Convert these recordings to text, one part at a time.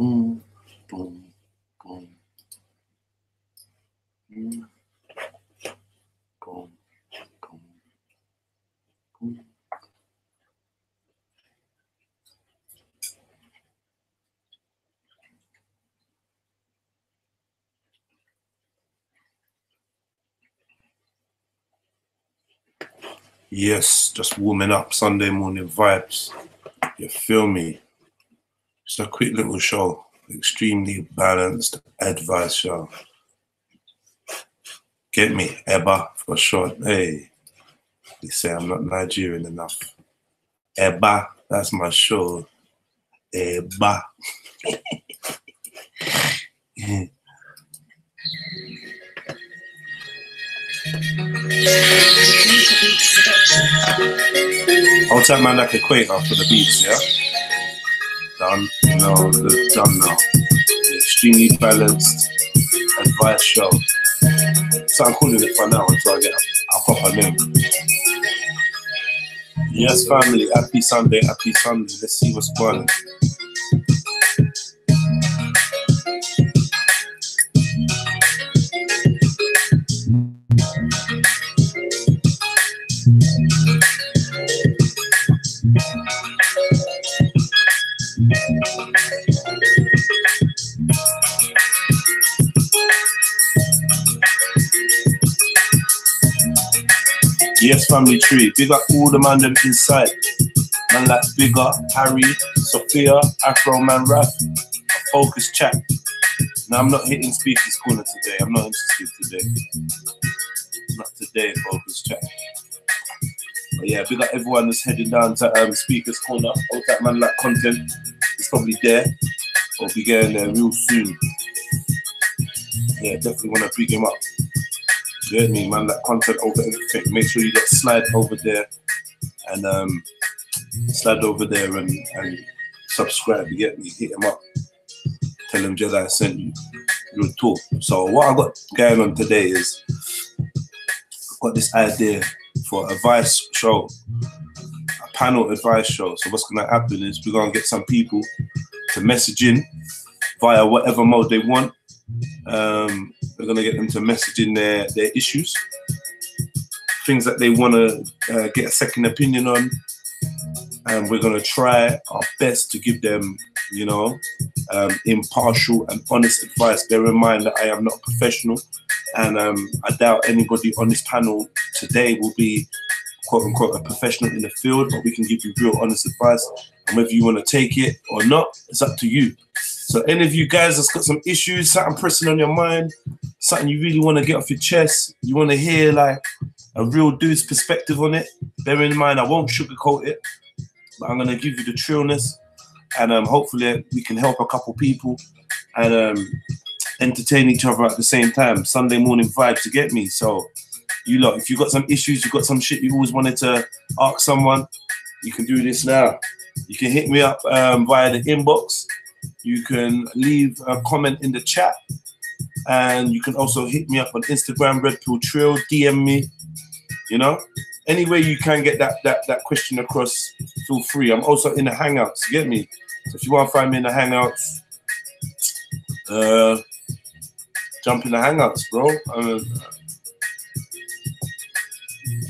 Boom, boom, boom. Boom, boom, boom, boom. Yes, just warming up, Sunday morning vibes. You feel me? Just a quick little show, extremely balanced advice show. Get me, Eba for short. Hey, they say I'm not Nigerian enough. Eba, that's my show. Eba. Hold tight, man, like Equator for the beats, yeah? Done, no, good, done now. The extremely balanced advice show. So I'm calling it for now until I get a proper name. Yes, family, happy Sunday, happy Sunday. Let's see what's going on. Yes, family tree. Big up all the man them inside. Man like Bigger, Harry, Sophia, Afro Man Rap, Focus Chat. Now I'm not hitting speakers corner today. I'm not interested today. Not today, Focus Chat. But yeah, big up everyone that's heading down to speakers corner. All that man like content is probably there. Or be getting there real soon. Yeah, definitely want to big him up. You hear me, man? Like content over everything. Make sure you got slide over there and slide over there and subscribe. You get me? Hit him up. Tell him Jedi sent you. Real talk. So what I got going on today is I've got this idea for a advice show, a panel advice show. So what's gonna happen is we're gonna get some people to message in via whatever mode they want. We're gonna get them to message in their issues, things that they want to get a second opinion on, and we're gonna try our best to give them, you know, impartial and honest advice. Bear in mind that I am not a professional, and I doubt anybody on this panel today will be quote unquote a professional in the field, but we can give you real honest advice, and whether you want to take it or not, it's up to you. So any of you guys that's got some issues, something pressing on your mind, something you really want to get off your chest, you want to hear like a real dude's perspective on it, bear in mind I won't sugarcoat it, but I'm going to give you the trillness, and hopefully we can help a couple people and entertain each other at the same time. Sunday morning vibes, to get me. So you lot, if you got some issues, you got some shit you always wanted to ask someone, you can do this now. You can hit me up via the inbox. You can leave a comment in the chat, and you can also hit me up on Instagram, Red Pill Trill, DM me. You know, any way you can get that question across, feel free. I'm also in the Hangouts. You get me? So if you want to find me in the Hangouts, jump in the Hangouts, bro.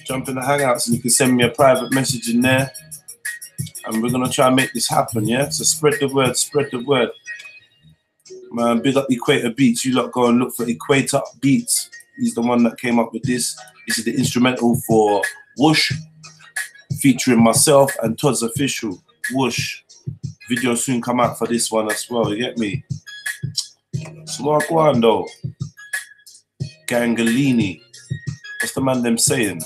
Jump in the Hangouts, and you can send me a private message in there. And we're gonna try and make this happen, yeah? So spread the word, spread the word. Man, big up Equator Beats. You lot go and look for Equator Beats. He's the one that came up with this. This is the instrumental for Whoosh, featuring myself and Todd's Official. Whoosh. Video soon come out for this one as well, you get me? So what go on though? Gangalini. What's the man them saying?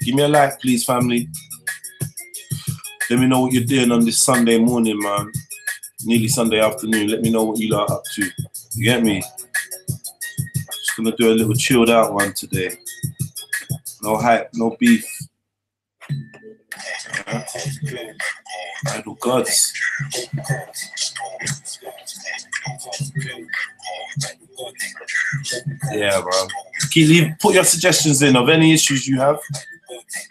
Give me a like, please, family. Let me know what you're doing on this Sunday morning, man. Nearly Sunday afternoon. Let me know what you lot are up to. You get me? Just gonna do a little chilled out one today. No hype, no beef. Idol gods. Yeah, bro. Put your suggestions in of any issues you have.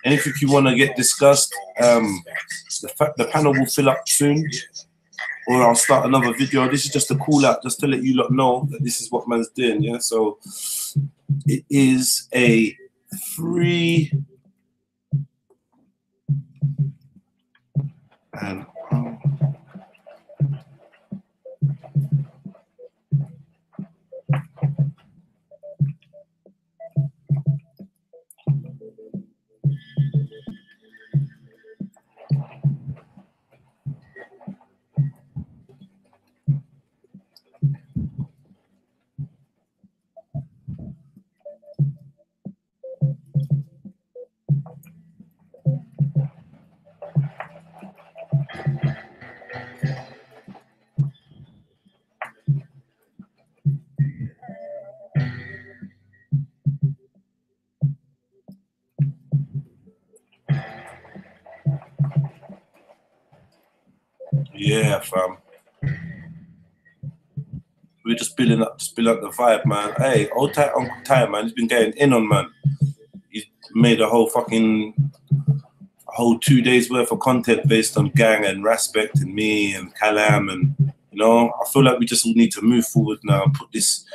Anything you want to get discussed, the panel will fill up soon, or I'll start another video. This is just a call out, just to let you lot know that this is what man's doing. Yeah, so it is a free and yeah, fam. We're just building up the vibe, man. Hey, old tight Uncle Ty, man. He's been getting in on, man. He's made a whole 2 days worth of content based on Gang and Respect and me and Kalam, and you know, I feel like we just all need to move forward now and put these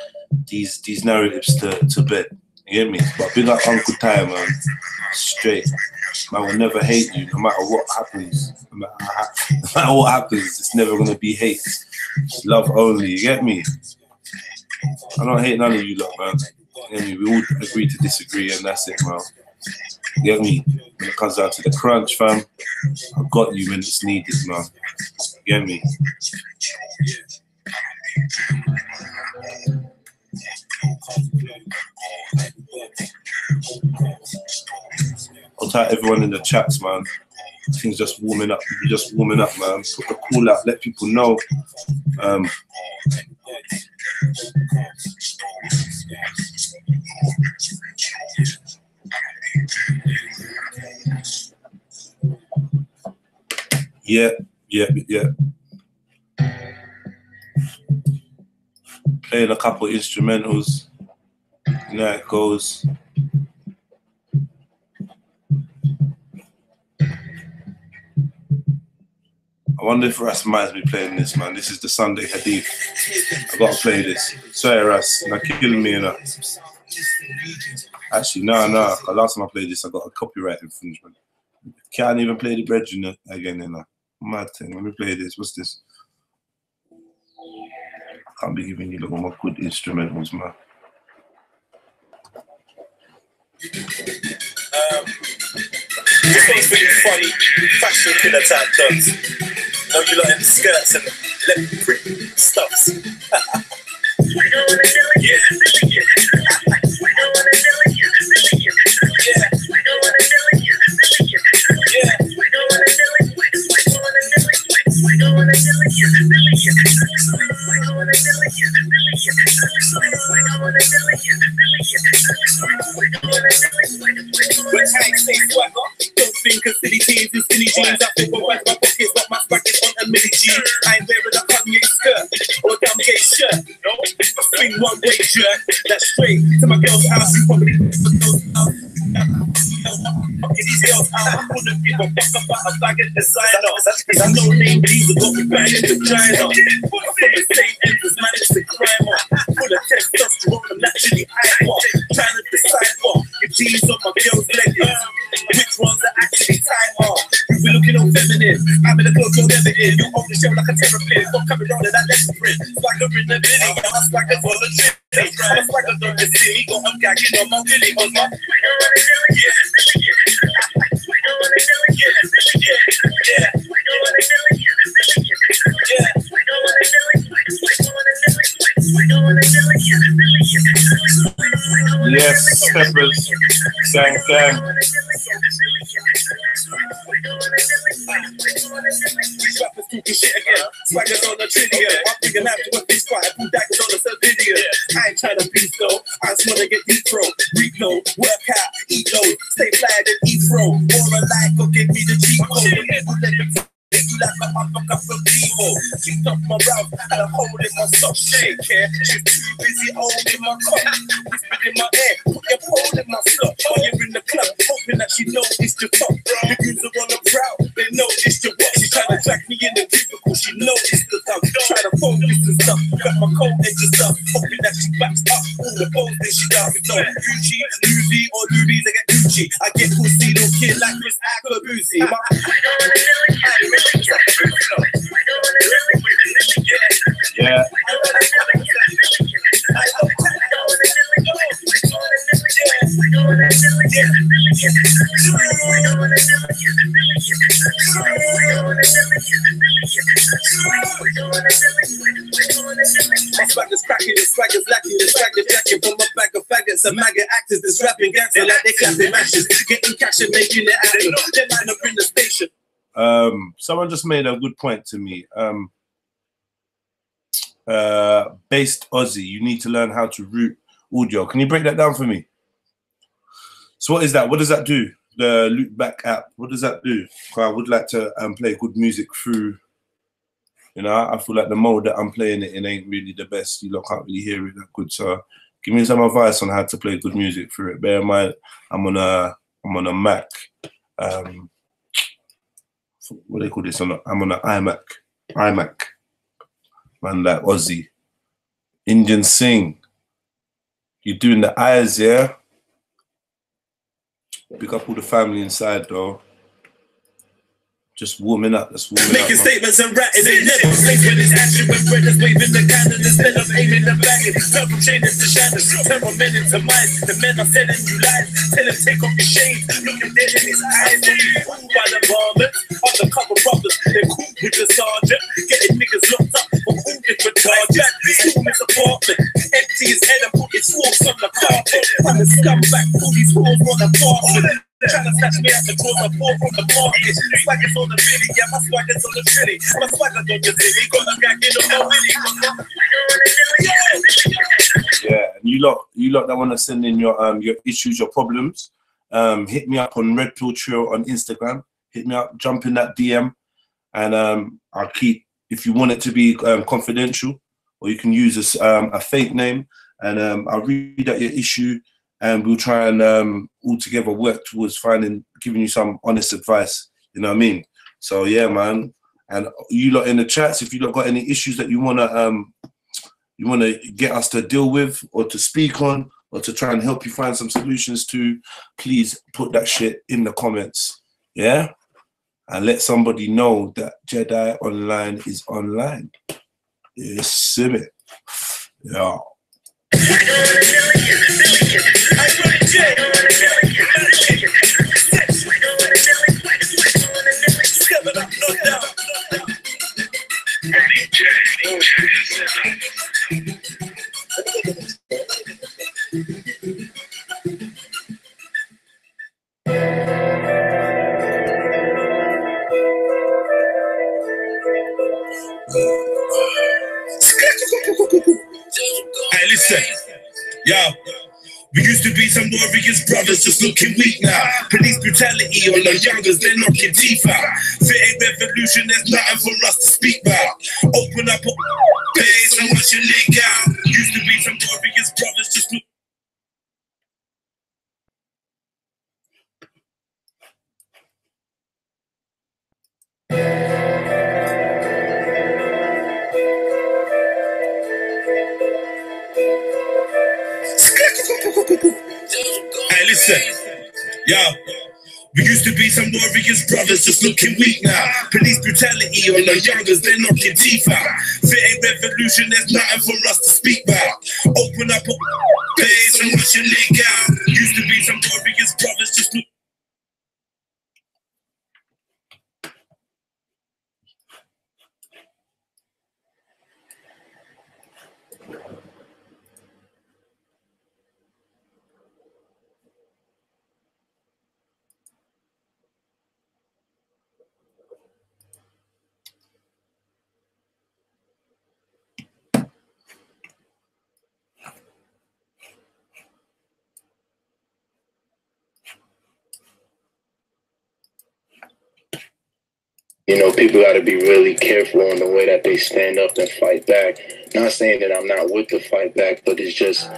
narratives to bed. You get me? But big up Uncle Ty, man. Straight. Man will never hate you, no matter what happens. No matter what happens, it's never gonna be hate. It's love only. You get me? I don't hate none of you lot, man. You get me? We all agree to disagree, and that's it, man. You get me? When it comes down to the crunch, fam, I got you when it's needed, man. You get me? I'll tell everyone in the chats, man. Things just warming up. We're just warming up, man. Put the call out, let people know. Yeah. Playing a couple instrumentals. You know how it goes. I wonder if Ras minds me playing this, man. This is the Sunday Hadith. I gotta play this. Sorry, Ras, you're killing me, you know. Actually, no. Last time I played this, I got a copyright infringement. Can't even play the brethren again, you know. Mad thing. Let me play this. What's this? Can't be giving you little more good instrumentals, man. This one's really funny, fashion killer type thugs. Know you lot in skirts and left print stuffs. Don't think of silly teens and silly jeans. I think my wife, my pockets, but my brackets on a milli G. I ain't wearing a Kanye skirt or a damn gay shirt. No, I swing one way jerk. That's straight to my girl's house. You probably these girls out. I wouldn't give a fuck about a bag of designer. Cause I know name, but these are got me banging the vagina. I'm from the same end as managed to crime on. Full of testosterone, I'm naturally hyper. Trying to decipher your jeans on my girl's leggings. Which ones are actually tighter? We're looking all feminine. I'm in the club, you're never in. You're on the show like a terrapin. Don't come around in that lesson print. Swagger in the video, I'm a swagger for the trip. I'm a swagger on the city. Got I'm gagging on my willy. On my Yes, Peppers, gang. These rappers talking shit again. Swaggers on the trillion. I'm thinking after a fist fight, pull daggers on the civilian. I ain't trying to beef though. I just wanna get deep throat. Reload, work out, eat low, stay fly and eat throw. Or a life, go give me the cheat code. They do like a uppercut from Devo. Kicked off my route, had a hole in my sock. Shake care, she's too busy holding my cock. Whispered in my ear, put your pole in my sock. While you're in the club, hoping that she knows it's the top. The dudes are on the prowl, they know it's the what. She's trying to drag me in the cubicle, she knows it's the dump. Try to focus and stuff, got my coat edges up. Hoping that she backs up all the balls that she does. No, Gucci, Louis or Louis, I get Gucci. I get pussy, don't kid like Chris Akabuzi. Yeah. My swagger's cracking, the swagger's lacking, the swagger's jacking from a bag of faggots and maggot actors that's rapping gangster like they clapping matches, getting cash and making it happen. They line up in the station. Someone just made a good point to me. Based Aussie, you need to learn how to route audio. Can you break that down for me? So what is that? What does that do? The loop back app, what does that do? I would like to play good music through, you know, I feel like the mode that I'm playing it in ain't really the best. You lot can't really hear it that good. So give me some advice on how to play good music through it. Bear in mind, I'm on a Mac. What do they call this? I'm on an iMac. Man, like Aussie. Indian sing. You're doing the eyes, yeah? Pick up all the family inside, though. Just warming up. That's warming Making up. statements and ratting, they never place with his action. When brothers waving the cannon instead of aiming and banging. Turn from chains to shadows, turn from men into minds. The men are telling you lies. Tell him take off your shades. Looking dead in his eyes. Don't be fooled by the varmints. Undercover brothers, they're cool with the sergeant. Getting niggas locked up for all different charges. Storm his apartment, empty his head and put his forks on the carpet. I'm a scumbag, all these fools want a apartment. Trying to snatch me out the drawers, I pour from the market. Swagger's on the billy, yeah, my swagger's on the trilly. My swagger's on the billy, got a gang in the willy. Yeah, and you lot that want to send in your issues, your problems, hit me up on Red Pill Trio on Instagram. Hit me up, jump in that DM, and I'll keep, if you want it to be confidential, or you can use a fake name, and I'll read out your issue, and we'll try and all together work towards giving you some honest advice. You know what I mean? So yeah, man. And you lot in the chats, if you lot got any issues that you wanna get us to deal with or to speak on or to try and help you find some solutions to, please put that shit in the comments. Yeah? And let somebody know that Jedi Online is online. You see me? Yeah. Hey, listen, yo. We used to be some warriors brothers, just looking weak now. Police brutality on the youngers, they're knocking teeth out. Fitting revolution, there's nothing for us to speak about. Open up a page and watch your leg out. Used to be some warriors brothers, just look. Hey, listen, yo. We used to be some warriors brothers, just looking weak now. Police brutality on the youngers, they're knocking teeth out. Fitting revolution, there's nothing for us to speak about. Open up a page and watch your leg out. Used to be some warriors brothers, just look. You know, people got to be really careful in the way that they stand up and fight back. Not saying that I'm not with the fight back, but it's just,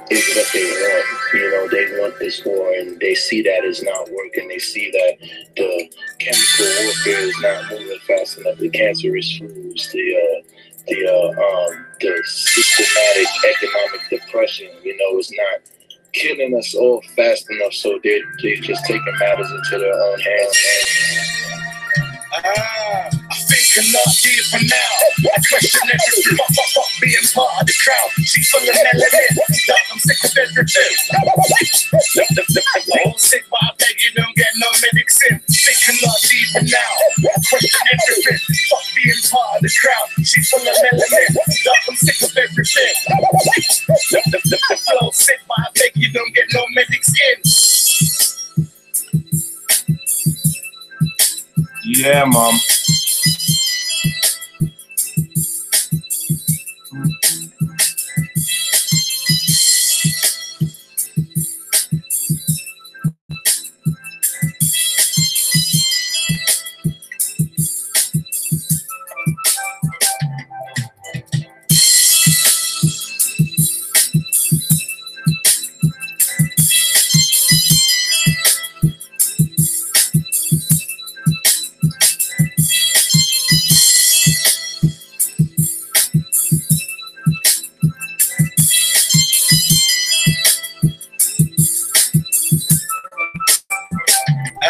it's what they want. You know, they want this war, and they see that it's not working. They see that the chemical warfare is not moving fast enough. The cancerous foods, the systematic economic depression, you know, is not killing us all fast enough. So they're just taking matters into their own hands. I think a lot deeper now. I question everything. Fuck being part of the crowd. She full of melanin. I'm sick of everything. I'm sick, but I beg you don't get no medics in. Think a lot deeper now. I question everything. Fuck being part of the crowd. She full of melanin. I'm sick of everything. I'm sick, but I beg you don't get no medics in. Yeah, mom.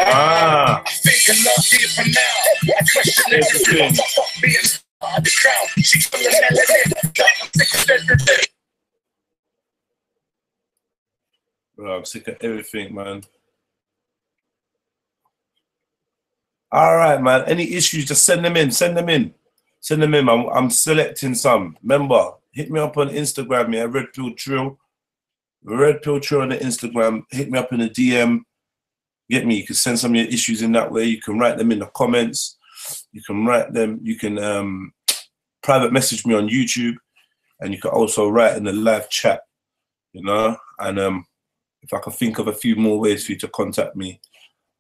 I think a lot deeper now. I question everything. Fuck being part of the crowd. She full of melanin. I'm sick of everything. Bro, I'm sick of everything, man. All right, man. Any issues, just send them in. Send them in. Send them in. I'm selecting some. Remember, hit me up on Instagram, yeah, Red Pill Trill. Red Pill Trill on the Instagram. Hit me up in the DM. Get me? You can send some of your issues in that way. You can write them in the comments. You can write them. You can private message me on YouTube, and you can also write in the live chat. You know, and if I can think of a few more ways for you to contact me,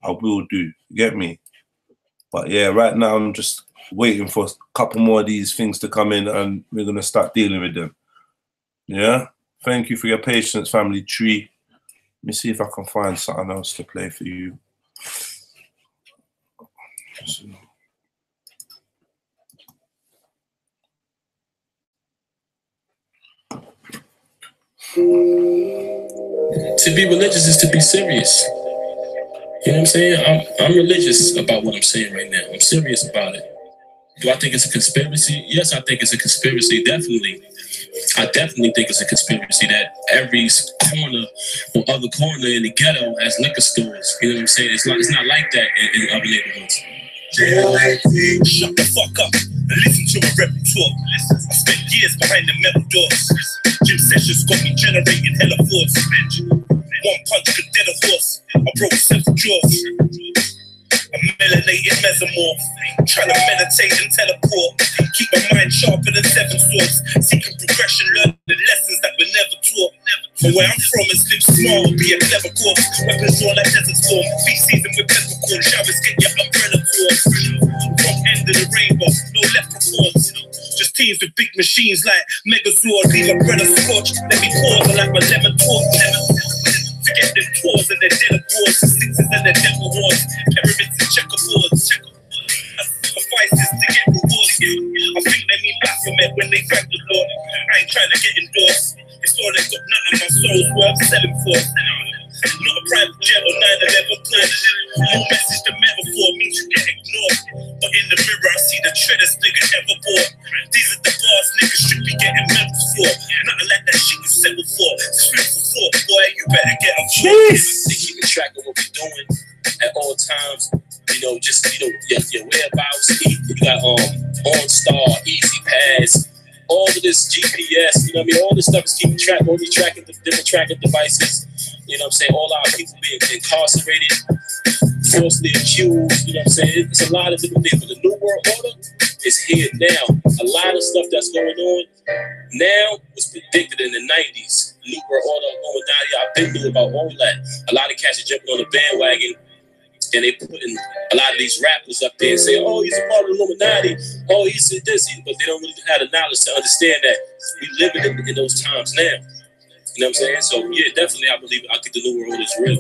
I will do. You get me? But yeah, right now I'm just waiting for a couple more of these things to come in, and we're gonna start dealing with them. Yeah. Thank you for your patience, family tree. Let me see if I can find something else to play for you. To be religious is to be serious. You know what I'm saying? I'm religious about what I'm saying right now. I'm serious about it. Do I think it's a conspiracy? Yes, I think it's a conspiracy, definitely. I definitely think it's a conspiracy that every corner or other corner in the ghetto has liquor stores. You know what I'm saying? It's not like that in other neighborhoods. G.A.N.G, shut the fuck up and listen to my repertoire. I spent years behind the metal doors. Gym sessions got me generating hella thoughts. One punch could dead a horse. I broke several jaws. A melanated mesomorph, trying to meditate and teleport. Keep my mind sharper than 7 swords. Seeking progression, learning the lessons that were never taught. But where I'm from is live small, be a clever corpse. Weapons drawn like desert storm, feast season with peppercorn. Showers get your umbrella force. From end of the rainbow, no leprechauns. Just teams with big machines like Megazord. Leave a brother scorched, let me pause like my lemon torch. Forget them tours and their dead awards, the sixes and their devil wars, pyramids and checkerboards. Sacrifices to get rewards. I think they mean Baphomet when they thank the Lord. I ain't trying to get endorsed. It's all they got, nothing my soul's worth selling for. Not a private jet or 911 Porsche. No message, the metaphor means you get ignored. But in the mirror, I see the treadest nigga ever bought. These are the bars niggas should be getting medals for. Nothing like that shit you settle for. It's food for thought, boy, you better get a They keeping track of what we're doing at all times. You know, just your whereabouts. You got OnStar, Easy Pass, all of this GPS. You know what I mean? All this stuff is keeping track. All these different tracking devices. You know what I'm saying? All our people being incarcerated, falsely accused. You know what I'm saying? It's a lot of different things. But the New World Order is here now. A lot of stuff that's going on now was predicted in the 90s. New World Order going down here. I've been knew about all that. A lot of cats are jumping on the bandwagon and they putting a lot of these rappers up there and say, oh, he's a part of the Illuminati, oh, he's this, but they don't really have the knowledge to understand that we living in those times now. You know what I'm saying? So yeah, definitely, I believe I think the New World is real.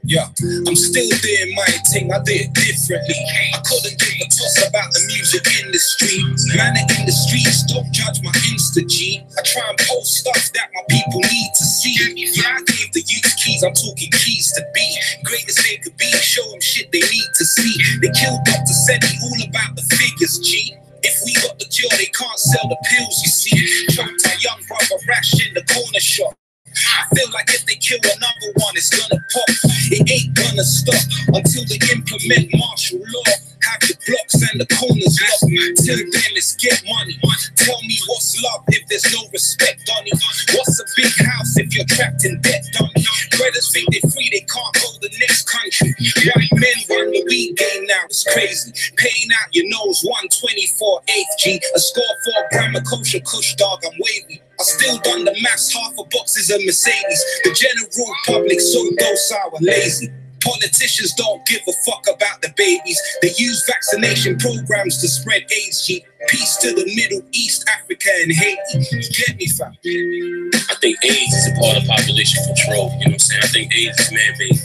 Yeah, I'm still doing my thing, I did it differently. I couldn't give a toss about the music industry. Man in the streets, don't judge my Insta G. I try and post stuff that my people need to see. Yeah, I gave the youth keys, I'm talking keys to be great as they could be, show them shit they need to see. They killed Dr. Seti, all about the figures, G. If we got the cure, they can't sell the pills, you see. Choked my young brother Rash in the corner shop. I feel like if they kill another one, it's gonna pop. It ain't gonna stop until they implement martial law. Have the blocks and the corners locked. Till then, let's get money. Tell me what's love if there's no respect, Donny. What's a big house if you're trapped in debt, Donny? Brothers think they're free, they can't go the next country. White men run the weed game now, it's crazy. Paying out your nose, 124 8th G. A score for a gram of kosher kush, dog, I'm wavy. I still done the maths, half a box is a Mercedes. The general public so docile and lazy. Politicians don't give a fuck about the babies. They use vaccination programs to spread AIDS, G. Peace to the Middle East, Africa, and Haiti. You get me, fam? I think AIDS is a part of population control. You know what I'm saying? I think AIDS is man-made.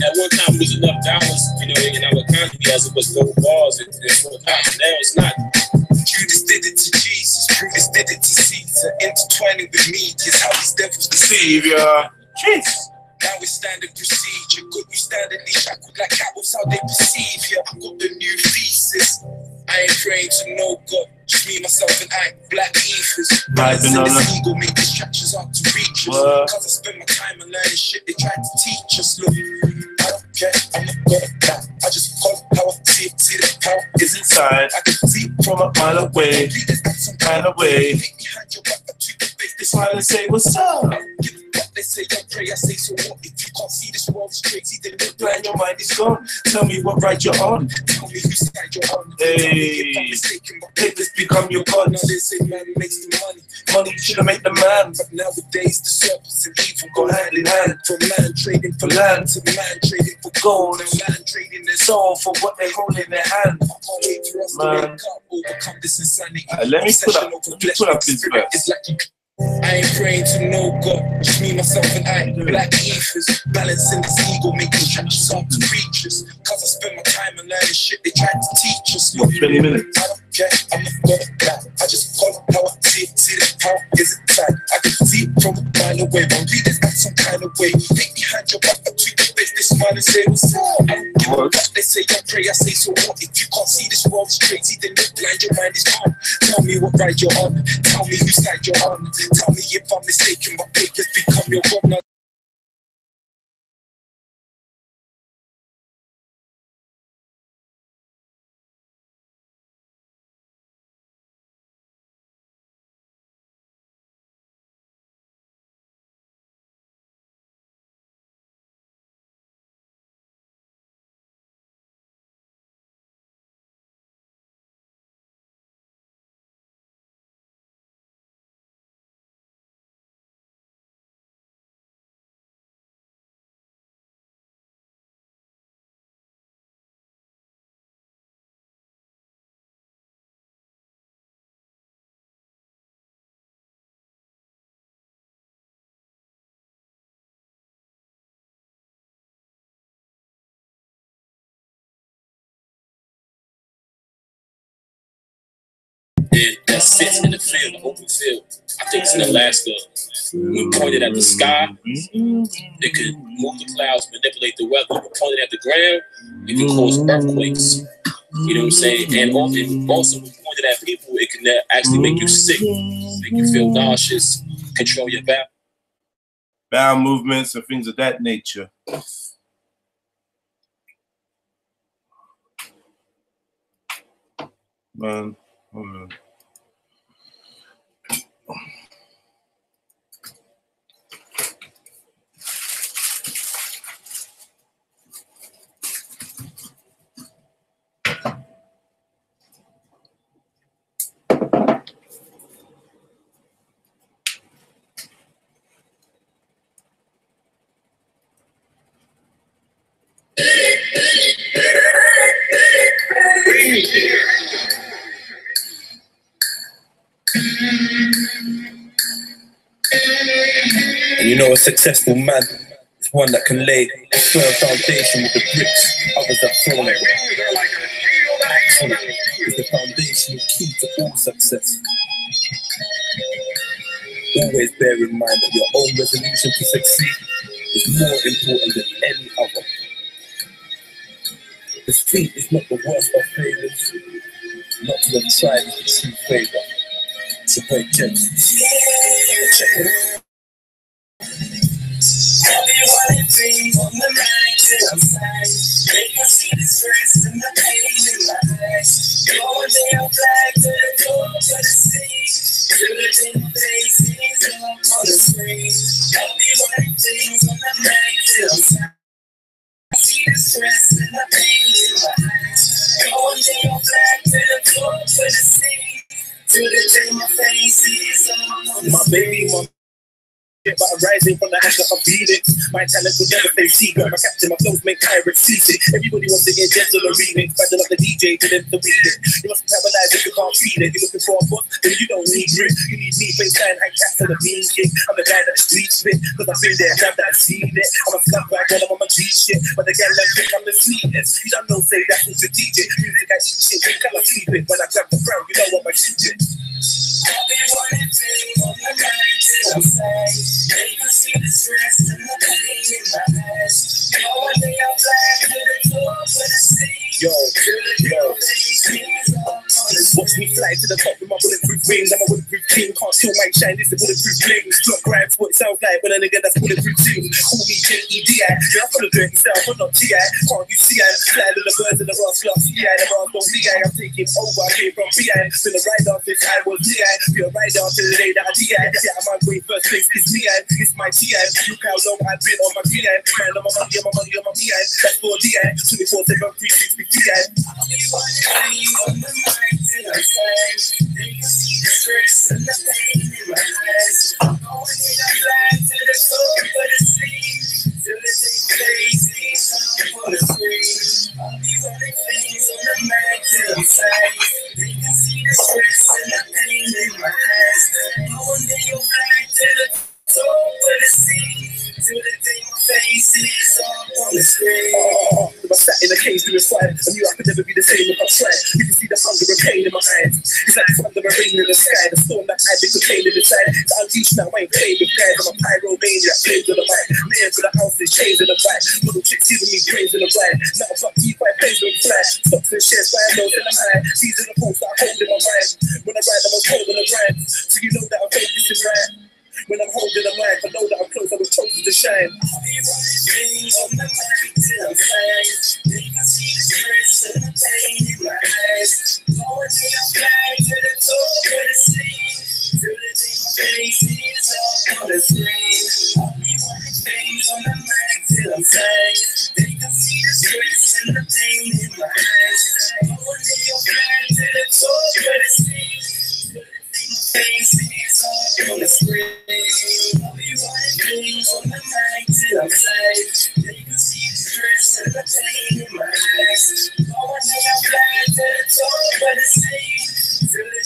At one time, it was enough dollars, you know, in our economy as it was gold bars and $4. Now it's not. Judas did it to Jesus, Brutus did it to Caesar. Intertwining with me is how these devils deceive. Savior. Jeez. Now it's standard procedure. Good, you standardly shackled like cowards, how they perceive you. I got the new thesis. I ain't praying to no God, just me, myself, and I. Black ethers. Balancing this ego, make distractions hard to reach us. Cause I spend my time and learning shit they tried to teach us. Look, I don't care, I'm not gonna die. I just call it power, see the power is inside. I can see it from a mile away, some kind of way. Behind your back, I treat the face, they smile and say, what's up? They say I pray, I say so what? If you can't see this world is crazy, then look blind, your mind is gone. Tell me what ride you're on. Tell me whose side you're on. Hey. Tell me if I'm mistaken, but papers become your god. Now they say man makes the money. Money should've made the man. But nowadays the surplus and evil go hand in hand. From man trading for land to man trading for gold. And man trading their soul for what they hold in their hand. I can't wait for us to wake up, overcome this insanity. Let me put up this verse. I ain't praying to no God, just me, myself, and I. Black ethers, balancing this ego, making distractions hard to reach us. Cause I spend my time and learning shit they tried to teach us. Look, 20 minutes. I don't care, I'm not gonna die. I just call it power, see the power is inside. I can see it from a mile away, but read it out some kind of way. Take behind your back, I treat the face, they smile and say, what's up? I don't give a fuck, they say I pray, I say so what? If you can't see this world is crazy, then look blind, your mind is gone. Tell me what ride you're on, tell me whose side you're on. Tell me if I'm mistaken, but papers become your god now. That sits in the field, the open field. I think it's in Alaska. When pointed at the sky, it could move the clouds, manipulate the weather. When pointed at the ground, it can cause earthquakes. You know what I'm saying? And also when pointed at people, it can actually make you sick, make you feel nauseous, control your bowel movements and things of that nature. Man, hold on. And you know a successful man is one that can lay a firm foundation with the bricks others have thrown at him. Action is the foundational key to all success. Always bear in mind that your own resolution to succeed is more important than any other. Defeat is not the worst of failures. Not to have tried is the true favor. It's a great G.A.N.G. Check it out. I'll be running things on the night till I'm signed. They can see the stress and the pain in my eyes. Going down flag to the door to the sea. To the dim faces up on the screen. I'll be running things on the night till I'm signed. See the stress and the pain in my eyes. Going down flag to the door to the sea. To the dim faces up on the screen. My baby, but I'm rising from the ash like I'm bleeding. My talent could never stay secret. My captain, my flows make pirates seasick. Everybody wants to get gentle or remix. Fighting up the DJ to them to read it. You must be paralyzed if you can't feed it. You're looking for a book, then you don't need grit. You need me, baseline, high cats, and a mean kick. I'm the guy that the streets fit, cause I've been there, now that I've seen it. I'm a scumbag when I'm on my G shit, but the girl that think I'm the sweetest. You don't know, say that's what's strategic. Music, I eat shit, when can I sleep it? When I grab the crown, you know what my shit is. I'll be running things on the night till I'm sad. They can see the stress and the pain in my eyes. Going down flag to the door to the sea. Yo. Watch me fly to the top with my bulletproof wings. I'm a bulletproof king, can't steal my shine. This is bulletproof bling. Not grimes, what it sounds like when a nigga that's bulletproof sing. Call me G.A.N.G. Yeah, I'm full of dirty self, I'm not G.I. Can't you see I? Flying to the birds in the grass, glass C.I. The bars don't D.I. I'm taking over, I came from B.I. Been a rider since I was G.I. Be a rider till the day that I D.I. Yeah, I'm on way first place, it's G.I. It's my G.I. Look how long I've been on my G.I. Man, on my money, on my money, on my G.I. That's for G.I. 24/7, 360 G.I. I'll be running on the mind till I'm sad. They can see the stress and the pain in my eyes. Going down flag to the door for the sea. Till the same faces up on the screen. I'll be running things on the mind till I'm sad. They can see the stress and the pain in my eyes. Going down flag to the door for the sea. Till the same faces up on the screen. If I sat in a cage doing fire, I knew I could never be the same if I tried. You can see the hunger and pain in my eyes. It's like thunder and rain in the sky. The storm that I've been contained in the side. So I'm teaching now, I ain't playing with guys. I'm a pyromaniac, flames on the mic. I'm here for the houses, chains in the back. Little chicks giving me praise in the ride. Not a buck, keep my plays when fly. Stocks and shares, fire lows in the high. These are the posts that I hold in my mind. When I ride, I'm holding the grind. So you know that I'm focusing right. When I'm holding the mic, I know that I'm close, I was chosen to shine. I'll be running things on the mind till I'm sad. They can see the stress and the pain in my eyes. Going down flag to the door to the sea. Till the faces up on the screen. I'll be running things on the mind till I'm sad. They can see the stress and the pain in my eyes. Going down flag to the door to the sea. Faces up on the screen. I'll be running things on the mind till I'm sad. They can see the stress and the pain in my eyes. Going down flag to the door for the sea. Till the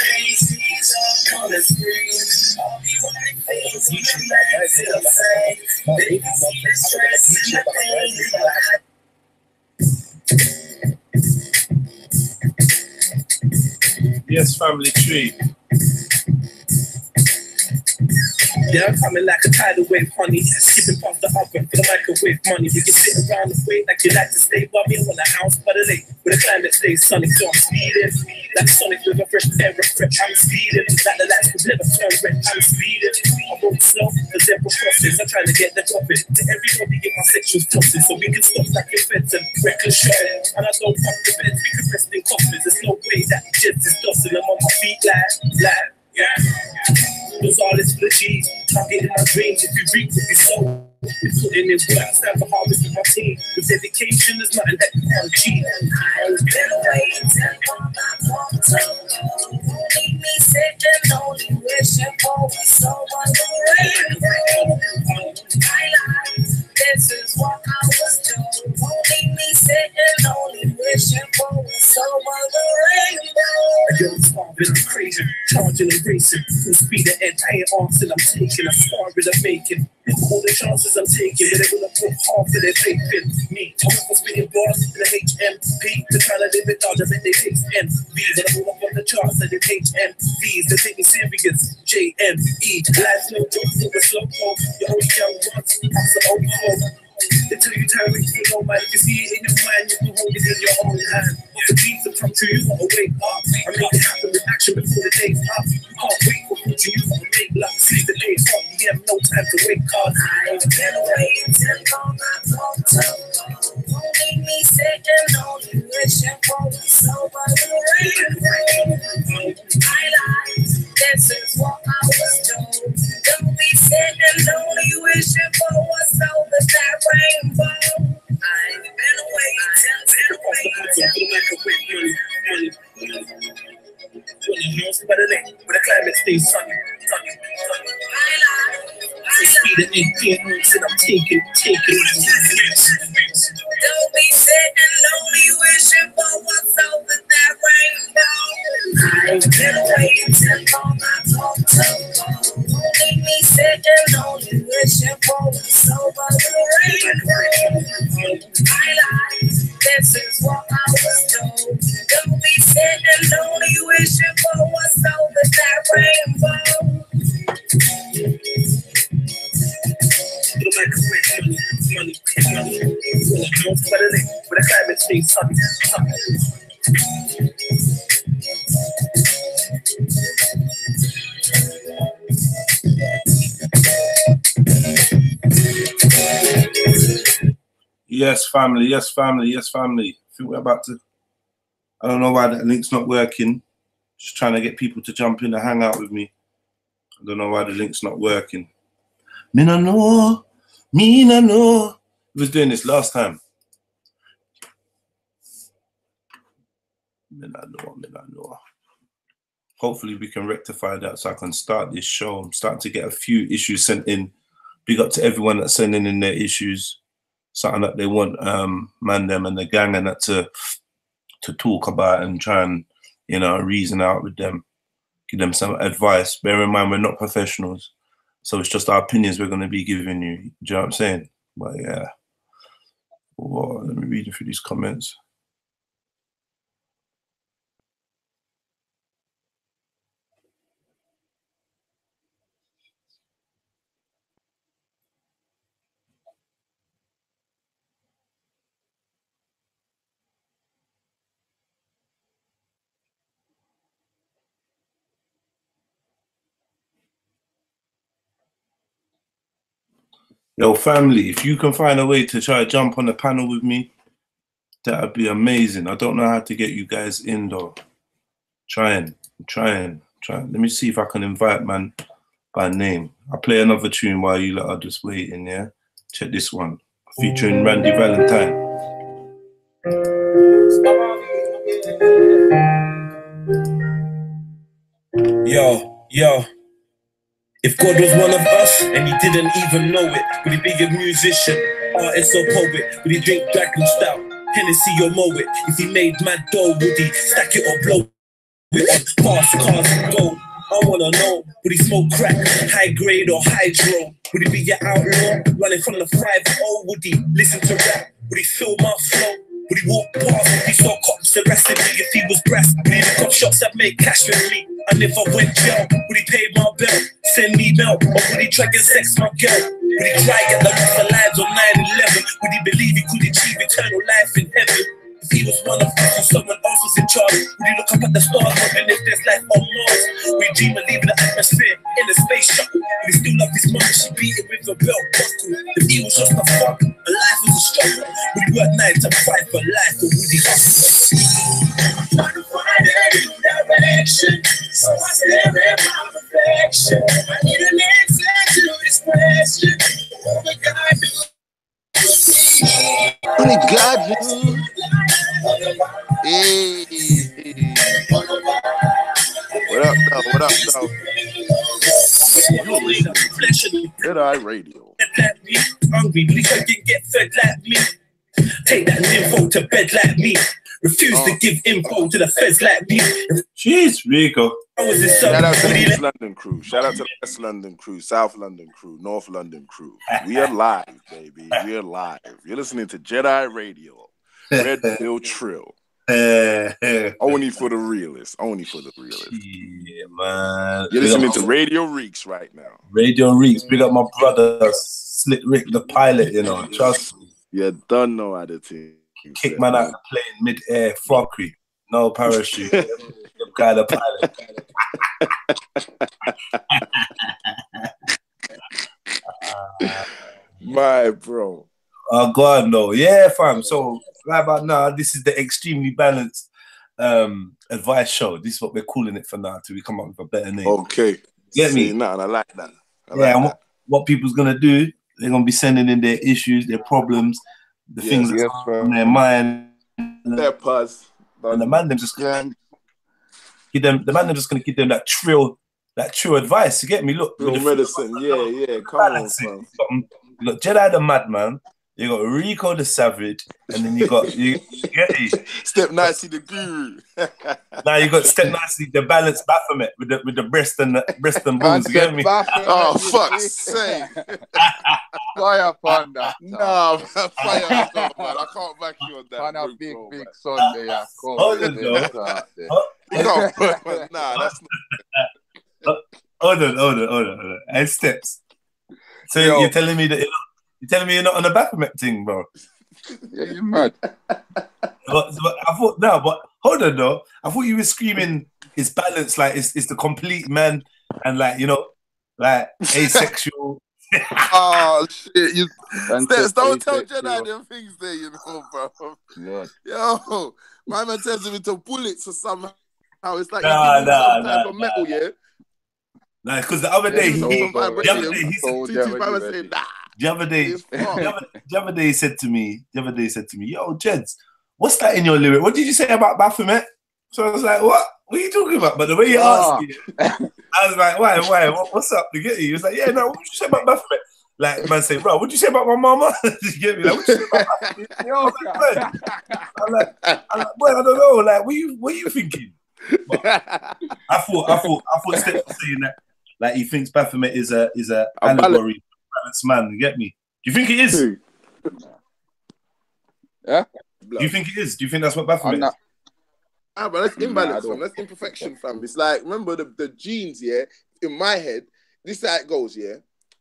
faces up on the screen. I'll be running things on the mind till I'm sad. They can see the stress and the pain in my eyes. Yes, family tree. Yeah, I'm coming like a tidal wave, honey. Skipping past the oven for the microwave money. We can sit around the way like you like to stay bubbly on the house by the lake. Where the climate stays sunny, so I'm speeding. Like Sonic with a fresh air of prep, I'm speeding. Like the lights will never turn red, I'm speeding. I roll slow, the zebra crosses. I'm trying to get the profit. To everybody get my sexual tosses. So we can stop like your feds and reckless shotting. And I don't pump the beds, we can rest in coffins. There's no way that just is tossing. I'm on my feet like, yeah. Those all is for the cheese. I'm getting my dreams. If you reap, if you sow, we're putting in work. It's time for harvest with my team. With dedication, there's nothing that you can't achieve. I've been waiting for my long-term goal. Only me sitting, only wishing for someone to rain. My life, this is what I was told. Only me sitting, only wishing for someone to rain. Yo, starving, crazy. Charging and racing, full speed ahead. I ain't asking, I'm taking. I'm starving, I'm making. All the chances I'm taking, but they will put half of their faith in me. I'm up for spitting bars in the HMP. They're trying to live it large, I bet they taste MVs. And I'm all up on the charts and the HMVs. They take me serious. J.A.N.G. Life's no joke, silver slow pole. You're only young once, that's the old home. Until you turn it, you know, man. You see it in your mind, you can hold it in your own hand. The beats have come true, you gotta wake up. I make it happen with action before the day's up. You can't wait for future, you gotta make luck. See the day's up, you have no time to wake up. I've been waiting till all my talk won't make me sick and lonely, wishing for a sober rain. I lied, this is what I was told. Don't be sick and lonely, wishing for a sober rainbow. I've been waiting. But the climate stays sunny. Speed at 8 p.m. and I'm taking. Don't be sick and lonely, wishing for what's over that rainbow. I've been waiting till all my talk won't make me sick and lonely, wishing for what's over the rainbow. I lied, this is what I was told. Don't be sick and lonely, wishing for what's over that rainbow. Money. But the climate stays sunny. Yes, family. I think we're about to. I don't know why that link's not working. Just trying to get people to jump in and hang out with me. I don't know why the link's not working. Me no know. We was doing this last time. Me no know. Hopefully we can rectify that so I can start this show. I'm starting to get a few issues sent in. Big up to everyone that's sending in their issues. Something that they want man them and the gang and that to talk about and try and, you know, reason out with them. Give them some advice. Bear in mind we're not professionals. So it's just our opinions we're going to be giving you. Do you know what I'm saying? But yeah. Whoa, let me read through these comments. Yo, family, if you can find a way to try to jump on the panel with me, that would be amazing. I don't know how to get you guys in, though. Trying. Let me see if I can invite man by name. I'll play another tune while you lot are just waiting, yeah? Check this one. Featuring Randy Valentine. Yo. If God was one of us and he didn't even know it, would he be a musician, artist or poet? Would he drink black and stout, Hennessy or mow it? If he made mad dough, would he stack it or blow it on fast cars and gold? I wanna know, would he smoke crack, high grade or hydro? Would he be an outlaw, running from the 5-0? Would he listen to rap? Would he feel my flow? Would he walk past if he saw cops arresting me? If he was brass, would he pick up shots that made cash with me? And if I went jail, would he pay my bill, send me milk, or would he try and sex my girl? Would he try and get the roof of lives on 9/11? Would he believe he could achieve eternal life in heaven? If he was one of us and someone else was in charge, would he look up at the stars wondering if there's life on Mars? Would he dream of leaving the atmosphere in a space shuttle? Would he still love his mom? She beat it with a belt buckle. If he was just a fuck, and life was a struggle, would he work 9 to 5 for life, or would he hustle? Trying to find a new direction, so I stare at my reflection. I need an answer to this question. What would God do? Only God do. Hey. What up, though? Good Eye Radio. Hungry, but he can't get fed like me. Take that info to bed like me. Refuse to give info to the feds like me. Jeez, Rico. was this Shout out to the East London crew. Shout out to the West London crew, South London crew, North London crew. We are live, baby. We are live. You're listening to Jedi Radio. Red Pill Trill. Only for the realists. Only for the realists. Yeah, man. You're listening to Radio Reeks right now. Radio Reeks. Big up my brother, Slick Rick, the pilot, you know. Trust me. You don't know how the team. Kick man out the plane mid-air, fuckery. No parachute. The guy, the pilot. My bro. Oh, God, no. Yeah, fam. So, right about now, this is the Extremely Balanced advice show. This is what we're calling it for now, till we come up with a better name. Okay. Get me? Nothing. I like that. What people's going to do, they're going to be sending in their issues, their problems, the things that's on their mind. Their pause. And the man them just gonna give them give them that trill advice. You get me? Look, medicine. Yeah. Come on, fam. You got Jedi the Madman, you got Rico the Savage, and then you get me? Step Nicely the Guru. Now you got Step Nicely the Balanced Baphomet with the breast and bones. You get me? Oh, fuck's sake. Fire Panda. Nah, fire, man. I can't back you on that. Panda big Sunday. Yeah, hold on. Nah, that's not. Hold on. And Steps. So you're telling me you're not on a Baphomet thing, bro? Yeah, you're mad. But hold on though. I thought you were screaming it's balanced, like it's the complete man and like, you know, like asexual. Oh shit! Steps, don't tell Jedi them things there, you know, bro. Lord. Yo, my man turns him into bullets or somehow. It's like some type of metal, yeah. Like, because the other day he said to me, yo, Jeds, what's that in your lyric? What did you say about Baphomet? So I was like, what are you talking about? But the way you asked me, I was like, why? What's up? You get you? He was like, yeah, no, what did you say about Baphomet? Like, man say, bro, what did you say about my mama? You get me? Like, what did you say about Baphomet? I'm like, well, I don't know. Like, what are you thinking? But I thought Steph was saying that, like, he thinks Baphomet is a allegory, balanced man. You get me? Do you think it is? Yeah. Do you think it is? Do you think that's what Baphomet is? But that's imbalance, fam. That's imperfection, fam. It's like, remember the genes, yeah? In my head, this is how it goes, yeah?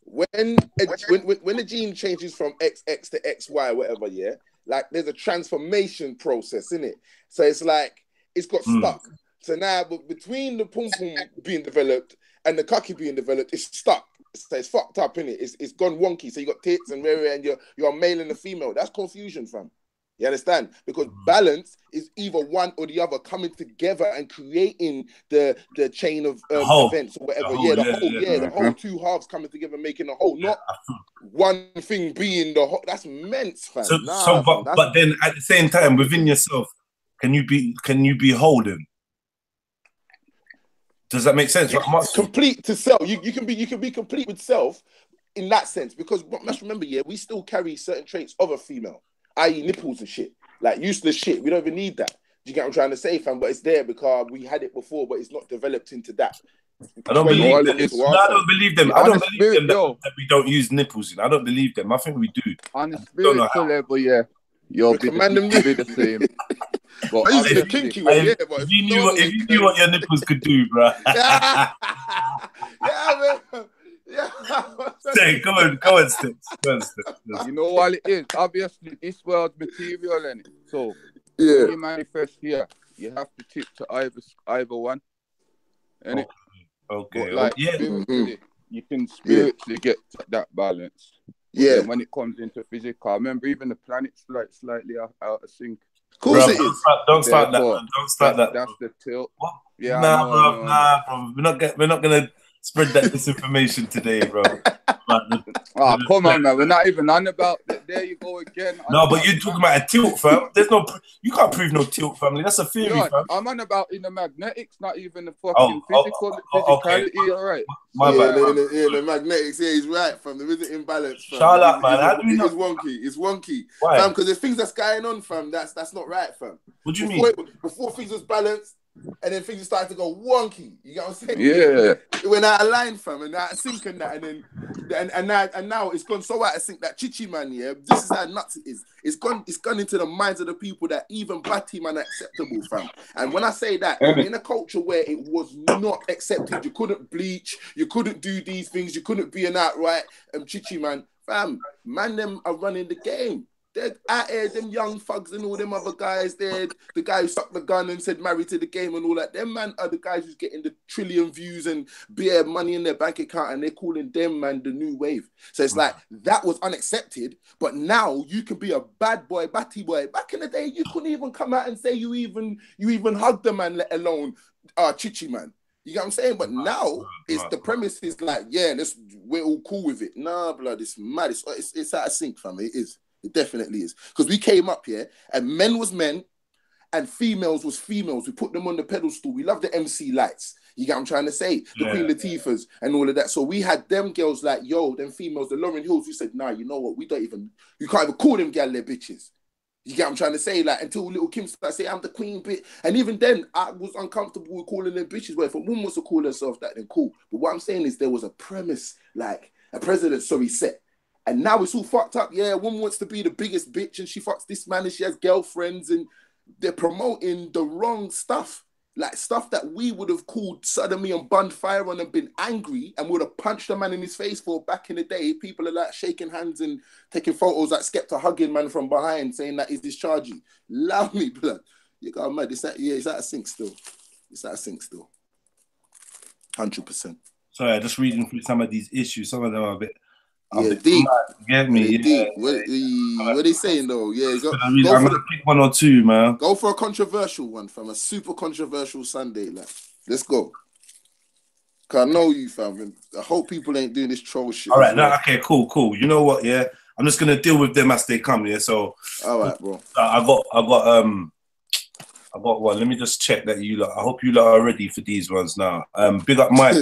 When the gene changes from XX to XY, whatever, yeah? Like, there's a transformation process, in it. So it's like, it's got stuck. So now, between the pum-pum being developed and the cocky being developed, it's stuck. So it's fucked up, innit? It's gone wonky. So you got tits and and you're a male and a female. That's confusion, fam. You understand? Because balance is either one or the other coming together and creating the chain of events or whatever. The whole two halves coming together, making a whole, not one thing being the whole. That's immense, fam. But then at the same time, within yourself, can you be holding? Does that make sense? Complete to self. You can be complete with self in that sense, because must remember, we still carry certain traits of a female, i.e. nipples and shit, like useless shit. We don't even need that. Do you get what I'm trying to say, fam? But it's there because we had it before, but it's not developed into that. I don't believe them. I don't believe them. I don't believe them that we don't use nipples. I don't believe them. I think we do. On a spiritual level, yeah. You'll be the same. But I used to be kinky one, but if you knew what your nipples could do, bro. Yeah, man. Yeah. Say, go on, Steps. You know what it is? Obviously, this world's material, in it. So, when you manifest here, you have to tip to either one. And okay. But like, you can spiritually get that balance. Yeah. And when it comes into physical, I remember even the planet's like slightly out of sync. Of course it is. Don't start that. Don't start that. That's the tilt. What? Yeah. Nah, bro. We're not gonna spread that disinformation today, bro. Come on, man. We're not even on about that. There you go again. No, but you're talking about a tilt, fam. You can't prove no tilt, family. That's a theory, fam. I'm on about in the magnetics, not even the fucking physicality, okay. All right. My bad. The magnetics, he's right, fam. There is an imbalance, fam. Shut up, man. How do we know? It's wonky. Why? Fam, because there's things that's going on, fam. That's not right, fam. What do you mean? Before things was balanced, and then things started to go wonky. You get what I'm saying? Yeah. It went out of line, fam, and out of sync and that, and then and now it's gone so out of sync that Chichi man, yeah, this is how nuts it is. It's gone into the minds of the people that even Batty man acceptable, fam. And when I say that, in a culture where it was not accepted, you couldn't bleach, you couldn't do these things, you couldn't be an outright Chichi man, fam. Man, them are running the game. They're out here, them young thugs and all them other guys. They're the guy who sucked the gun and said married to the game and all that. Them man are the guys who's getting the trillion views and bare money in their bank account, and they're calling them man the new wave. So it's like that was unaccepted, but now you can be a bad boy, batty boy. Back in the day, you couldn't even come out and say you even hugged the man, let alone Chichi man. You get what I'm saying? But now it's the premise is like, yeah, we're all cool with it. Nah, blood, it's mad. It's out of sync, fam. It is. It definitely is. Because we came up here and men was men and females was females. We put them on the pedestal. We love the MC Lights. You get what I'm trying to say? The Queen Latifahs and all of that. So we had them girls like, yo, them females, the Lauryn Hills, we said, nah, you know what? You can't even call them gal their bitches. You get what I'm trying to say? Like, until little Kim started saying, I'm the queen bitch. And even then, I was uncomfortable with calling them bitches. But if a woman wants to call herself that, then cool. But what I'm saying is there was a premise, like a precedent, set. And now it's all fucked up. Yeah, a woman wants to be the biggest bitch and she fucks this man and she has girlfriends and they're promoting the wrong stuff. Like stuff that we would have called sodomy and burned fire on and been angry and would have punched a man in his face for back in the day. People are like shaking hands and taking photos like Skepta hugging man from behind saying that he's discharging. Love me, blood. You got mad. It's out of sync still. It's out of sync still. 100%. Sorry, just reading through some of these issues. Some of them are a bit... Yeah, deep. Get me? Yeah. What are they saying though? Yeah, I'm gonna pick one or two, man. Go for a controversial one, fam. A super controversial Sunday, like. Let's go. Cause I know you, fam. I hope people ain't doing this troll shit. All right, okay, cool. You know what? Yeah, I'm just gonna deal with them as they come. Yeah, so. All right, bro. I got one. Let me just check that you lot. I hope you lot are ready for these ones now. Big up Mike.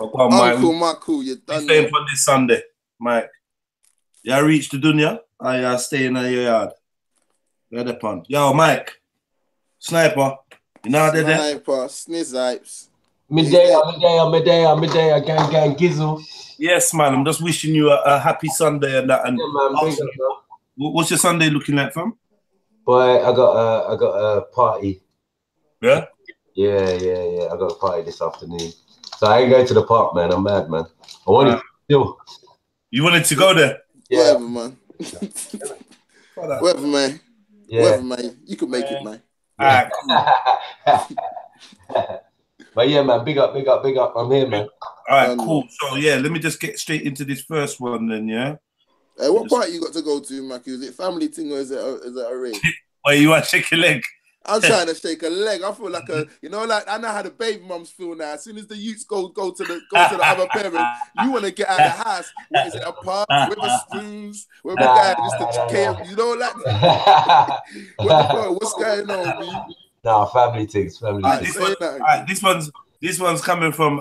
Cool. You're done. Staying for this Sunday, Mike. Yeah, I reached the dunya. I stay in your yard. Where the pond? Yo, Mike. Sniper. You know how they there? Sniper, Snizipes. Midday, gang, gizzle. Yes, man. I'm just wishing you a happy Sunday and that. And yeah, man. What's your Sunday looking like, fam? Boy, I got a party. Yeah? Yeah. I got a party this afternoon. So I ain't going to the park, man. I'm mad, man. I wanted to still. You wanted to go there? Yeah. Whatever, man. Whatever, man. Yeah. Whatever, man. You can make it, man. All right, cool. But yeah, man, big up. I'm here, man. All right, cool. So yeah, let me just get straight into this first one then, yeah? Hey, what party you got to go to, Mackie? Is it family thing or is it a rave? Or you want to shake your leg? I'm trying to shake a leg. I feel like like I know how the baby mums feel now. As soon as the youths go to the other parent, you want to get out of the house. What is it, a pub with the spoons? Where we going? Just the KM, you know, like what's going on, man? Nah, family things. This one's coming from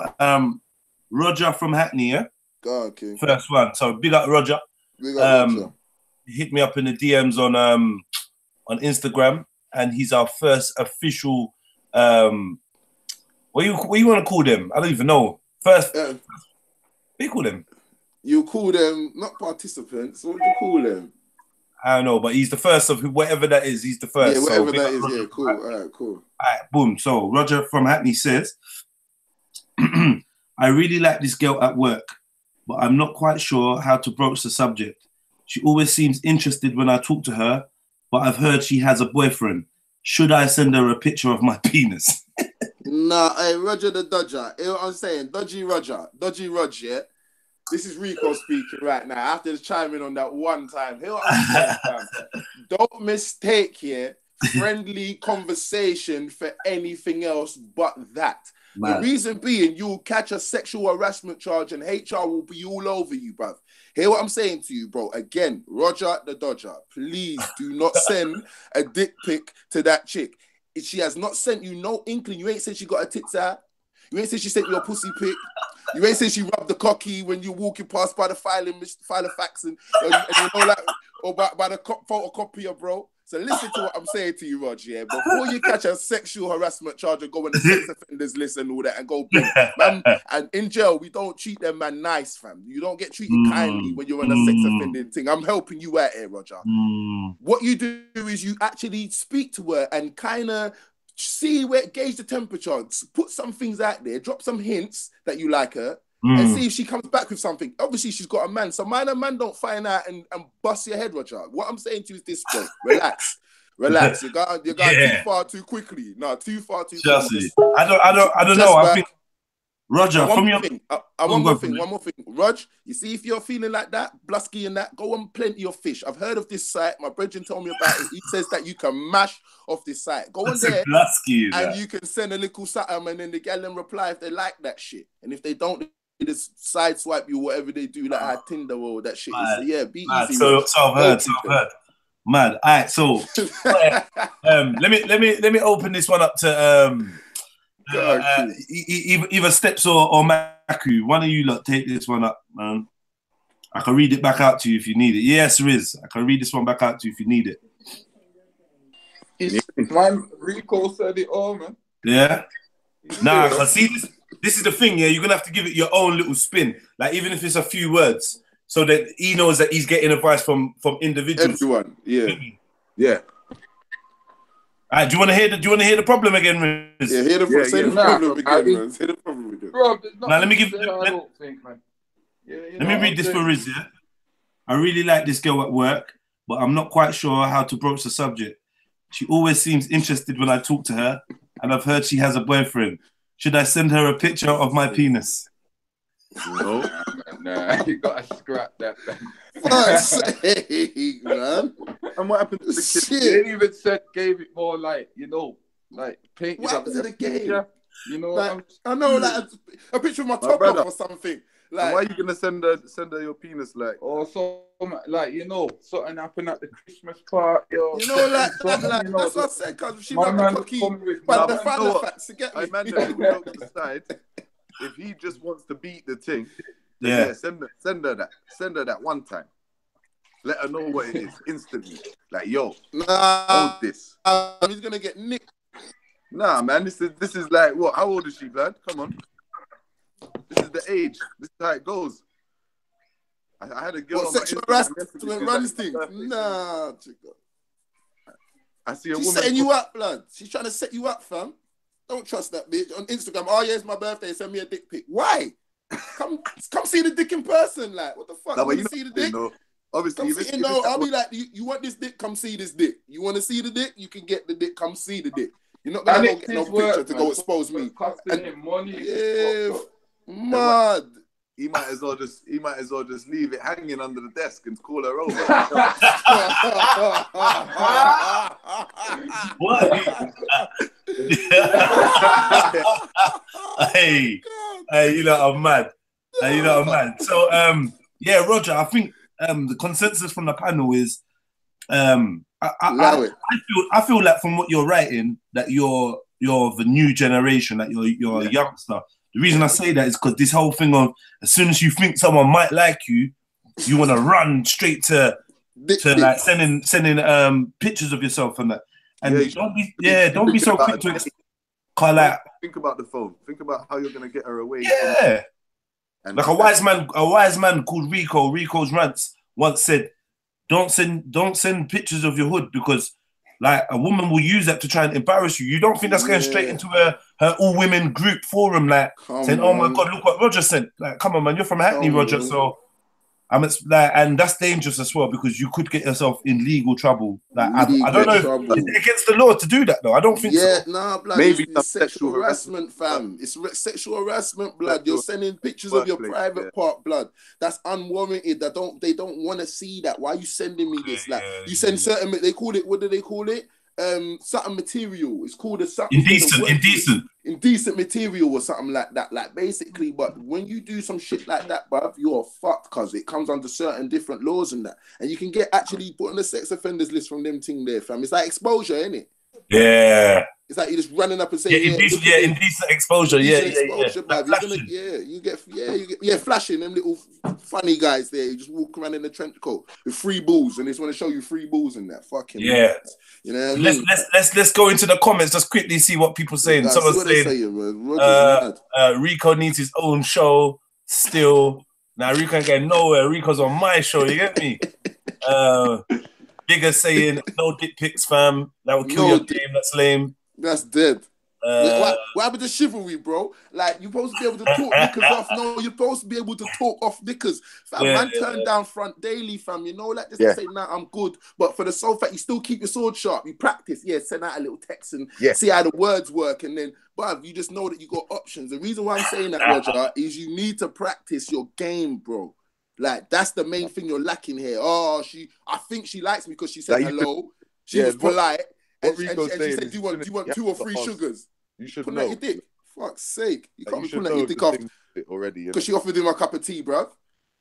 Roger from Hackney, yeah? Go on, King. First one. So big up Roger. Roger. Hit me up in the DMs on Instagram. And he's our first official. What you want to call them? I don't even know. First, what do you call them? You call them not participants. What do you call them? I don't know, but he's the first of whatever that is. He's the first. Yeah, whatever that is. Yeah, cool. All right, cool. All right, boom. So Roger from Hackney says, "I really like this girl at work, but I'm not quite sure how to broach the subject. She always seems interested when I talk to her. But I've heard she has a boyfriend. Should I send her a picture of my penis?" Nah, hey, Roger the Dodger. You know what I'm saying? Dodgy Roger, yeah? This is Rico speaking right now. I have to chime in on that one time. Hear what I'm saying, fam? Don't mistake here friendly conversation for anything else but that. Man. The reason being, you'll catch a sexual harassment charge and HR will be all over you, bruv. Hear what I'm saying to you, bro. Again, Roger the Dodger, please do not send a dick pic to that chick. If she has not sent you no inkling, you ain't said she got her tits out. You ain't said she sent you a pussy pic. You ain't said she rubbed the cocky when you're walking past by the filing fax and you know, like, or by the photocopier, bro. So listen to what I'm saying to you, Rog, yeah? Before you catch a sexual harassment charge and go on the sex offenders list and all that and go big, man, and in jail, we don't treat them man nice, fam. You don't get treated kindly when you're on a sex offending thing. I'm helping you out here, Roger. What you do is you actually speak to her and kind of see where, gauge the temperature, put some things out there, drop some hints that you like her, and see if she comes back with something. Obviously, she's got a man. So man don't find out and bust your head, Roger. What I'm saying to you is this, bro. Relax. You're going too far too quickly. No, too far too quickly. I don't know. I think Roger, one more thing. Rog, you see, if you're feeling like that, Blusky and that, go on Plenty of Fish. I've heard of this site. My brethren told me about it. He says that you can mash off this site. Go on there and you can send a little something and then the gal them reply if they like that shit. And if they don't, they just side swipe you, whatever they do, like Tinder or that shit. So yeah, be easy. So I've heard. Mad. All right, so let me open this one up to either Steps or Maku. One of you lot take this one up, man. I can read it back out to you if you need it. Yes, Riz. I can read this one back out to you if you need it. Man, Rico said it all, man. Yeah? Nah, because see, this is the thing, yeah? You're going to have to give it your own little spin. Like, even if it's a few words, so that he knows that he's getting advice from individuals. Everyone, yeah. All right, do you want to hear the problem again, Riz? Yeah, hear the problem again, Say the problem again. Bro, now, let me read this for Riz, yeah? I really like this girl at work, but I'm not quite sure how to broach the subject. She always seems interested when I talk to her, and I've heard she has a boyfriend. Should I send her a picture of my penis? No. Nah, you gotta scrap that thing. Fuck's sake, man. And what happened to the kid? They even gave it more like, painted what happened to the game? Picture, you know, like, I know, like a picture of my top off or something. Like, why are you gonna send her your penis, like? Or so, like, something happened at the Christmas party. Or like that's what I said. Because she might be cocky, but the facts to get me. I man decide if he just wants to beat the thing. Yeah, send her that one time. Let her know what it is instantly. Like, yo, hold this. He's gonna get nicked. Nah, man, this is like what? How old is she, blood? Come on. This is the age. This is how it goes. I had a girl. What, sexual harassment runs things? Nah, chico. I see a She's woman setting you up, blood. She's trying to set you up, fam. Don't trust that bitch on Instagram. Oh yeah, it's my birthday. Send me a dick pic. Why? Come see the dick in person. Like, what the fuck? No, you want to see the dick? Obviously, I'll be like, you want this dick? Come see this dick. You want to see the dick? You can get the dick. Come see the dick. You're not gonna go get no picture to go expose me. Yeah, mad. He might as well just leave it hanging under the desk and call her over. What? Hey, I'm mad. I'm mad. So, yeah, Roger, I think the consensus from the panel is, I feel like from what you're writing that you're the new generation, that you're a youngster. The reason I say that is because this whole thing of as soon as you think someone might like you, you want to run straight to like sending pictures of yourself and that. And don't be so quick to call out. Think about the phone. Think about how you're gonna get her away. Yeah. Like a wise man called Rico. Rico's rants once said, "Don't send pictures of your hood because." Like, a woman will use that to try and embarrass you. You don't think that's going straight into her all-women group forum, like, saying, oh, my God, look what Roger sent. Like, come on, man, you're from Hackney, Roger, so... and that's dangerous as well because you could get yourself in legal trouble. Like, I don't know if it's against the law to do that, though. I don't think so. Yeah, nah, blood. Maybe it's sexual harassment, fam. It's sexual harassment, blood. You're sending pictures of your private part, blood. That's unwarranted. They don't want to see that. Why are you sending me this? Like, you send certain. They call it. What do they call it? Something material. It's called a something indecent material or something like that. Like, basically, but when you do some shit like that, bruv, you're fucked because it comes under certain different laws and that. And you can get actually put on the sex offenders list from them thing there, fam. It's like exposure, innit? Yeah. It's like you're just running up and saying, indecent exposure. Indecent exposure, bruv. You get flashing them little funny guys there. You just walk around in the trench coat with free balls, and they just want to show you free balls and that. Fucking nuts. You know what I mean? Let's go into the comments. Just quickly see what people saying. Guys, Someone's saying, Rico needs his own show still. Now Rico ain't getting nowhere. Rico's on my show. You get me? Bigger saying no dick pics, fam. That will kill your game. That's lame. That's dead. What happened to chivalry, bro? Like, you're supposed to be able to talk knickers off. No, you're supposed to be able to talk off knickers. Fam, turn down front daily, fam. You know, like just to say, nah, I'm good. But for the sole fact, you still keep your sword sharp. You practice. Send out a little text and see how the words work. And then, bruv, you just know that you got options. The reason why I'm saying that, Roger, is you need to practice your game, bro. Like, that's the main thing you're lacking here. I think she likes me because she said hello. She was polite. And she said, do you want 2 or 3 sugars? You should put know. Your dick. Fuck's sake. You can't be pulling your dick off already. Because she offered him a cup of tea, bruv.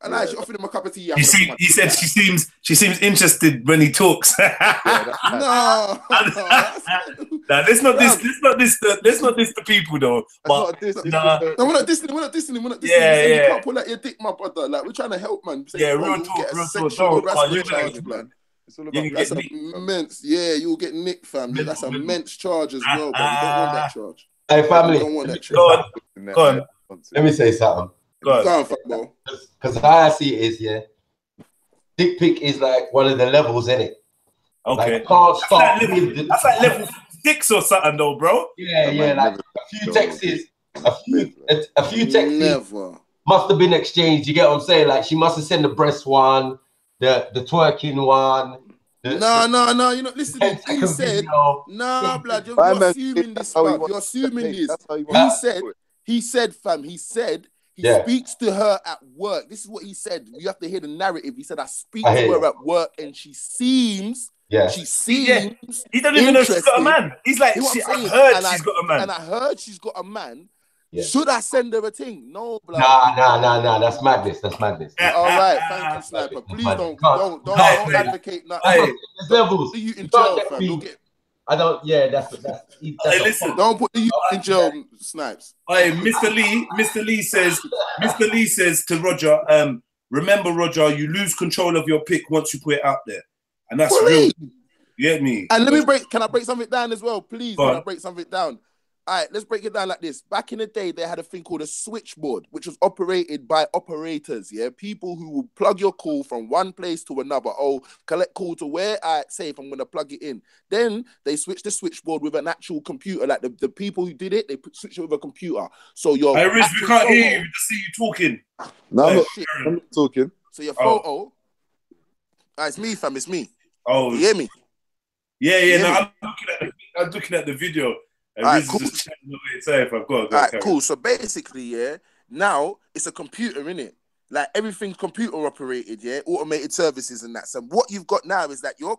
And she offered him a cup of tea. He said she seems interested when he talks. No. Let's not diss the people though. But no, we're not dissing him. Yeah. You can't pull out your dick, my brother. Like, we're trying to help, man. Real talk. That's immense. Yeah, you'll get nicked, fam. That's an immense charge as well, but you don't want that charge. Hey, family. Don't want that charge. Go on. Let me say something. Go on, fam, bro. Because how I see it is, dick pic is like one of the levels, innit? Okay. Like, can't start that's like level 6 or something, though, bro. Yeah, like a few texts, a few texts never must have been exchanged. You get what I'm saying? Like, she must have sent the breast one. The twerking one. No, you're not listening. He said, blood, you're assuming this, bruv. You're assuming this. He said, fam, he speaks to her at work. This is what he said. You have to hear the narrative. He said, I speak to her at work and she seems He don't even know she's got a man. He's like, I've heard she's got a man. And I heard she's got a man. Yeah. Should I send her a thing? No, blood. Nah. That's madness. All right, thank you, Sniper. Please don't advocate nothing. Hey, there's levels. Put you in jail, fam. I don't. Yeah, that's hey, listen. Don't put you in jail, Snipes. Hey, Mr. Lee says to Roger, remember, Roger, you lose control of your pick once you put it out there, and that's real. You get me? And can I break something down as well, please? Can I break something down? All right, let's break it down like this. Back in the day, they had a thing called a switchboard, which was operated by operators, people who will plug your call from one place to another. Collect call to where I say if I'm going to plug it in. Then they switched the switchboard with an actual computer. Like the people who did it, they switched it with a computer. So your we can't hear you. We just see you talking. No, I'm not talking. So your photo. It's me, fam. It's me. Oh, you hear me? Yeah. No, I'm looking at the video. All right, cool. So basically, now it's a computer, innit? Like everything's computer operated, automated services and that. So what you've got now is that your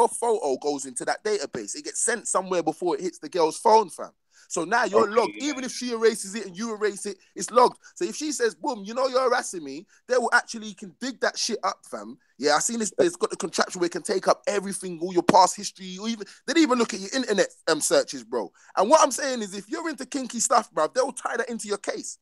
photo goes into that database. It gets sent somewhere before it hits the girl's phone, fam. So now you're logged. Even if she erases it and you erase it, it's logged. So if she says, boom, you're harassing me, they will actually can dig that shit up, fam. Yeah, I seen this. It's got the contraption where it can take up everything, all your past history. They didn't even look at your internet searches, bro. And what I'm saying is, if you're into kinky stuff, bro, they'll tie that into your case.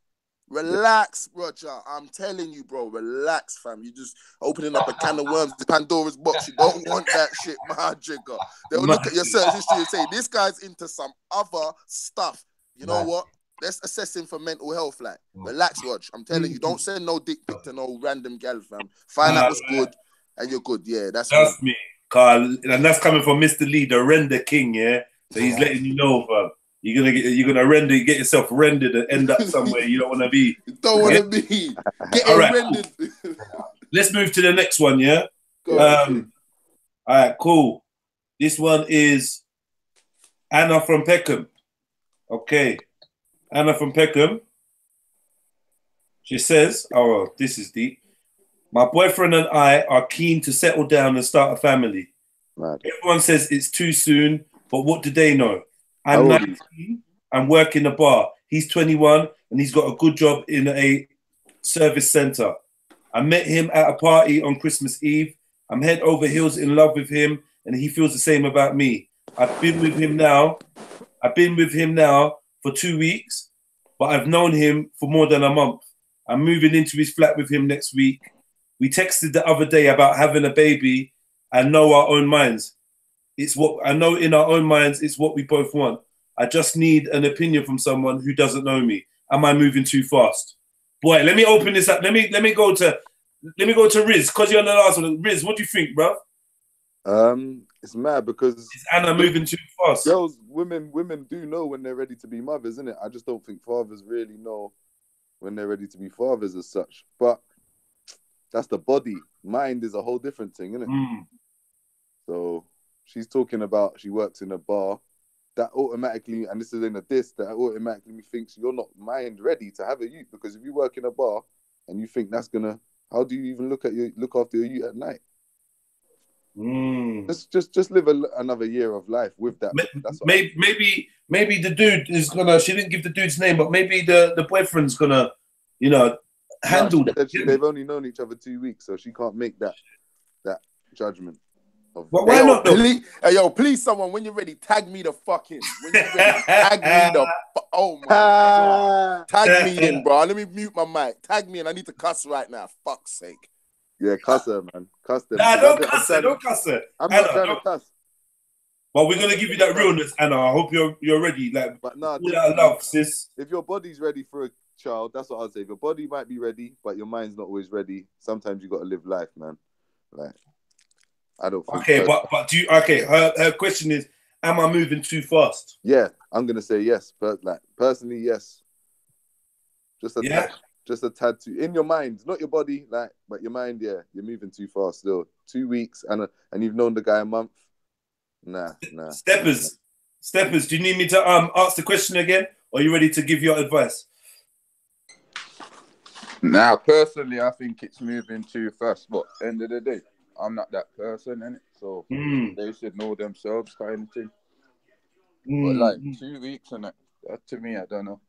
Relax, Roger. I'm telling you, bro. Relax, fam. You're just opening up a can of worms, the Pandora's box. You don't want that shit, my jigger. They'll look at your search history and say, this guy's into some other stuff. You know what? Let's assess him for mental health. Like, relax, Rog. I'm telling you, don't send no dick pic to no random gal, fam. Find out what's good, and you're good. Yeah, that's me, Carl. And that's coming from Mr. Lee, the render king, So he's letting you know, fam. You're gonna get yourself rendered and end up somewhere you don't want to be. Don't want to be. Getting rendered. Let's move to the next one, Go all right, cool. This one is Anna from Peckham. Okay, Anna from Peckham. She says, "Oh, this is deep. My boyfriend and I are keen to settle down and start a family. Right. Everyone says it's too soon, but what do they know? I'm 19 and work in a bar. He's 21 and he's got a good job in a service center. I met him at a party on Christmas Eve. I'm head over heels in love with him and he feels the same about me. I've been with him now. I've been with him now for 2 weeks, but I've known him for more than a month. I'm moving into his flat with him next week. We texted the other day about having a baby and know our own minds. It's what I know in our own minds. It's what we both want. I just need an opinion from someone who doesn't know me. Am I moving too fast? Boy, let me open this up. Let me go to Riz, because you're on the last one. Riz, what do you think, bro? It's mad because is Anna moving too fast? Girls, women do know when they're ready to be mothers, isn't it? I just don't think fathers really know when they're ready to be fathers as such. But that's the body. Mind is a whole different thing, isn't it? So she's talking about she works in a bar. That automatically, and this is in a diss, that automatically thinks you're not mind ready to have a youth, because if you work in a bar and you think that's gonna, how do you even look after your youth at night? Just live another year of life with that. That's maybe the dude is gonna. She didn't give the dude's name, but maybe the boyfriend's gonna, handle that. They've only known each other 2 weeks, so she can't make that judgment. But why not? Please, please, someone, when you're ready, tag me the fucking. When you're ready, tag me the. Oh my god, tag me in, bro. Let me mute my mic. Tag me in. I need to cuss right now. Fuck's sake. Yeah, cuss her, man. Cuss them. Nah, don't cuss her. Don't cuss her. I'm not trying to cuss. But we're gonna give you that realness, Anna. I hope you're ready. Like, but nah, all that love, sis. If your body's ready for a child, that's what I'll say. Your body might be ready, but your mind's not always ready. Sometimes you got to live life, man. Like, I don't think okay, so. but do you? Okay, her question is, am I moving too fast? Yeah, I'm gonna say yes, but like personally, yes. Just a tad too in your mind, not your body, like, but your mind. Yeah, you're moving too fast still. 2 weeks and you've known the guy a month. Nah. Steppers, do you need me to ask the question again, or are you ready to give your advice? Now, personally, I think it's moving too fast. But end of the day, I'm not that person, innit? So they should know themselves, kind of thing. But like 2 weeks and that to me, I don't know.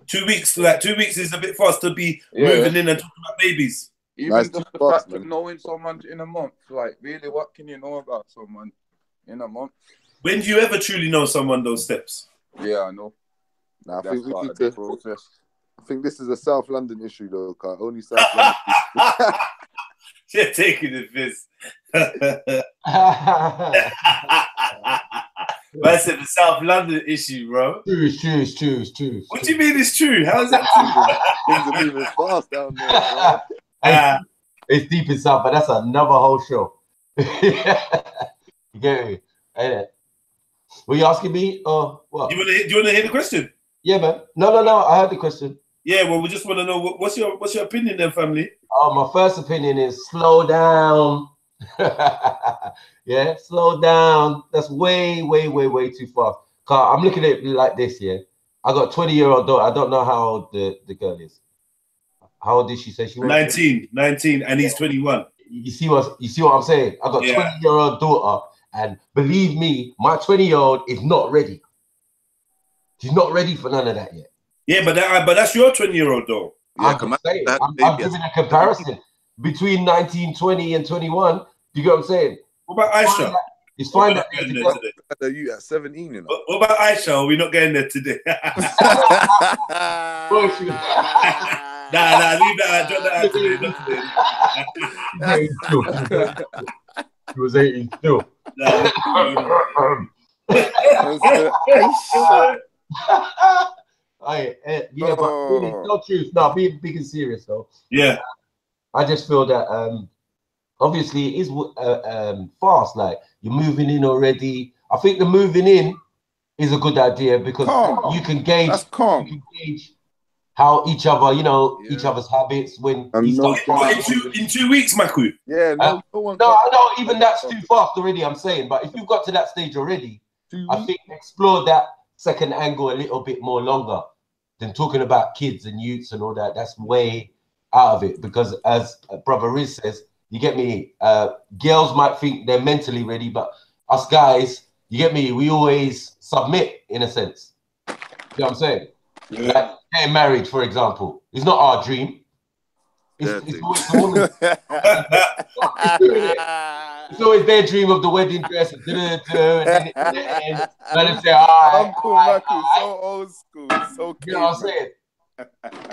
2 weeks, 2 weeks is a bit fast to be moving in and talking about babies. Even just the fact of knowing someone in a month, like, really, what can you know about someone in a month? When do you ever truly know someone, those steps? Yeah, I know. Nah, I think we need to process. I think this is a South London issue, though, Carl. Only South London. You're taking the piss. I said the South London issue, bro. It's true. What do you mean it's true? How is that true? Things are moving fast down there, bro. It's deep inside, but that's another whole show. You get me? Were you asking me or what? Do you want to hear the question? Yeah, man. No. I heard the question. Yeah, well, we just want to know what's your opinion then, family? Oh, my first opinion is slow down. Yeah, slow down. That's way too fast. I'm looking at it like this, yeah. I got a 20-year-old daughter. I don't know how old the girl is. How old did she say she was? 19, and he's 21. You see what I'm saying? I got a 20-year-old daughter, and believe me, my 20-year-old is not ready. She's not ready for none of that yet. Yeah, but that's your 20-year-old though. Yeah, I'm giving a comparison between 19, 20, and 21. You get what I'm saying? What about Aisha? It's fine that you at 17, you know. What about Aisha? Are we not getting there today? Nah, leave that. Drop that out today. He was 18 still. Yeah, but really, no truth. No, being big and serious though. Yeah, I just feel that obviously it is fast. Like, you're moving in already. I think the moving in is a good idea because you can gauge. That's calm. You can gauge how each other, each other's habits when. In 2 weeks, Maku. Yeah, no, I know. Even that's too fast already. I'm saying, but if you've got to that stage already, I think explore that second angle a little bit more longer than talking about kids and youths and all that. That's way out of it because, as Brother Riz says, you get me, girls might think they're mentally ready, but us guys, you get me, we always submit in a sense. You know what I'm saying? Yeah. Like getting married, for example, is not our dream. It's always the woman. It's always their dream of the wedding dress, and then it ends. Say, Uncle Maku, so old school, so you know what I'm saying?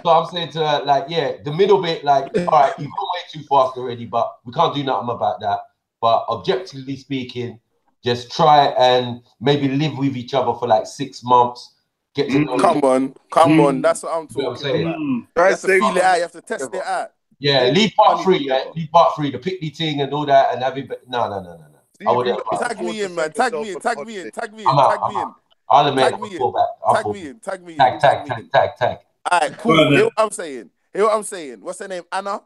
So I'm saying to her, like, yeah, the middle bit, like, all right, you've gone way too fast already, but we can't do nothing about that. But objectively speaking, just try and maybe live with each other for like 6 months. Get to know come on. That's what I'm talking about. You have to feel it out. You have to test it out. Yeah, leave part 3. Yeah, leave part 3, the picnic thing and all that, and have it. No. I wouldn't. Tag me in, man. Tag me in. I'll admit it. Tag me in. Tag. All right, cool. Hear what I'm saying. What's her name? Anna,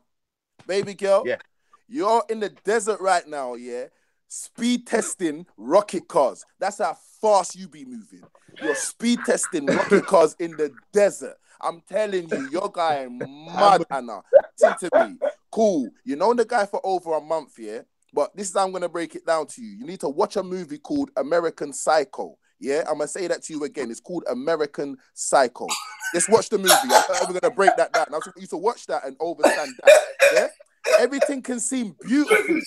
baby girl. Yeah. You're in the desert right now. Yeah. Speed testing rocket cars. That's how fast you be moving. You're speed testing rocket cars in the desert. I'm telling you, you're going mad, Anna. Listen to me. Cool. You know the guy for over a month, yeah? But this is how I'm going to break it down to you. You need to watch a movie called American Psycho. Yeah? I'm going to say that to you again. It's called American Psycho. Just watch the movie. I'm going to break that down. I want you to watch that and understand that. Yeah? Everything can seem beautiful.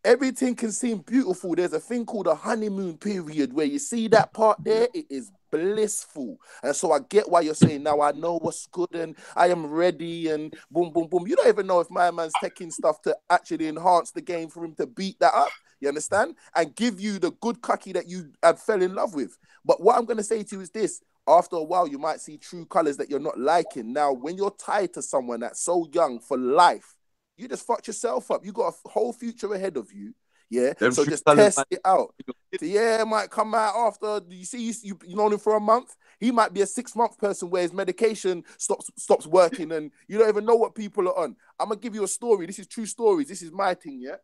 Everything can seem beautiful. There's a thing called a honeymoon period where you see that part there, it is blissful. And so I get why you're saying, now I know what's good and I am ready and boom, boom, boom. You don't even know if my man's taking stuff to actually enhance the game for him to beat that up. You understand? And give you the good cucky that you had fell in love with. But what I'm going to say to you is this. After a while, you might see true colors that you're not liking. Now, when you're tied to someone that's so young for life, you just fucked yourself up. You got a whole future ahead of you. Yeah. So just test it out. So yeah, it might come out after you see you known him for a month. He might be a 6-month person where his medication stops working and you don't even know what people are on. I'm gonna give you a story. This is true stories. This is my thing, yeah.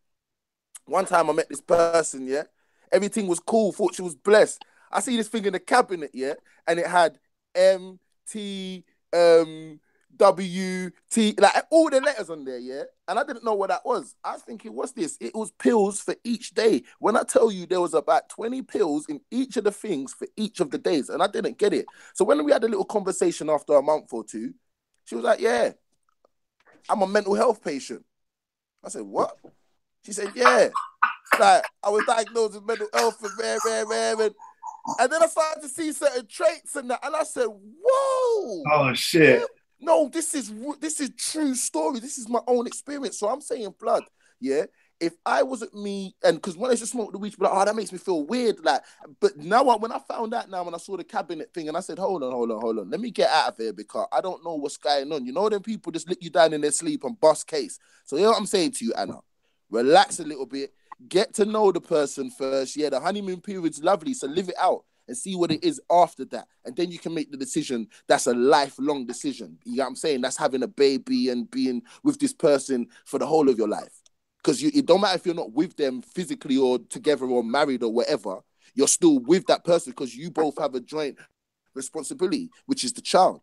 One time I met this person, yeah. Everything was cool, thought she was blessed. I see this thing in the cabinet, yeah, and it had MT WT, like all the letters on there, yeah? And I didn't know what that was. I was thinking, what's this? It was pills for each day. When I tell you there was about 20 pills in each of the things for each of the days, and I didn't get it. So when we had a little conversation after a month or two, she was like, yeah, I'm a mental health patient. I said, what? She said, yeah. Like, I was diagnosed with mental health and and then I started to see certain traits and that, and I said, whoa. Oh, shit. Yeah. No, this is true story. This is my own experience. So I'm saying, blood, yeah. If I wasn't me, and because when I used to smoke the weed, like, oh, that makes me feel weird. Like, but now when I found out now, when I saw the cabinet thing, and I said, hold on, let me get out of here because I don't know what's going on. You know, them people just lick you down in their sleep and bust case. So you know what I'm saying to you, Anna? Relax a little bit. Get to know the person first. Yeah, the honeymoon period's lovely, so live it out and see what it is after that. And then you can make the decision. That's a lifelong decision. You know what I'm saying? That's having a baby and being with this person for the whole of your life. Because it don't matter if you're not with them physically or together or married or whatever, you're still with that person because you both have a joint responsibility, which is the child.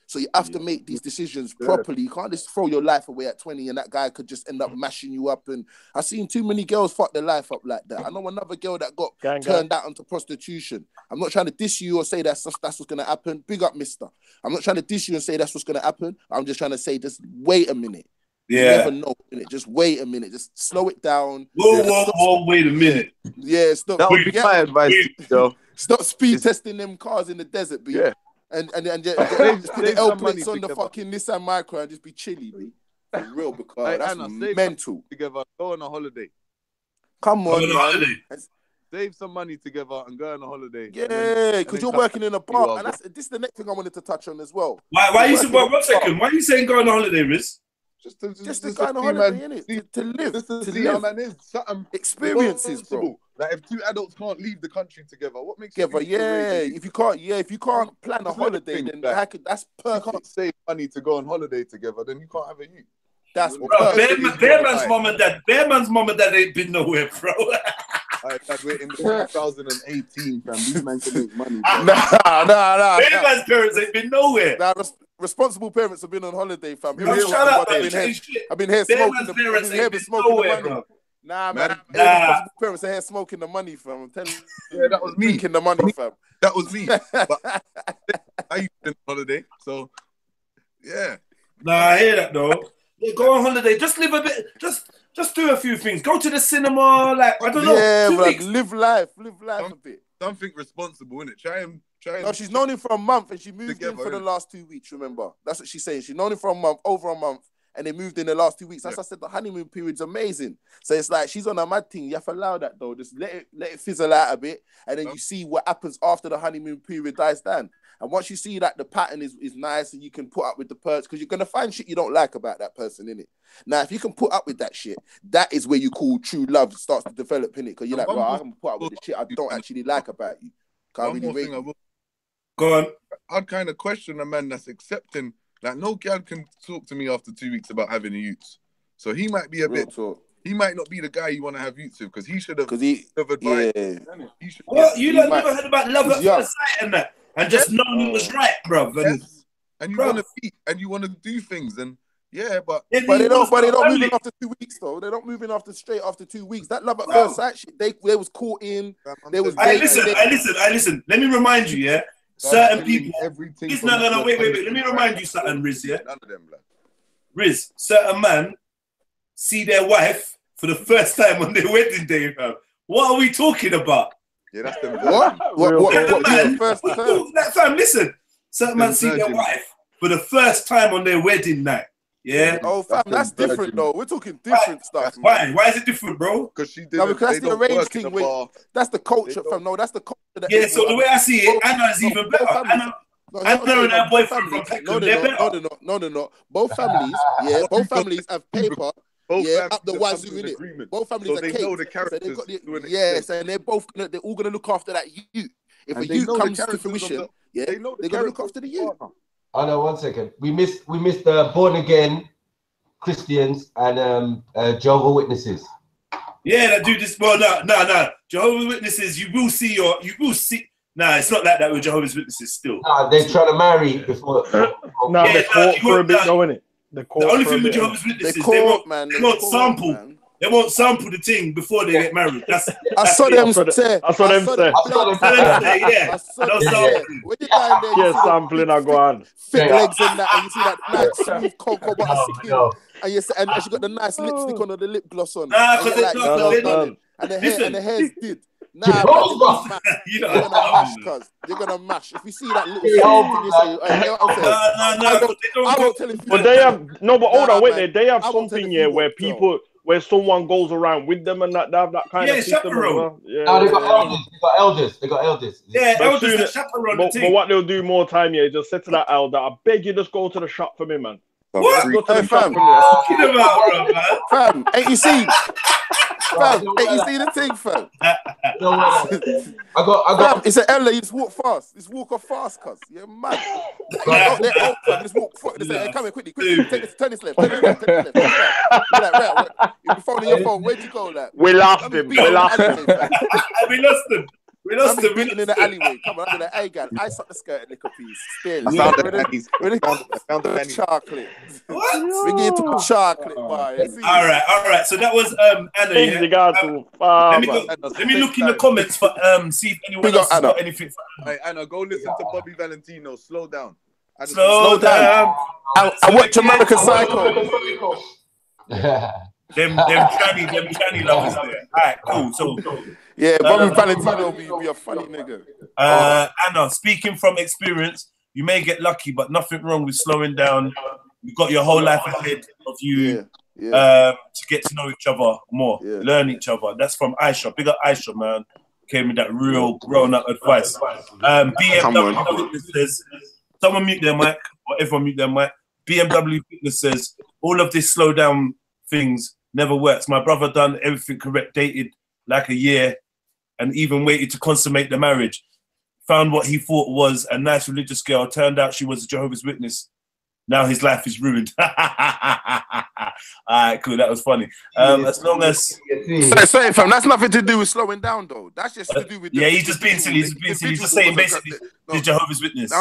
So you have to make these decisions properly. You can't just throw your life away at 20 and that guy could just end up mashing you up. And I've seen too many girls fuck their life up like that. I know another girl that got turned out into prostitution. I'm not trying to diss you or say that's what's going to happen. Big up, mister. I'm not trying to diss you and say that's what's going to happen. I'm just trying to say, just wait a minute. Yeah. You never know. Just wait a minute. Just slow it down. Whoa, wait a minute. Yeah, stop. That would be my advice, though. Stop speed testing them cars in the desert, B. Yeah. And just put the L plates on the fucking Nissan Micro and just be chilly, B. For real, because that's Anna, mental. Together, go on a holiday. Come on, man. Save some money together and go on a holiday. Yeah, because you're working in a bar, and this is the next thing I wanted to touch on as well. Why you saying? One second. Why are you saying go on a holiday, Riz? Just to go on a holiday, innit? To live. Just to see how man is. Something experiences, bro. Like if two adults can't leave the country together, what makes together? If you can't plan a holiday, then that's perfect. You can't save money to go on holiday together, then you can't have a youth. That's Bear man's mom and dad ain't been nowhere, bro. We're in 2018, fam. These men can make money. Nah. Bear man's parents ain't been nowhere. Nah, responsible parents have been on holiday, fam. Shut up, I've been here smoking the money. Nah, man. Responsible parents are here smoking the money, fam. I'm telling you. Yeah, that was me. Drinking the money, fam. That was me. But I used to be on holiday, so yeah. Nah, I hear that though. Yeah, go on holiday. Just live a bit. Just do a few things. Go to the cinema. Like I don't know. Yeah, 2 but weeks. live life a bit. Something responsible, innit? Try and. No, she's known him for a month and she moved together, in for the innit? last 2 weeks, remember? That's what she's saying. She's known him for a month, over a month, and they moved in the last 2 weeks. That's why I said the honeymoon period's amazing. So it's like she's on a mad thing. You have to allow that though. Just let it fizzle out a bit, and then you see what happens after the honeymoon period dies down. And once you see that the pattern is nice and you can put up with the perks, because you're gonna find shit you don't like about that person, innit? Now, if you can put up with that shit, that is where you call true love starts to develop, innit? Because you're like, right, I can put up with the shit I don't actually like about you. Can't really rate you. Go on. I'd kind of question a man that's accepting. Like, no girl can talk to me after 2 weeks about having a youth. So he might be a bit. He might not be the guy you want to have youth with because he should have. Because he advised. Yeah. He should, Well, you never heard about love at first sight and that, and just knowing it was right, bro. And you want to eat and you want to do things and. Yeah, but they don't move in after 2 weeks though. They don't move in straight after 2 weeks. That love at first sight shit, they was caught in. They was. I listen. Let me remind you, yeah. Certain people. No. Wait. Let me remind you something, Riz. Yeah. None of them, like. Riz, certain man see their wife for the first time on their wedding day, fam. What are we talking about? Yeah, that's them. What? First time. That fam, listen. Certain man see their wife for the first time on their wedding night. Yeah. Oh, fam, that's different though. We're talking different stuff. Why? Why is it different, bro? Because she did. No, because that's the arranged thing. That's the culture, fam. No, that's the culture. Yeah. So the way I see it, Anna's even better. Anna and her boyfriend from Peckham, they're better. No. Both families, yeah. Both families have paper. Yeah, up the wazoo, innit? Both families are know the characters. Yes, and they're all gonna look after that youth. If a youth comes to fruition, yeah, they're gonna look after the youth. I know. 1 second. We missed born again Christians and Jehovah's Witnesses. Yeah, that do this. Well, no. Jehovah's Witnesses, you will see. Nah, it's not like that with Jehovah's Witnesses still. Nah, they're trying to marry before. No, they're caught for a bit, though, innit? The only thing with Jehovah's Witnesses, they won't sample. Man. They won't sample the thing before they get married. I saw them say. I saw them say. Yeah. When you down there, yeah, sampling I go on. Thick legs and that, and you see that nice smooth cocoa butter skin, and she got the nice lipstick on or the lip gloss on. Nah, because they don't. And the hair's did. Nah, you're gonna mash, cuz. You're gonna mash. If you see that little thing, you say, no. I won't tell you. But they have but hold on, wait there. They have something here where someone goes around with them and that they have that kind of system. Yeah, no, they got elders. Yeah, elders that chaperone the team. But what they'll do more time here is just say to that elder, I beg you, just go to the shop for me, man. What? Go to the shop for me. Talking about, bro, man. Fam, ain't you seen? Fam, ain't you seen the thing, fam? I got. It's an elder. You just walk fast. Just walk off fast, cuz. You're mad. They're old, fam. Just walk fast. They say, come here, quickly. Turn this left. You're like, you're phoning your phone. Where'd you go, like? We lost him. We lost him. We lost him. In the alleyway. Come on, I'm like, hey, girl, I suck the skirt and lick a piece. Still. I found the chocolate. What? We get to chocolate bar. All right. So that was Anna. Let me look in the comments for see if anyone else has got anything. Hey, Anna, go listen to Bobby Valentino. Slow down. Slow down. I watch American Psycho. Them tranny lovers there. All right, cool. So yeah, Bobby Valentino be a funny nigga. Anna, speaking from experience, you may get lucky, but nothing wrong with slowing down. You've got your whole life ahead of you to get to know each other more, learn each other. That's from Aisha. Big up Aisha, man. Came with that real grown-up advice. BMW Fitness says, someone mute their mic, or everyone mute their mic. BMW Fitness says, all of this slow down things never works. My brother done everything correct, dated like a year, and even waited to consummate the marriage. Found what he thought was a nice religious girl. Turned out she was a Jehovah's Witness. Now his life is ruined. All right, cool. That was funny. As long as... Sorry, fam. That's nothing to do with slowing down, though. That's just to do with... he's just being silly. He's just saying basically the Jehovah's Witness.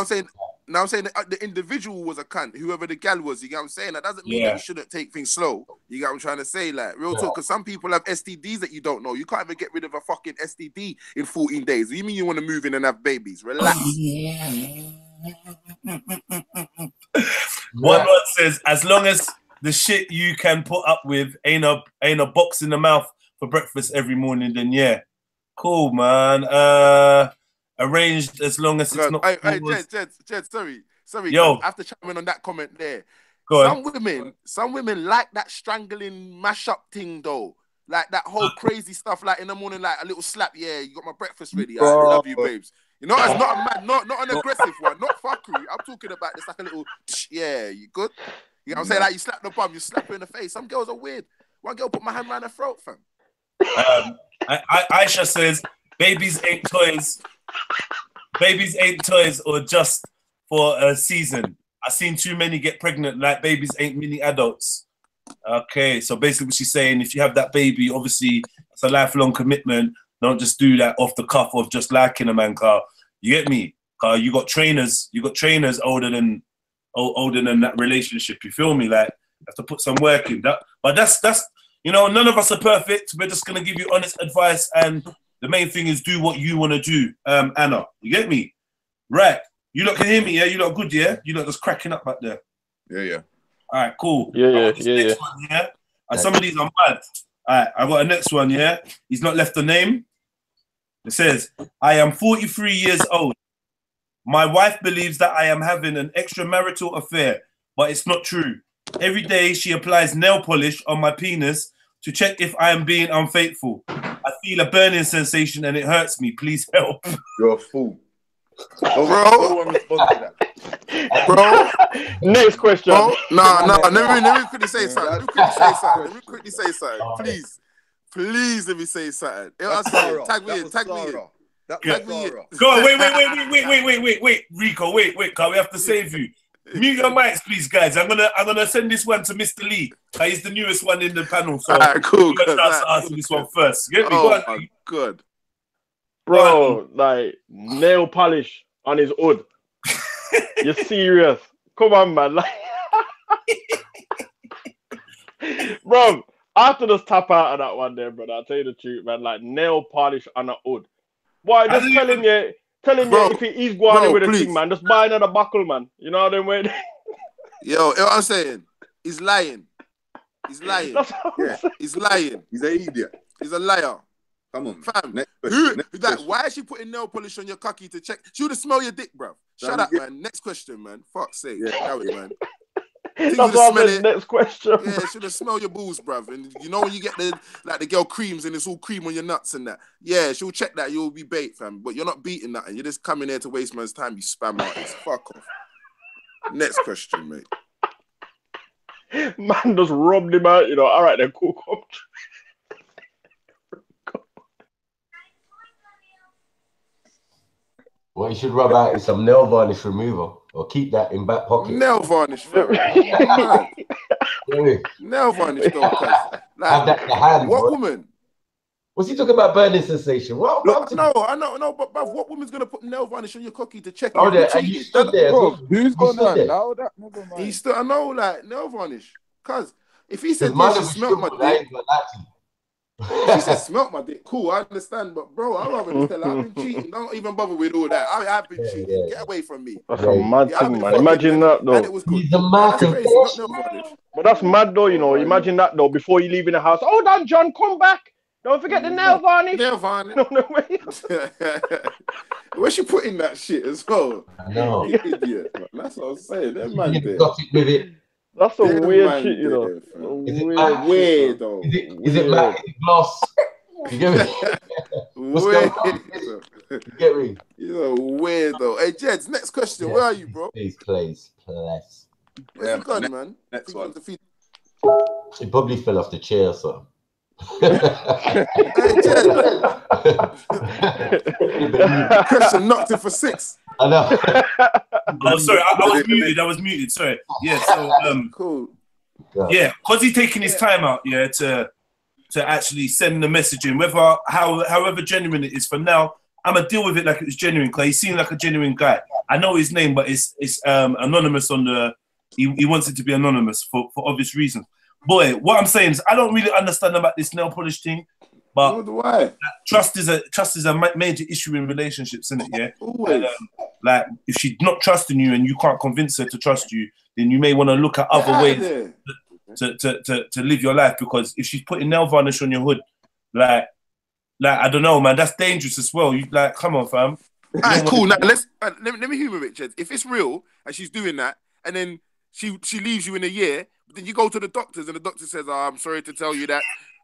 Now I'm saying the individual was a cunt, whoever the gal was. You get what I'm saying? That doesn't mean that you shouldn't take things slow. You get what I'm trying to say? Like, real talk, because some people have STDs that you don't know. You can't even get rid of a fucking STD in 14 days. You mean you want to move in and have babies? Relax. One word says, as long as the shit you can put up with ain't a box in the mouth for breakfast every morning, then yeah, cool, man. Arranged as long as it's not. Hey, Jed, sorry. Yo, I have to chime in on that comment there. Go Some women like that strangling mash up thing though. Like that whole crazy stuff, like in the morning, like a little slap. Yeah, you got my breakfast ready. I love you, babes. You know, it's not a mad, not an aggressive one, not fuckery. I'm talking about this like a little, yeah, you good? You know what I'm saying? Like you slap the bum, you slap her in the face. Some girls are weird. One girl put my hand around her throat, fam. Aisha says, babies ain't toys. Babies ain't toys or just for a season. I've seen too many get pregnant like babies ain't mini adults. Okay, so basically what she's saying, if you have that baby, obviously it's a lifelong commitment. Don't just do that off the cuff of just liking a man, car. You get me? Car, you got trainers older than that relationship. You feel me? Like, have to put some work in that. But that's you know, none of us are perfect. We're just gonna give you honest advice, and the main thing is do what you want to do. Anna, you get me? Right. You lot can hear me, yeah? You lot good, yeah? You lot just cracking up back there. Yeah. All right, cool. Yeah. One, yeah? And some of these are mad. All right, I got a next one, yeah? He's not left a name. It says, I am 43 years old. My wife believes that I am having an extramarital affair, but it's not true. Every day she applies nail polish on my penis to check if I am being unfaithful. I feel a burning sensation and it hurts me. Please help. You're a fool. Bro. Next question. Bro. No. Let me quickly say something. Please let me say something. Tag me in. Go on, wait, Rico, wait, cause we have to save you. Mute your mics, please, guys. I'm gonna send this one to Mr. Lee. He's the newest one in the panel, so cool. You're gonna start asking this one first. Get me? Go on. My God. Bro, like nail polish on his hood. You're serious? Come on, man. Like, bro, I have to just tap out of that one there, brother. I'll tell you the truth, man. Like nail polish on a hood. Boy, just telling you if he's going with a thing, man, just buy another buckle, man. You know what I mean? Yo, what I'm saying? He's lying. He's lying. He's lying. He's an idiot. He's a liar. Come on, fam. Next why is she putting nail polish on your cocky to check? She would have smell your dick, bro. Shut up, man. Next question, man. Fuck's sake. Carry, man. That's what I said, next question. Yeah, should have smell your balls, bruv. And you know when you get the girl creams and it's all cream on your nuts and that. Yeah, she'll check that. You'll be bait, fam. But you're not beating that, and you're just coming here to waste man's time. You spam artist. Fuck off. Next question, mate. Man just rubbed him out. You know. All right, then cool. What you should rub out is some nail varnish remover, or keep that in back pocket. Nail varnish, fam. Nail varnish, though. Have that in the hand, what bro. woman? Was he talking about burning sensation? What? I know, but bruv, what woman's gonna put nail varnish on your cocky to check? Oh, there, and you stood there. Bro, who's gonna allow that? Never mind. He stood. I know, like nail varnish. Cause if he said she smelled my dick. She said, smelt my dick. Cool, I understand, but bro, I'd rather just tell her I've been cheating. Don't even bother with all that. I've been cheating. Get away from me. That's a mad thing, man. Imagine that, though. And it was good. That's crazy. But that's mad, though, you know. Imagine that, though, before you leave in the house. Oh, Dan, John, come back. Don't forget the nail varnish. Nail varnish. No way. Where's she putting that shit as well? I know. Idiot, man. That's what I'm saying. That man there. Got it with it. That's a weird shit, you know. Weird, though. Is it matte gloss? You get me? You get me? You're weird, though. Hey, Jeds, next question. Where are you, bro? Please. Where's you gone, man? Next one. He probably fell off the chair, so. Hey, Question knocked it for 6. I know. Oh, sorry, I was muted. Sorry. Yeah, so cool. Yeah, because he's taking his time out, yeah, to actually send the message in, however genuine it is. For now, I'm gonna deal with it like it was genuine, because he seems like a genuine guy. I know his name, but it's anonymous on the. He wants it to be anonymous for obvious reasons. Boy, what I'm saying is I don't really understand about this nail polish thing, but trust is a major issue in relationships, isn't it? Yeah. Always. Like if she's not trusting you and you can't convince her to trust you, then you may want to look at other ways to live your life, because if she's putting nail varnish on your hood, like I don't know, man, that's dangerous as well. You like, come on, fam. All right, cool. Now let me humor Richard. If it's real and she's doing that, and then she leaves you in a year, then you go to the doctors and the doctor says, "Oh, I'm sorry to tell you that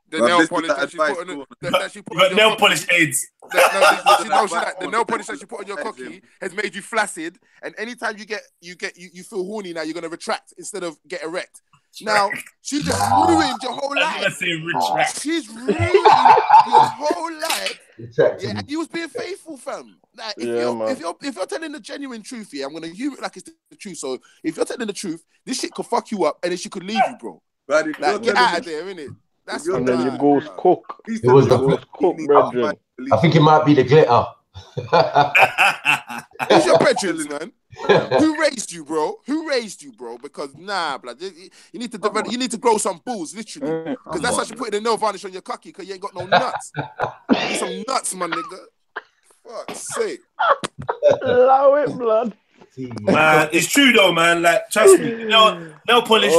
the nail polish that she put on your nail polish aids. The nail polish that she put on your cocky has made you flaccid, and anytime you feel horny now, you're gonna retract instead of get erect. Now she just ruined your whole life. She's ruined your whole life. Yeah, and you was being faithful, fam. Like, if you're telling the genuine truth, yeah, I'm gonna humor it like it's the truth. So if you're telling the truth, this shit could fuck you up, and then she could leave you, bro. Like, get out of there, innit? That's and then your ghost cook. It was the ghost cook, brethren. I think it might be the glitter. Who's your brethren, man? Who raised you, bro? Who raised you, bro? Because nah, blood, you need to develop. You need to grow some balls, literally. Because that's how you put the nail varnish on your cocky. Because you ain't got no nuts. You need some nuts, my nigga. Fuck's sake. Allow it, blood. Man, it's true though, man. Like, trust me, nail polish.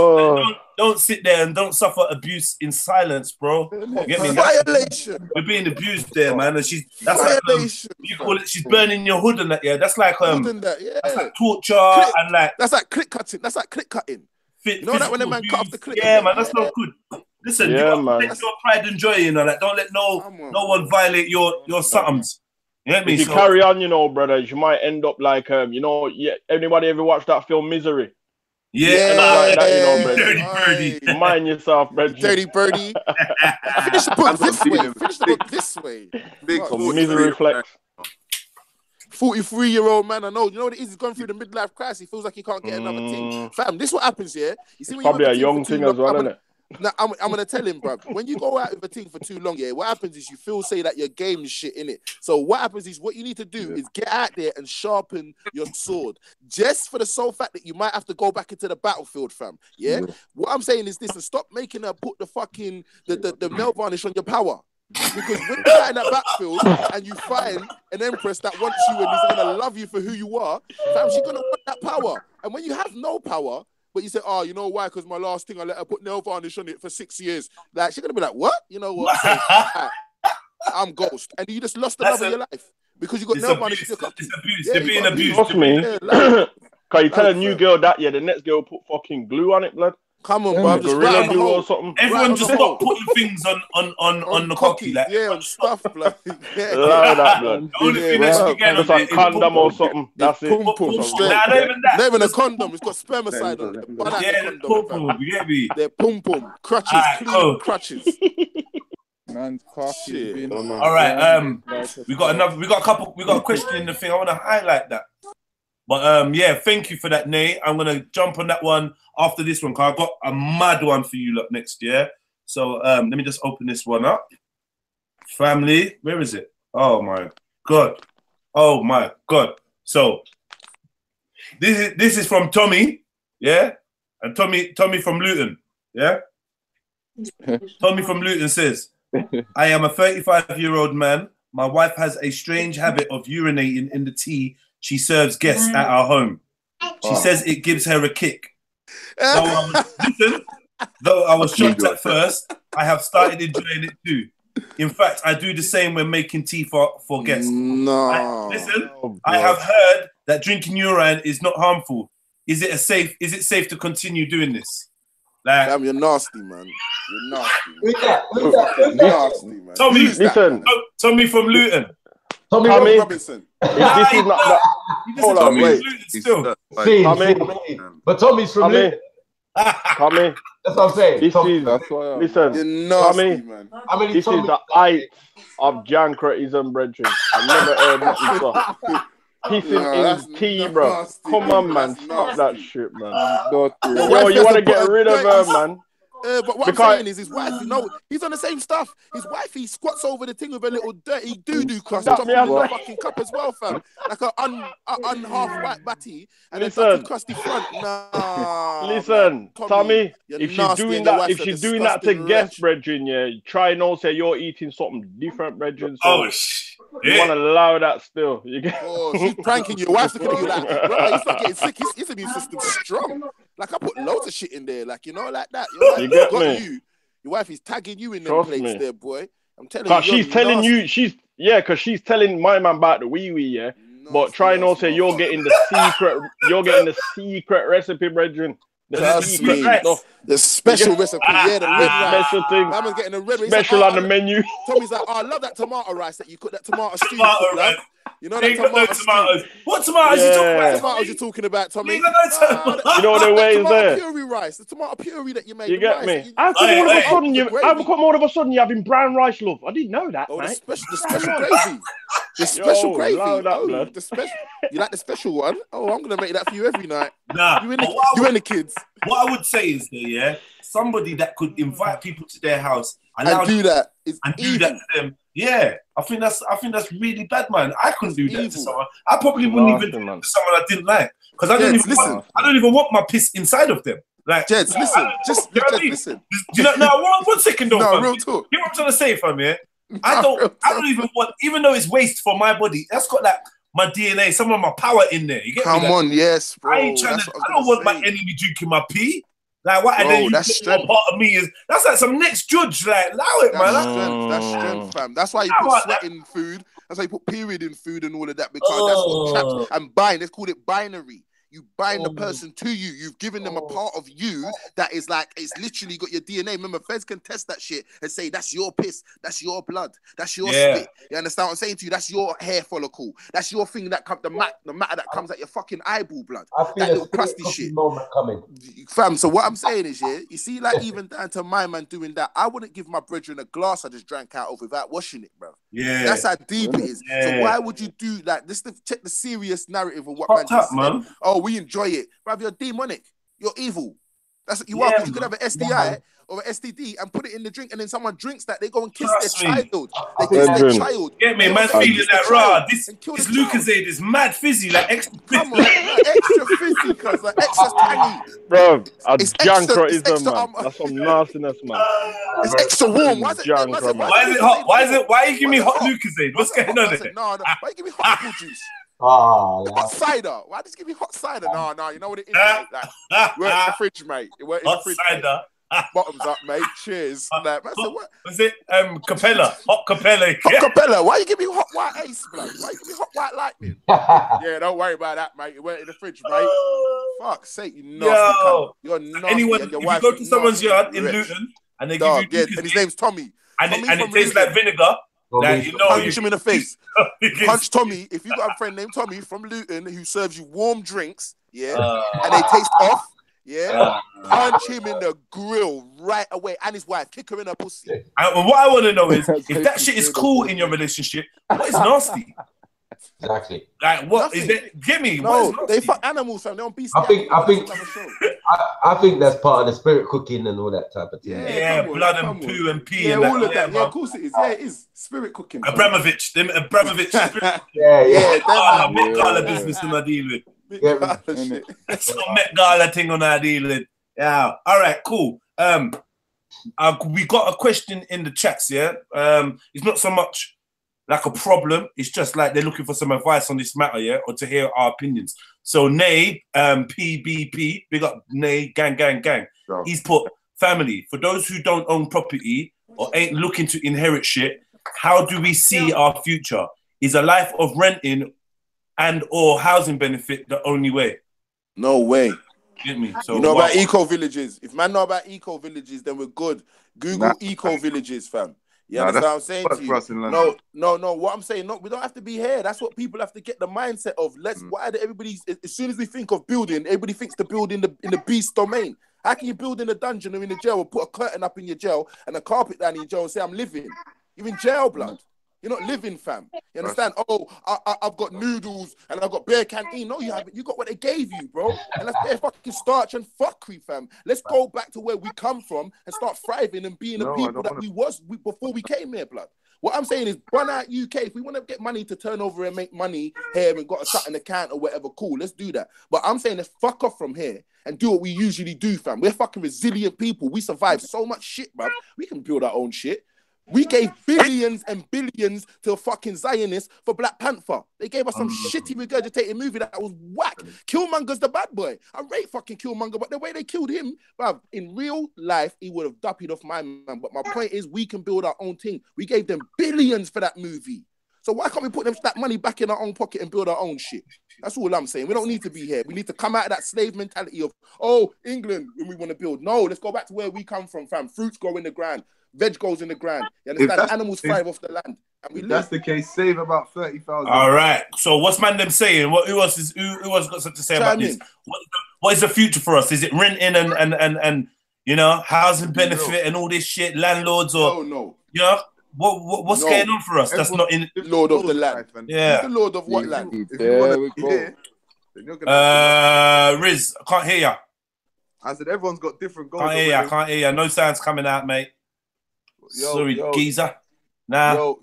Don't sit there and don't suffer abuse in silence, bro. You get me? Violation. We're being abused there, man. And that's violation. Like, you call it. She's burning your hood and that. Yeah, that's like that's like torture and like that's like clip cutting. That's like clip cutting. You know that when a man cut off the clip? Yeah, man, that's not good. Listen, you got to take your pride and joy, you know. Like, don't let no one violate your somethings. You know what I mean? If you carry on, you know, brothers, you might end up like anybody ever watched that film Misery? Yeah, like that, you know, Dirty Birdie. Mind yourself, brethren. Dirty Birdie. Finish the book this way. Finish the book this way. Misery flex. 43-year-old man, I know. You know what it is? He's going through the midlife crisis. He feels like he can't get another thing. Fam, this is what happens here. You see, when probably a young thing as well, isn't it? Now, I'm going to tell him, bro, when you go out with a thing for too long, yeah, what happens is you feel say that your game is shit, innit? So what happens is what you need to do is get out there and sharpen your sword. Just for the sole fact that you might have to go back into the battlefield, fam. Yeah? What I'm saying is this, and stop making her put the fucking, the nail varnish on your power. Because when you're out in that backfield and you find an empress that wants you and is going to love you for who you are, fam, she's going to want that power. And when you have no power, but you say, oh, you know why? Because my last thing, I let her put nail varnish on it for 6 years. Like, she's going to be like, what? You know what? I'm ghost. And you just lost the love of your life. Because you got nail varnish in your cocky. It's abuse. They're being abused. Trust me. Can you tell a new girl that, the next girl put fucking glue on it, blood? Come on, bro. Gorilla glue or something. Everyone just stop putting things on the cocky. Like, on stuff, blood. Allow that, blood. The only thing that you can just a condom or something. That's it. Not even a condom. It's got spermicide on it. Yeah, pum-pum. You get me? They're pum-pum. Crutches. Clean crutches. Man's cocky. All right. We got a question in the thing. I want to highlight that. But yeah, thank you for that, Nay. I'm gonna jump on that one after this one, because I got a mad one for you lot next year. So let me just open this one up. Family, where is it? Oh my god. Oh my god. So this is from Tommy, yeah? And Tommy from Luton, yeah? Tommy from Luton says, I am a 35-year-old man. My wife has a strange habit of urinating in the tea she serves guests at our home. She says it gives her a kick. Though I was shocked at first, I have started enjoying it too. In fact, I do the same when making tea for guests. I have heard that drinking urine is not harmful. Is it safe to continue doing this? Like, damn, you're nasty, man. You're nasty. Who's nasty, man. Tommy, listen. Tommy from Luton. Tommy Robinson. This is not that. Hold on, wait. But Tommy's from Luton. Tommy. That's what I'm saying. Listen, you're nasty, Tommy, man. This is the height of Jancratism, brethren. I never heard nothing so. Pissing in tea, bro. Come on, man. Stop that shit, man. Yo, you want to get rid of her, man? But what I'm saying is his wife, he's on the same stuff. His wife, he squats over the thing with a little dirty doo-doo crust top of the fucking cup as well, fam. Like an half white batty and a fucking crusty front. Nah. Listen, Tommy, if she's doing that to guests, brethren, yeah, try not say you're eating something different, brethren. So You want to allow that still. You get... Oh, she's pranking you. Your wife's looking at you like, right, he's not getting sick. His immune system's strong. Like, I put loads of shit in there, like, you know, like that. Your wife You get got me? you. Your wife is tagging you in them Trust plates me. there, boy. I'm telling Cause you, she's telling you, because she's telling my man about the wee, yeah. But try and also you're getting the secret recipe, brethren. The secret stuff. The special recipe, yeah, the red rice. Special thing. Mama's getting the red rice. Special on the menu. Tommy's like, oh, I love that tomato rice that you cook, that tomato stew. Tomato rice. You know that tomato tomatoes. What tomatoes you talking about? Tomatoes you're talking about, Tommy? You know the way is there. Puree rice, the tomato puree that you make. You get me? How come all of a sudden you're having brown rice, love? I didn't know that, mate. The special gravy. The special gravy. The special. You like the special one? Oh, I'm gonna make that for you every night. Nah, you and the kids. What I would say is that somebody that could invite people to their house and do that to them. Yeah, I think that's really bad, man. I couldn't do that to someone. I probably wouldn't even do it to someone I didn't like because I don't even want my piss inside of them. Like, Jeds, listen, just listen. You know, no, one second though. No, real talk. You know what I'm trying to say, fam? Yeah, I don't even want, even though it's waste for my body. That's got like my DNA, some of my power in there. You get me? Come on, yes, bro. I ain't trying to. I don't want my enemy drinking my pee. Like what? And then that's strength. Part of me is that's like some next judge. Like allow it, man. That's strength, fam. That's why you put sweat in food. That's why you put period in food and all of that because that's what traps and bind. Let's call it binary. You bind the person to you. You've given them a part of you that is like, it's literally got your DNA. Remember, feds can test that shit and say, that's your piss, that's your blood, that's your spit. You understand what I'm saying to you? That's your hair follicle. That's your thing that comes, the matter that comes at your fucking eyeball blood. That little crusty shit. Coming. Fam, so what I'm saying is, you see, like even down to my man doing that, I wouldn't give my brethren a glass I just drank out of without washing it, bro. Yeah. That's how deep it is. Yeah. So why would you do like this? Check the serious narrative of what man just said. Oh, we enjoy it. Bruv, you're demonic. You're evil. That's what you are. You could have an STI or an STD and put it in the drink, and then someone drinks that, they go and kiss their child. They kiss their child. Get me, man's feeling that raw. This Lucozade is mad fizzy, like extra fizzy. Come on, extra fizzy, cuz like extra tangy. Bro, it's Jankroism, man. That's some nastiness, man. It's extra warm. Why is it hot? Why you give me hot Lucozade? What's going on there? No. Why you give me hot apple juice? Hot cider. Why just give me hot cider? No. You know what it is? Like, we're in the fridge, mate. We're in the fridge. Cider. Bottoms up, mate. Cheers. Like, man, so what? Was it Capella? Hot Capella. Hot Capella. Why you give me hot white ace, blood? Why you give me hot white lightning? Yeah, don't worry about that, mate. It went in the fridge, mate. Fuck's sake, you nasty cunt. You're nasty. Anyone, if you go to someone's yard in Luton and they give you and his name's Tommy. And it tastes like vinegar. Like, you know, punch him in the face. Punch Tommy. If you got a friend named Tommy from Luton who serves you warm drinks, and they taste off, punch him in the grill right away, and his wife, kick her in her pussy. What I want to know is if that shit is cool in your relationship, what is nasty? Exactly. Like what is that? Give me. No, they fuck animals, fam. They don't beast. I think that's part of the spirit cooking and all that type of thing. Yeah, blood and poo and pee. Yeah, all of that. Yeah, of course it is. Yeah, it is spirit cooking. Abramovich. Spirit. Yeah. Met Gala business in my deal with. Some Met Gala thing on our deal with. Yeah. All right. Cool. We got a question in the chats. Yeah. It's not so much like a problem, it's just like they're looking for some advice on this matter, or to hear our opinions. So Nay, PBP, big up Nay, gang. Sure. He's put family. For those who don't own property or ain't looking to inherit shit, how do we see our future? Is a life of renting and or housing benefit the only way? No way. Get me? So you know about eco villages. If man know about eco villages, then we're good. Google eco villages, fam. You understand what I'm saying to you? No. What I'm saying, we don't have to be here. That's what people have to get the mindset of. Why do everybody? As soon as we think of building, everybody thinks to build in the beast domain. How can you build in a dungeon or in a jail or put a curtain up in your jail and a carpet down in your jail and say I'm living? You're in jail, blood. You're not living, fam. You understand? Oh, I've got noodles and I've got beer canteen. No, you haven't. You got what they gave you, bro. And that's bare fucking starch and fuckery, fam. Let's go back to where we come from and start thriving and being the people that we was before we came here, blood. What I'm saying is, run out UK. If we want to get money to turn over and make money here and got a shut in account or whatever, cool, let's do that. But I'm saying let's fuck off from here and do what we usually do, fam. We're fucking resilient people. We survive so much shit, bruv. We can build our own shit. We gave billions and billions to fucking Zionists for Black Panther. They gave us some shitty regurgitated movie that was whack. Killmonger's the bad boy. I rate fucking Killmonger, but the way they killed him, bruv, in real life, he would have duppied off my man. But my point is, we can build our own thing. We gave them billions for that movie. So why can't we put that money back in our own pocket and build our own shit? That's all I'm saying. We don't need to be here. We need to come out of that slave mentality of, oh, England, when we want to build. No, let's go back to where we come from, fam. Fruits grow in the ground. Veg goes in the ground. You understand? Animals thrive off the land. And we if that's the case, save about 30,000. All right. So what's man them saying? Who else got something to say about this? What is the future for us? Is it renting and you know, housing benefit and all this shit, landlords or no. You know, what's going on for us? That's not in Lord of the land. Yeah. Who's the Lord of what land? If you want to be here, then you're gonna Riz, I can't hear ya. I said everyone's got different goals. I can't hear ya. No sounds coming out, mate. Sorry, geezer. Nah.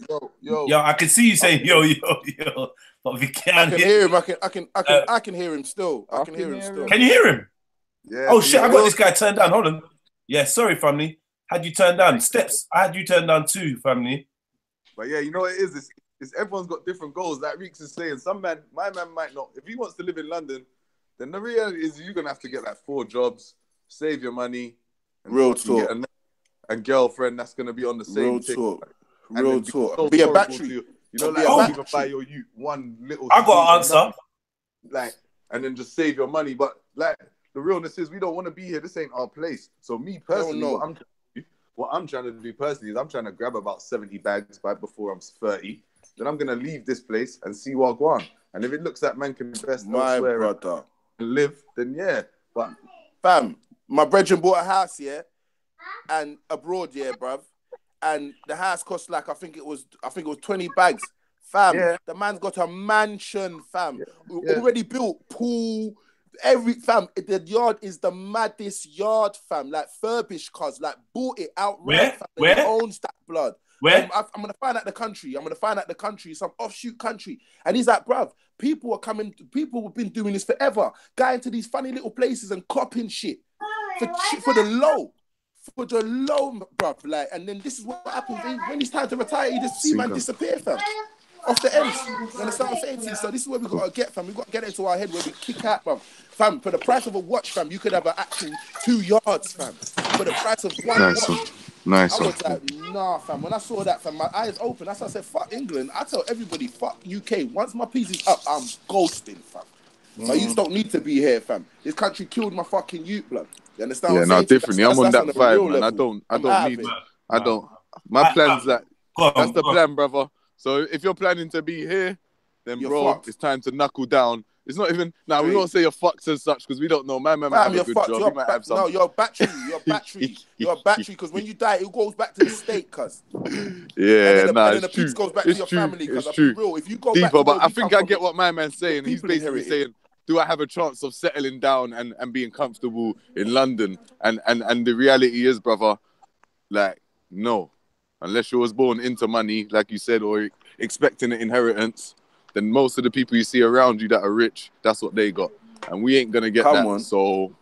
Yo, I can see you saying yo. But if you can't hear him, I can hear him still. I can hear him still. Can you hear him? Yeah. Oh shit, I got this guy turned down. Hold on. Yeah, sorry, family. Had you turned down? Steps, I had you turned down too, family. But yeah, you know what it is? It's everyone's got different goals. Like Reeks is saying, my man might not. If he wants to live in London, then the reality is you're gonna have to get like 4 jobs, save your money, and real talk. Get a girlfriend that's gonna be on the same thing. Real talk. Be a battery. You know, like even buy your youth one little. I got an answer. Like, and then just save your money. But like the realness is, we don't want to be here. This ain't our place. So me personally, what I'm trying to do personally is I'm trying to grab about 70 bags before I'm 30. Then I'm gonna leave this place and see what I go on. And if it looks like man can invest elsewhere and live, then yeah. But fam, my brethren bought a house, yeah, and abroad, yeah, bruv. And the house cost like I think it was 20 bags. Fam, the man's got a mansion, fam. Already built, pool, the yard is the maddest yard, fam. Like furbished cars, like bought it outright. Where? Their own stack blood. Where? I'm gonna find out the country. Some offshoot country. And he's like, bruv, people are coming. People have been doing this forever. Going to these funny little places and copping shit for the low. For the low, bruv. Like, and then this is what happens when it's time to retire. You just see man disappear, fam. Off the ends. You understand what I'm saying to you? So this is where we got to get, fam. We've got to get into our head where we kick out, fam. Fam, for the price of a watch, fam, you could have an actual 2 yards, fam. For the price of one watch. Nice. I was like, nah, fam. When I saw that, fam, my eyes opened. That's why I said, fuck England. I tell everybody, fuck UK. Once my piece is up, I'm ghosting, fam. My youths don't need to be here, fam. This country killed my fucking youth, blood. You understand? Yeah, no, differently. I'm on that vibe, man. I don't. My plan's that. That's the plan, brother. So if you're planning to be here, then bro, it's time to knuckle down. It's not even we won't say you're fucked as such because we don't know. My man might have a good job. He might have some. No, you're battery. You're a battery because when you die, it goes back to the state, cuz. Yeah, and then the piece goes back to your family. It's true. Real, if you go deeper, back but I think I get what my man's saying. He's basically saying, do I have a chance of settling down and being comfortable in London? And the reality is, brother, like, no. Unless you was born into money, like you said, or expecting an inheritance, then most of the people you see around you that are rich, that's what they got. And we ain't going to get that. So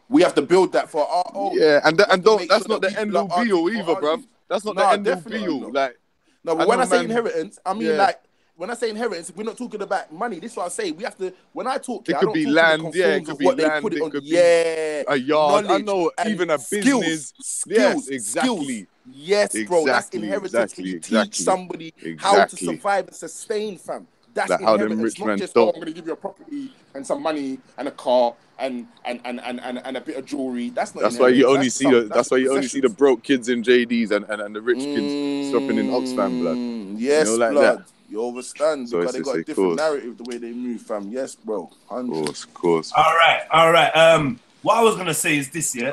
we have to build that for our own. Yeah, that's not the end all be all either, bruv. That's not the end all be all. Like, no, but when I say inheritance, I mean like, when I say inheritance, we're not talking about money. This is what I say. We have to. When I talk, it could be land. Yeah, it could be land. It could be a yard. I know, even a business. Skills, exactly. Yes, bro. That's inheritance. You teach somebody how to survive and sustain, fam. That's like inheritance. Not just I'm going to give you a property and some money and a car and a bit of jewelry. That's not. That's why you only see the broke kids in JDs and the rich kids shopping in Oxfam, blood. Yes, you know, like blood. That. You understand because they got a different narrative the way they move, fam. Yes, bro. 100. Of course. All right. What I was gonna say is this, yeah.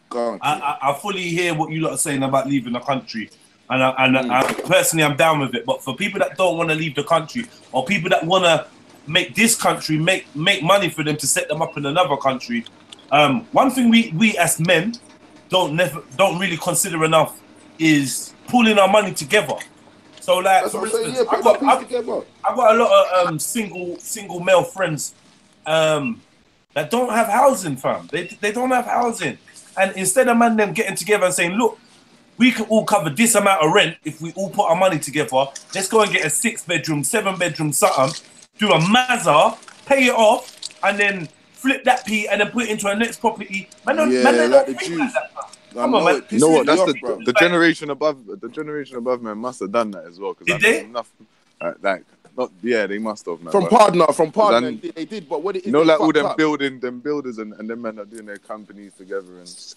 Go on. I fully hear what you lot are saying about leaving the country, and I personally I'm down with it. But for people that don't want to leave the country, or people that want to make this country make money for them to set them up in another country, one thing we as men don't really consider enough is pulling our money together. So like, for instance, I got a lot of single male friends that don't have housing, fam. They don't have housing, and instead of them getting together and saying, look, we can all cover this amount of rent if we all put our money together. Let's go and get a 6-bedroom, 7-bedroom something, do a mazza, pay it off, and then flip that P and then put it into our next property. Man, like the Jews. Come on, man. You know what? That's the generation above. The generation above, man, must have done that as well. Did they? They must have. Man, from partner, they did. But what it is, you know, like all them builders and them men are doing their companies together and these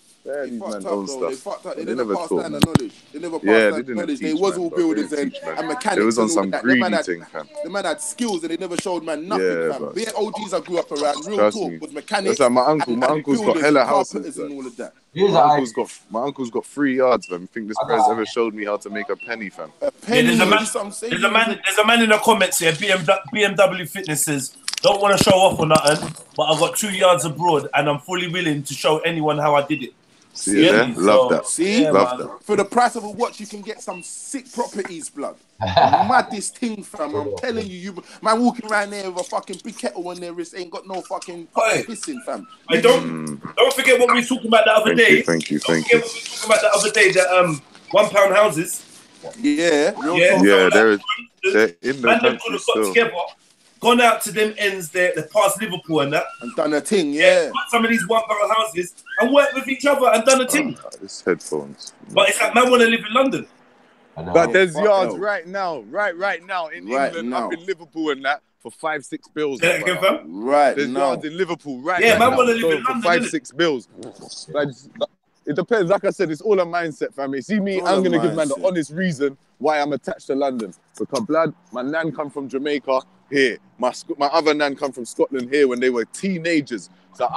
men own stuff. They fucked up. They never passed down the knowledge. They never passed down the knowledge. They was all builders and mechanics. It was on some greedy thing, fam. The man had skills and they never showed man nothing, fam. Bare OGs I grew up around, real talk, was mechanics. It's like my uncle's got hella houses and all of that. My uncle's got 3 yards, fam. I think this guy's ever showed me how to make a penny, fam. There's a man in the comments here. BMW Fitness says, don't want to show off or nothing, but I've got 2 yards abroad and I'm fully willing to show anyone how I did it. See you there? Love that. See? Love that. For the price of a watch, you can get some sick properties, blood. Maddest thing, fam. I'm telling you, man walking around there with a fucking big kettle on their wrist ain't got no fucking pissing, fam. Don't forget what we were talking about the other day. Thank you. What we were talking about the other day, the £1 houses. Yeah. They're in the country still. Gone out to them ends there, past Liverpool and that. And done a thing, yeah. Some of these £1 houses and worked with each other and done a thing. It's headphones. But it's like man want to live in London. But there's yards right now in England, up in Liverpool and that for 5-6 bills. There's yards in Liverpool man want to live in London for 5-6 bills. It depends. Like I said, it's all a mindset, fam. See me, I'm gonna give man the honest reason why I'm attached to London. Because blood, my nan come from Jamaica here. My other nan come from Scotland here when they were teenagers. So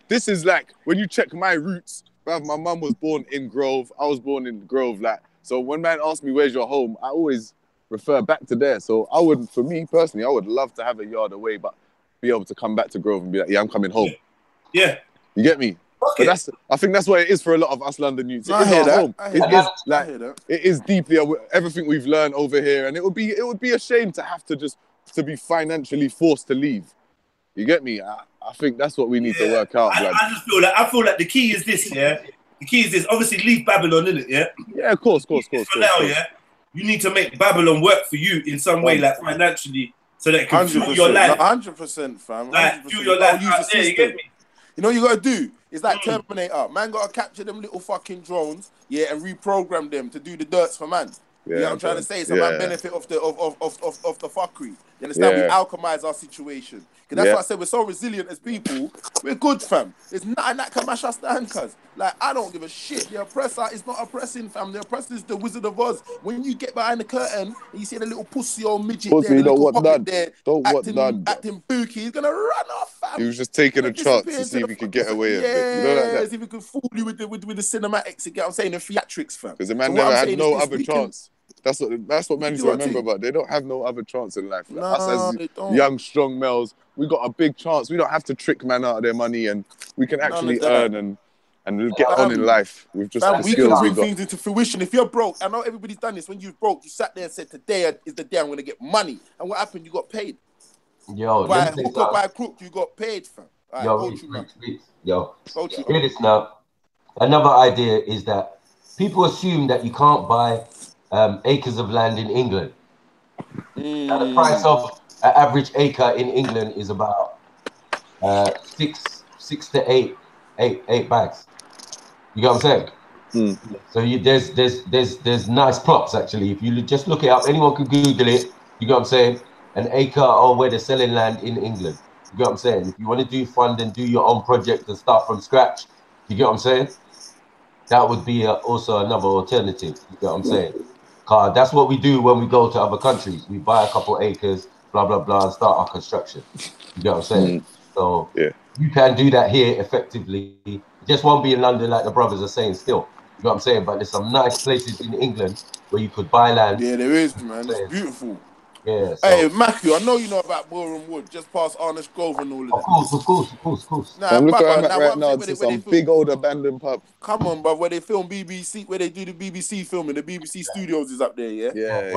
this is like, when you check my roots, bruv, my mum was born in Grove. I was born in Grove. So when man asks me, where's your home? I always refer back to there. So for me personally, I would love to have a yard away, but be able to come back to Grove and be like, yeah, I'm coming home. Yeah. You get me? But I think that's what it is for a lot of us London youths. I hear that. It is deeply everything we've learned over here, and it would be a shame to have to be financially forced to leave. You get me? I think that's what we need to work out. I feel like the key is this, yeah. The key is this. Obviously, leave Babylon, innit, yeah. Yeah, of course. For now, yeah, you need to make Babylon work for you in some way, like financially, so that it can fuel your life. 100%, fam. 100%. Like fuel your life out there. You get me? You know what you gotta do? It's like Terminator. Man gotta capture them little fucking drones, yeah, and reprogram them to do the dirts for man. You know what I'm trying to say? It's a man benefit of the fuckery. You understand? We alchemize our situation. Because that's why I said we're so resilient as people. We're good, fam. There's nothing that can mash us down, cuz. Like, I don't give a shit. The oppressor is not oppressing, fam. The oppressor is the Wizard of Oz. When you get behind the curtain and you see the little pussy old midget there, the little pocket there, acting booky, he's gonna run off, fam. He was just taking a chance to see if he could get away with it. You know, like that. See if he could fool you with the cinematics, you get what I'm saying, the theatrics, fam. Because the man never had no other chance. That's what man needs to remember about. They don't have no other chance in life. Like us as young, strong males, we got a big chance. We don't have to trick man out of their money, and we can actually earn and get on in life with just the skills we got. We can bring things into fruition. If you're broke, I know everybody's done this. When you're broke, you sat there and said, today is the day I'm going to get money. And what happened? You got paid. Yo, by hook or by crook, you got paid, fam. Hear this now. Another idea is that people assume that you can't buy acres of land in England. Now, the price of an average acre in England is about 6 to 8 bags. You get what I'm saying? So there's nice plots actually. If you just look it up, anyone can Google it. You get what I'm saying? An acre or where they're selling land in England. You get what I'm saying? If you want to do fund and do your own project and start from scratch, you get what I'm saying? That would be also another alternative. You get what I'm saying? That's what we do when we go to other countries. We buy a couple acres, blah, blah, blah, and start our construction. You get what I'm saying? So you can do that here effectively. It just won't be in London like the brothers are saying still. You know what I'm saying? But there's some nice places in England where you could buy land. Yeah, there is, man. It's beautiful. Yeah. So. Hey, Matthew, I know you know about Boreham Wood, just past Arnish Grove and all of that. Of course. Nah, I'm looking at right now to some big old abandoned pub. Come on, bro, where they film BBC, where they do the BBC filming, the BBC studios is up there, yeah? Yeah.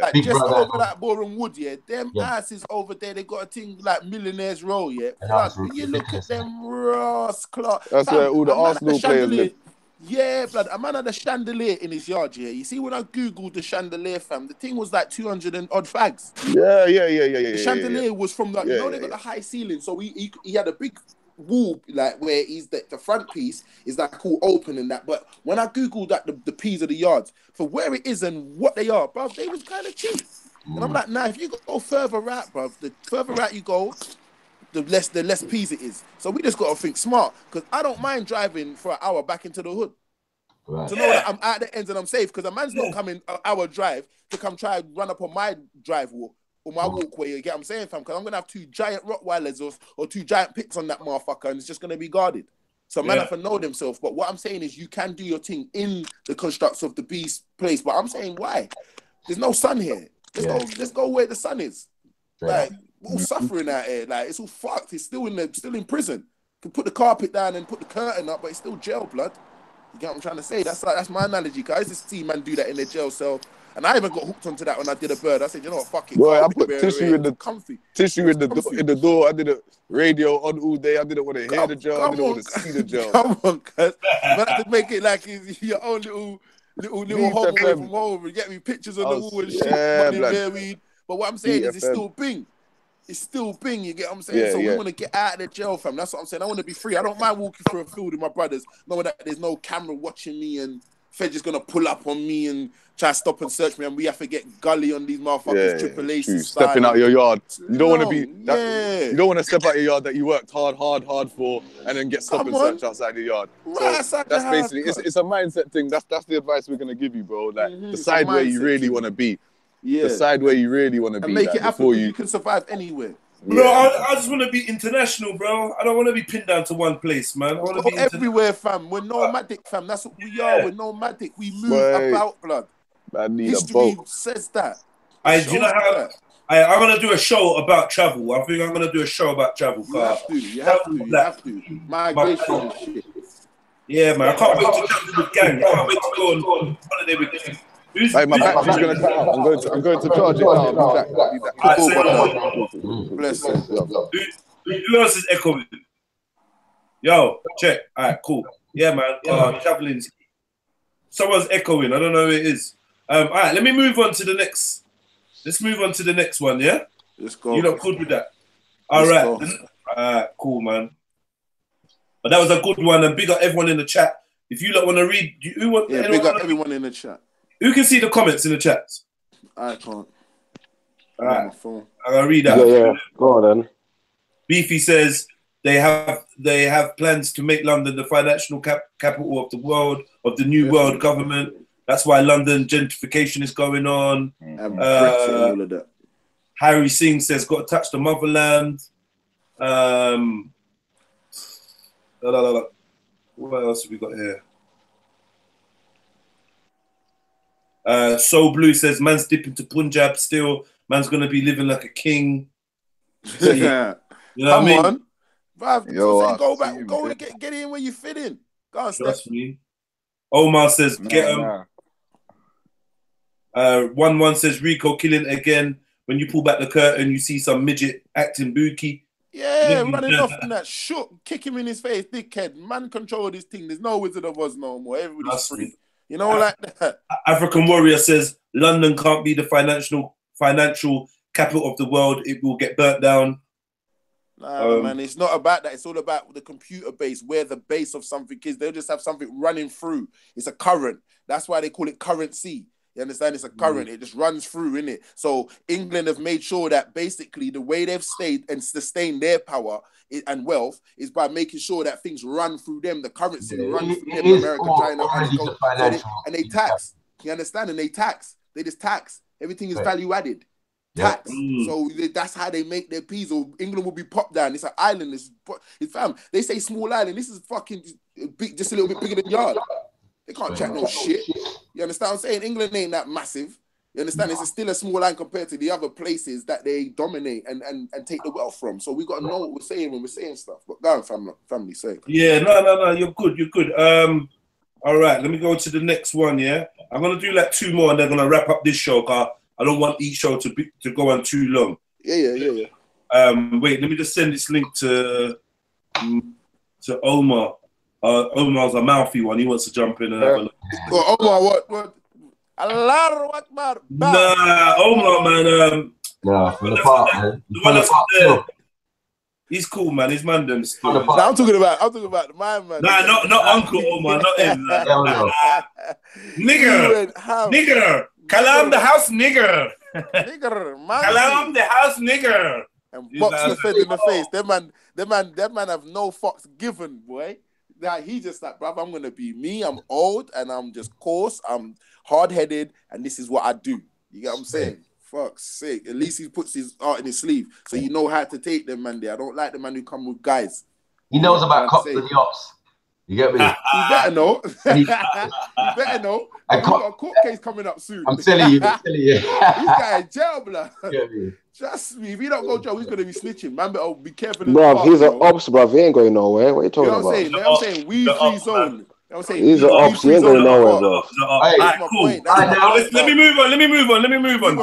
Like, just over that Boreham Wood, yeah, them asses over there, they got a thing like Millionaires Row, yeah? Like, you look at them, Ross Clark. That's where all the Arsenal players live. Yeah, blood. A man had a chandelier in his yard. Yeah, you see when I googled the chandelier, fam, the thing was like 200 and odd fags. Yeah. The chandelier was from the, you know, they got the high ceiling, so he had a big wall like where he's the front piece is like all open and that. But when I googled that the P's of the yards for where it is and what they are, bruv, they was kind of cheap. And I'm like, nah, if you go further out, bruv, the further out you go, the less P's it is. So we just got to think smart, because I don't mind driving for an hour back into the hood. Right. To know that I'm at the ends and I'm safe, because a man's not coming an hour drive to come try and run up on my drive walk or my walkway. You get what I'm saying, fam? Because I'm going to have 2 giant Rottweilers or 2 giant pits on that motherfucker, and it's just going to be guarded. So man have to know themselves. But what I'm saying is you can do your thing in the constructs of the beast place. But I'm saying why? There's no sun here. Let's go where the sun is. Like, we're all suffering out here. Like, it's all fucked. It's still in prison. Can put the carpet down and put the curtain up, but it's still jail, blood. You get what I'm trying to say? That's my analogy. Cause I used to see man do that in their jail cell, and I even got hooked onto that when I did a bird. I said, you know what, fuck it. Boy, I put tissue in the comfy. Tissue in the door. I did a radio on all day. I didn't want to hear the jail. I didn't want to see the jail. Come on, cuz. Man had to make it like it's your own little home away from home. You get me? Pictures on the wall and shit. Money, bear weed. But what I'm saying is it's still bing. It's still bing, you get what I'm saying? So we want to get out of the jail, fam. That's what I'm saying. I want to be free. I don't mind walking through a field with my brothers, knowing that there's no camera watching me and Fed is going to pull up on me and try to stop and search me, and we have to get gully on these motherfuckers, triple A's. Stepping out your yard. You don't want to be... You don't want to step out your yard that you worked hard for and then get stop and search outside your yard. Right, so that's basically... It's a mindset thing. That's the advice we're going to give you, bro. Like, decide where you really want to be. Yeah. Decide where you really want to be. And make it happen. You can survive anywhere. Bro, I just want to be international, bro. I don't want to be pinned down to one place, man. I want to be everywhere, fam. We're nomadic, fam. That's what we are. We're nomadic. We move about, blood. History says that. Do you know how? I'm going to do a show about travel. I think I'm going to do a show about travel. You have to. Migration and shit. Yeah, man. I can't wait to travel with G.A.N.G. I can't wait to go on holiday with G.A.N.G. Hey, my battery's going to cut out. I'm going to charge it now. Bless you. Who else is echoing? Yo, check. All right, cool. Yeah, man. Traveling. Someone's echoing. I don't know who it is. All right, let me move on to the next. Let's move on to the next one, yeah? Let's go. You look good with that. All right, cool, man. But that was a good one. And big up everyone in the chat. If you lot want to read, big up everyone in the chat. Who can see the comments in the chats? I can't. All right, I'm gonna read that. Yeah, go on then. Beefy says they have plans to make London the financial capital of the world, of the new world government. That's why London gentrification is going on. And all of that. Harry Singh says, "Got to touch the motherland." What else have we got here? Soul Blue says, man's dipping to Punjab still. Man's going to be living like a king. Yeah. You know what I mean? Bruv, go back. Go and get in where you fit in. Go on, Trust me. Omar says, get him. 1-1 says, Rico killing again. When you pull back the curtain, you see some midget acting bookie. Yeah, running off in that shook. Kick him in his face, dickhead. Man control this thing. There's no Wizard of Oz no more. Everybody's free. You know, like that. African Warrior says London can't be the financial capital of the world. It will get burnt down. Nah, man, it's not about that. It's all about the computer base, where the base of something is. They'll just have something running through. It's a current. That's why they call it currency. You understand? It's a current. It just runs through, innit? So England have made sure that basically the way they've stayed and sustained their power and wealth is by making sure that things run through them. The currency runs through them, America, China, and they tax. You understand? And they tax. They just tax. Everything is value added. Tax. So that's how they make their peas. Or England will be popped down. It's an island. It's fam. They say small island. This is fucking big, just a little bit bigger than Yard. They can't chat no shit. You understand what I'm saying? England ain't that massive. You understand? It's still a small line compared to the other places that they dominate and take the wealth from. So we got to know what we're saying when we're saying stuff. But go on, family, say. Yeah, no. You're good. All right, let me go to the next one, yeah? I'm going to do like 2 more and they're going to wrap up this show because I don't want each show to go on too long. Yeah. Wait, let me just send this link to Omar. Omar's a mouthy one. He wants to jump in and have a look. Well, Omar, what? Allah Akbar. Nah, Omar, man. Nah, from the park, man. The one that's he's cool, man. He's man them still. Nah, I'm talking about the man. Nah, not Uncle Omar, not him. Nigger. Kalam the house nigger. Kalam the house nigger. And box the fed in the face. That man have no fucks given, boy. Like, he just like, bruv, I'm gonna be me. I'm old and I'm just coarse. I'm hard-headed, and this is what I do. You get what I'm saying? Fuck's sake. At least he puts his art in his sleeve, so you know how to take them man there. I don't like the man who come with guys. He knows about cops and yachts. You get me? He better know. He better know. We've got a court case coming up soon. I'm telling you. This guy in jail, blood. Trust me, if he don't go to jail, he's gonna be snitching. Man, better be careful. Bro, he's an ops, bro. He ain't going nowhere. What are you talking about? You know what I'm saying? We free zone. He's an ops. He ain't going nowhere, bro. Alright, cool. Let me move on.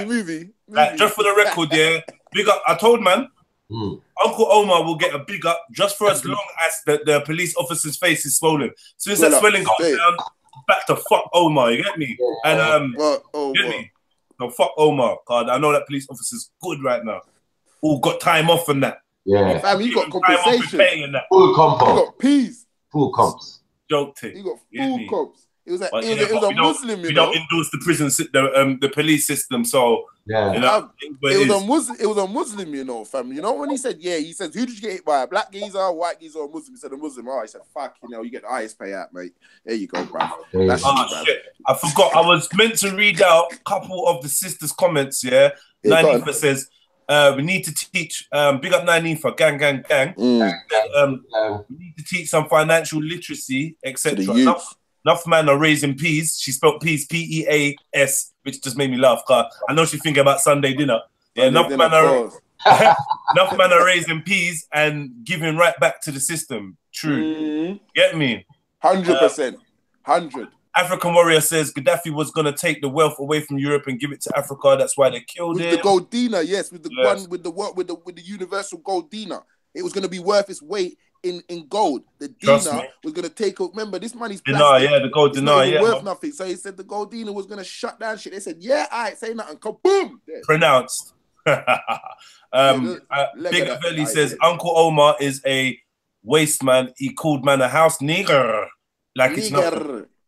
Movie. Like, just for the record, yeah. Big up. I told man, Uncle Omar will get a big up just for as long as the police officer's face is swollen. As soon as that swelling goes down, back to fuck Omar. You get me? And get me? No, fuck Omar. God, I know that police officer's good right now. All got time off and that. Yeah. Fam, he got compensation. Full compo. He got peas. Full comps. Joke thing. He got full comps. It was a Muslim, we don't endorse the prison, the police system, so yeah. You know, it was a Muslim, you know, fam. You know when he said, he said, who did you get hit by? A black geezer, white geezer, or Muslim? He said a Muslim. Oh, he said, fuck, you get the highest payout, mate. There you go, bro. Shit. I forgot. I was meant to read out a couple of the sisters' comments. Yeah, Nanifa says we need to teach. Big up Nanifa, gang. We need to teach some financial literacy, etc. Enough man are raising peas. She spelled peas, P-E-A-S, which just made me laugh. Cause I know she's thinking about Sunday dinner. Yeah, enough man are raising peas and giving right back to the system. True. Get me? 100%. 100. African Warrior says Gaddafi was gonna take the wealth away from Europe and give it to Africa. That's why they killed him. With the gold dinar, yes, with the universal gold dinar. It was gonna be worth its weight in gold. The dinar was going to take up. Remember, this money's plastic. The gold dinar, worth nothing. So he said the gold dinar was going to shut down shit. They said, all right, say nothing. Kaboom! Pronounced. Big Veli says, Uncle Omar is a waste man. He called man a house nigger. Like it's not.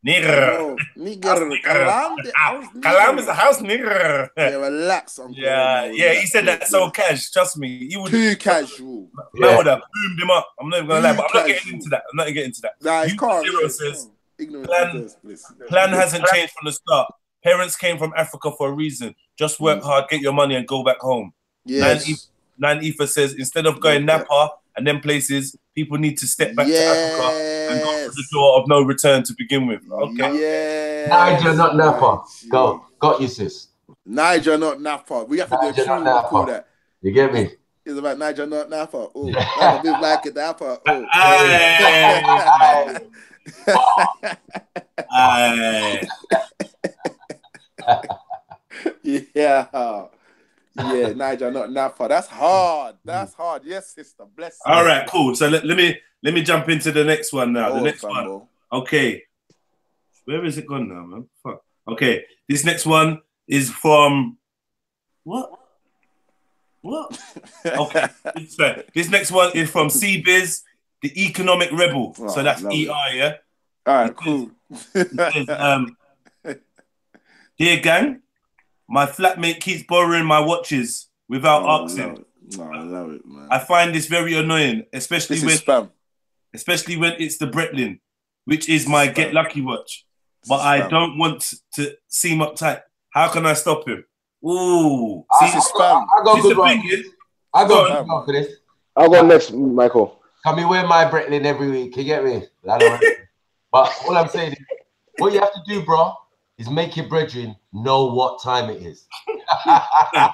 Nigger. Kalam is a house nigger. Yeah, relax, Uncle. Yeah, he said that so cash. Trust me. He would too casual. Man would have boomed him up. I'm not even gonna lie, but I'm not getting into that. Nah, it's can't. Zero says plan hasn't changed from the start. Parents came from Africa for a reason. Just work hard, get your money, and go back home. Yes. Nan Ifa says instead of going Napa and then places, people need to step back to Africa and go through the door of no return to begin with. Okay. Yeah. Niger, not Napa. Go. Got you, sis. Niger, not Napa. We have to do a tune call that. You get me? It's about Niger, not Napa. Oh, that's a bit like it, Napa. Yeah, Niger, not Napa. That's hard. Yes, sister. Bless you. All right, cool. So let me jump into the next one now. The next one. Bro. Okay. Where is it gone now, man? Fuck. Okay. This next one is from what? Okay. This next one is from CBiz, the Economic Rebel. So that's EI, yeah? All right, cool. It says, Dear gang, my flatmate keeps borrowing my watches without asking. I love it, man. I find this very annoying, especially when it's the Breitling, which is my Get Lucky watch. But I don't want to seem uptight. How can I stop him? Ooh, this is spam. I got good one. I got good for this. I'll go next, Michael. Can we wear my Breitling every week? You get me? But all I'm saying is, what you have to do, bro, is make your brethren know what time it is. Yeah,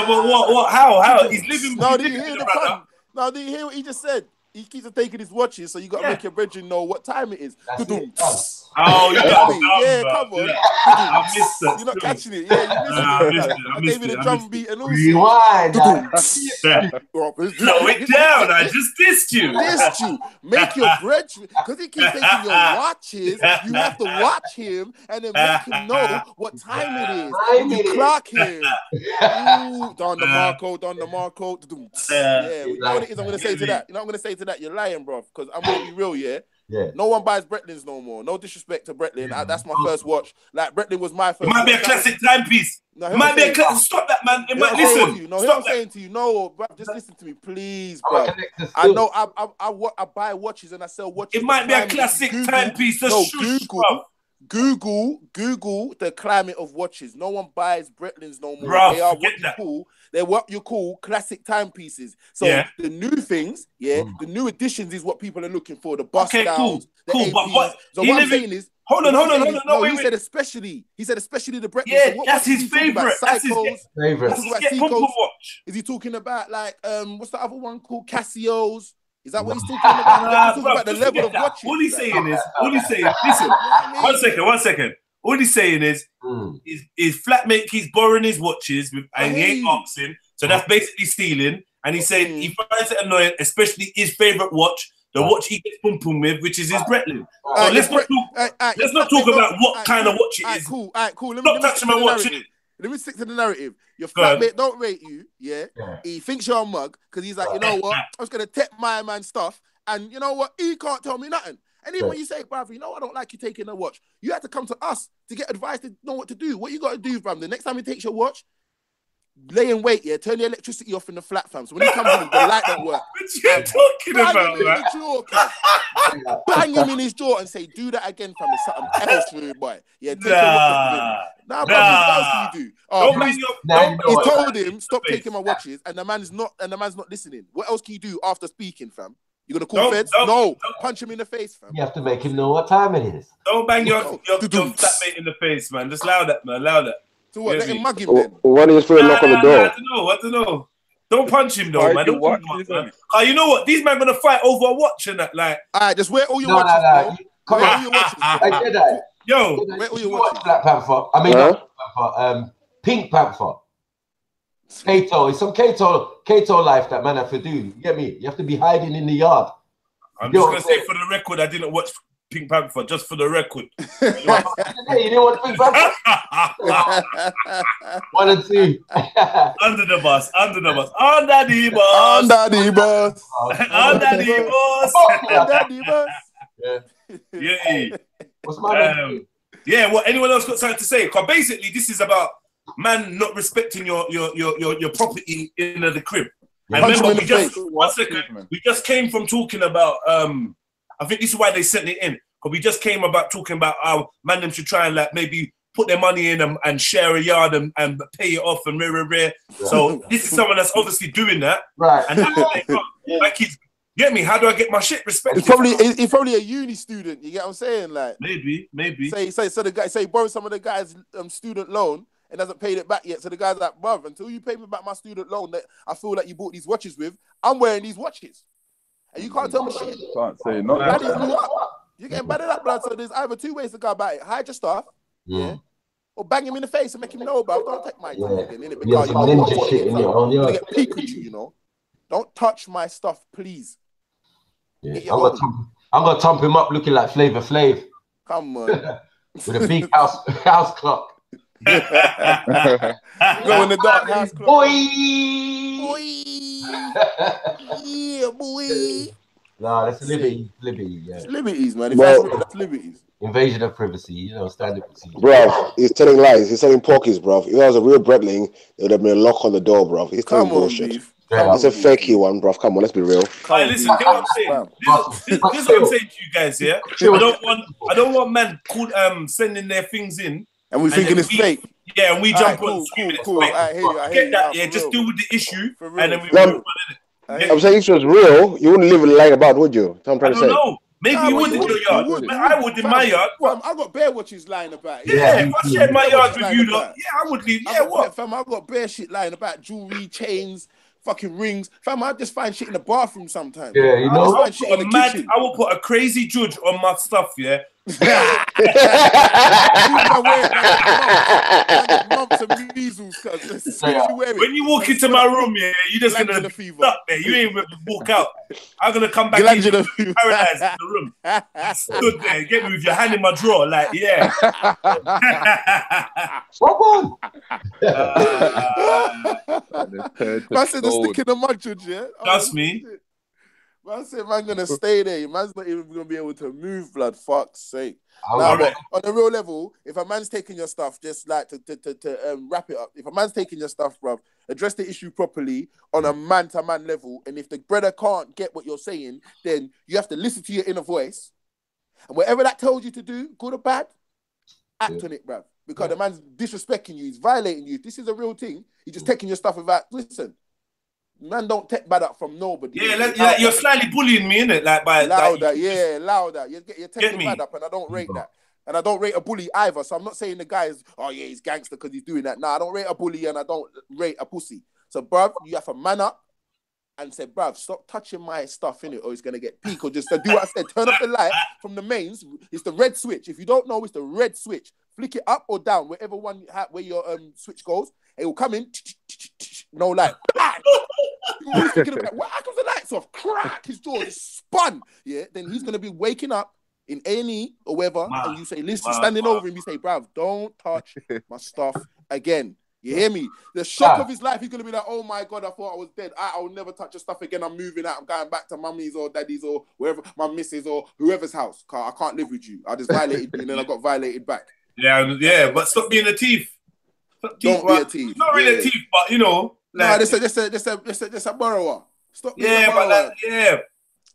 but what? How? He's living. No, did you hear the pun? No, did you hear what he just said? he keeps on taking his watches, so you got to make your brethren know what time it is. Oh, you got yeah, come on. I missed that. You're not catching it. Yeah, you missed it. I gave you the drum beat and all Rewind. Slow it down. I just dissed you. Dissed you. Make your brethren, because he keeps taking your watches, you have to watch him and then make him know what time it is. You can clock him. Ooh, Don DeMarco. Yeah, you know what it is I'm going to say to that? You know what I'm going to say to that? You're lying, bro, because I'm going to be real, yeah? Yeah. No one buys Bretlins no more. No disrespect to Bretlin. That's my first watch. Like, Bretlin was my first It might be a classic timepiece. No, it might be a classic. Stop that, man. Listen. No, I'm saying to you, no, bro, just listen to me, please, bro. I know I buy watches and I sell watches. It might be a classic timepiece. Google the climate of watches. No one buys Bretlins no more. Bruh, they are what you call. They're what you call classic timepieces. So the new things, the new additions is what people are looking for. The bust downs, the APs. But what? So what I'm saying is, hold on. No, he said especially the Bretlins. Yeah, so that's his favorite. That's his favorite. Watch. Is he talking about like what's the other one called? Casios? Is that what he's talking about? He's talking about the level of watches. All he's saying, listen, one second. All he's saying is his flatmate keeps borrowing his watches and he ain't asking, so that's basically stealing. And he's saying he finds it annoying, especially his favorite watch, the watch he gets pum with, which is his Bretlin. So let's not talk about what kind of watch it is. Cool. Stop touching my watch. Let me stick to the narrative. Your flatmate don't rate you, yeah? He thinks you're a mug because he's like, you know what? I was going to take my man stuff and you know what? He can't tell me nothing. And even when you say, bruv, you know I don't like you taking a watch, you have to come to us to get advice to know what to do. What you got to do, fam, the next time he takes your watch, lay in wait, turn the electricity off in the flat, fam. So when he comes in, the light don't work. What you talking about, man? Bang him in his jaw and say, do that again, fam. It's something else for you, boy. Yeah, take your watch. Nah, bro, what else do you do? He told him, stop taking my watches, and the man's not listening. What else can you do after speaking, fam? You gonna call feds? No. Punch him in the face, fam. You have to make him know what time it is. Don't bang your flatmate in the face, man. Just allow that, man. Allow that. So what? Let him mug him then. Why don't you just put a knock on the door? I don't know. Don't punch him though, man. Don't punch him, man. You know what? These men gonna fight over a watch and that. Like, alright, just wear all your watches, bro. Wear all your watches. I did that. Yo, wear all your watches. Black Panther. I mean, not Black Panther. Pink Panther. Kato. It's some Kato life that man have to do. You get me? You have to be hiding in the yard. I'm just gonna say for the record, I didn't watch Pink Panther. Just for the record. You didn't watch Pink Panther? 1 and 2. Under the bus. Yeah. What's my yeah. What? Anyone else got something to say? Because basically, this is about man not respecting your property in the crib. And remember, we just came from talking about. I think this is why they sent it in. Because we just came about talking about how man them should try and like maybe put their money in and share a yard and pay it off and rare. So this is someone that's obviously doing that. Right. And my kids, get me? How do I get my shit respected? He's probably a uni student. You get what I'm saying? Like maybe. So the guy borrow some of the guy's student loan and hasn't paid it back yet. So the guy's like, bruv, until you pay me back my student loan that I feel like you bought these watches with, I'm wearing these watches. And you can't tell me shit. Can't say no. You're getting battered up, blood. So there's either two ways to go about it. Hide your stuff, or bang him in the face and make him know, bro. Don't take my time again, innit? Because ninja shit in your own yard. Get peak with you, you know. Don't touch my stuff, please. Yeah. I'm gonna thump him up looking like Flavor Flav. Come on. With a big house clock. Go in the dark house clock. Boy! Yeah, boy. No, that's liberty. Yeah. It's liberties, man. That's liberties. Invasion of privacy, you know, standard procedure. Bruv, he's telling lies. He's telling porkies, bruv. If that was a real Bretling, there would have been a lock on the door, bruv. He's telling bullshit. It's a fakey one, bruv. Come on, let's be real. Listen, hear what I'm saying. This is what I'm saying to you guys, yeah? I don't want man sending their things in. And we thinking it's fake. Yeah, and we jump on. Cool. I hear you. Get that, yeah. Just deal with the issue, and then we move on, innit? I'm saying if it was real, you wouldn't live lying about, would you? That's what I'm trying to say. No. Maybe you would in your yard. I would in my yard. Fam, I got bare watches lying about. Yeah, if I shared my yard with you, I would leave. Yeah, what? Fam, I got bare shit lying about. Jewelry, chains, fucking rings. Fam, I just find shit in the bathroom sometimes. Yeah, you know. I just find shit in the kitchen. I will put a crazy judge on my stuff, yeah. Mumps and measles, cuz. When you walk into my room, yeah, you just gonna be stuck there. You ain't gonna walk out. I'm gonna come back in paradise in the room. Stood there, get me with your hand in my drawer, like, yeah. I said the stick in the mud, judge, yeah. Trust me. Man said, man, gonna stay there. Man's not even gonna be able to move, blood. Fuck's sake. Now, but on a real level, if a man's taking your stuff, just like to wrap it up. If a man's taking your stuff, bruv, address the issue properly on a man-to-man level. And if the brother can't get what you're saying, then you have to listen to your inner voice. And whatever that tells you to do, good or bad, act on it, bruv. Because the man's disrespecting you, he's violating you. This is a real thing. He's just taking your stuff without, listen. Man, don't take bad up from nobody. Yeah, you're slightly bullying me, innit? Like by louder, louder. You're taking bad up, and I don't rate that. And I don't rate a bully either. So I'm not saying the guy is, oh yeah, he's gangster because he's doing that. Nah, I don't rate a bully and I don't rate a pussy. So, bruv, you have to man up and say, bruv, stop touching my stuff, innit, or it's gonna get peak. Or just do what I said. Turn off the light from the mains. It's the red switch. If you don't know, it's the red switch. Flick it up or down, wherever one where your switch goes. It will come in. No light. How comes the lights off? Crack! His jaw just spun. Yeah, then he's gonna be waking up in A&E or wherever, and you say, listen, standing over him, you say, bruv, don't touch my stuff again. You hear me? The shock of his life, he's gonna be like, oh my god, I thought I was dead. I will never touch your stuff again. I'm moving out. I'm going back to mummy's or daddy's or wherever, my missus or whoever's house. I can't live with you. I just violated you, and then I got violated back. Yeah, but stop being a thief. Don't be a thief. Not really a thief, but you know. Like, that's a borrower. Stop being a borrower.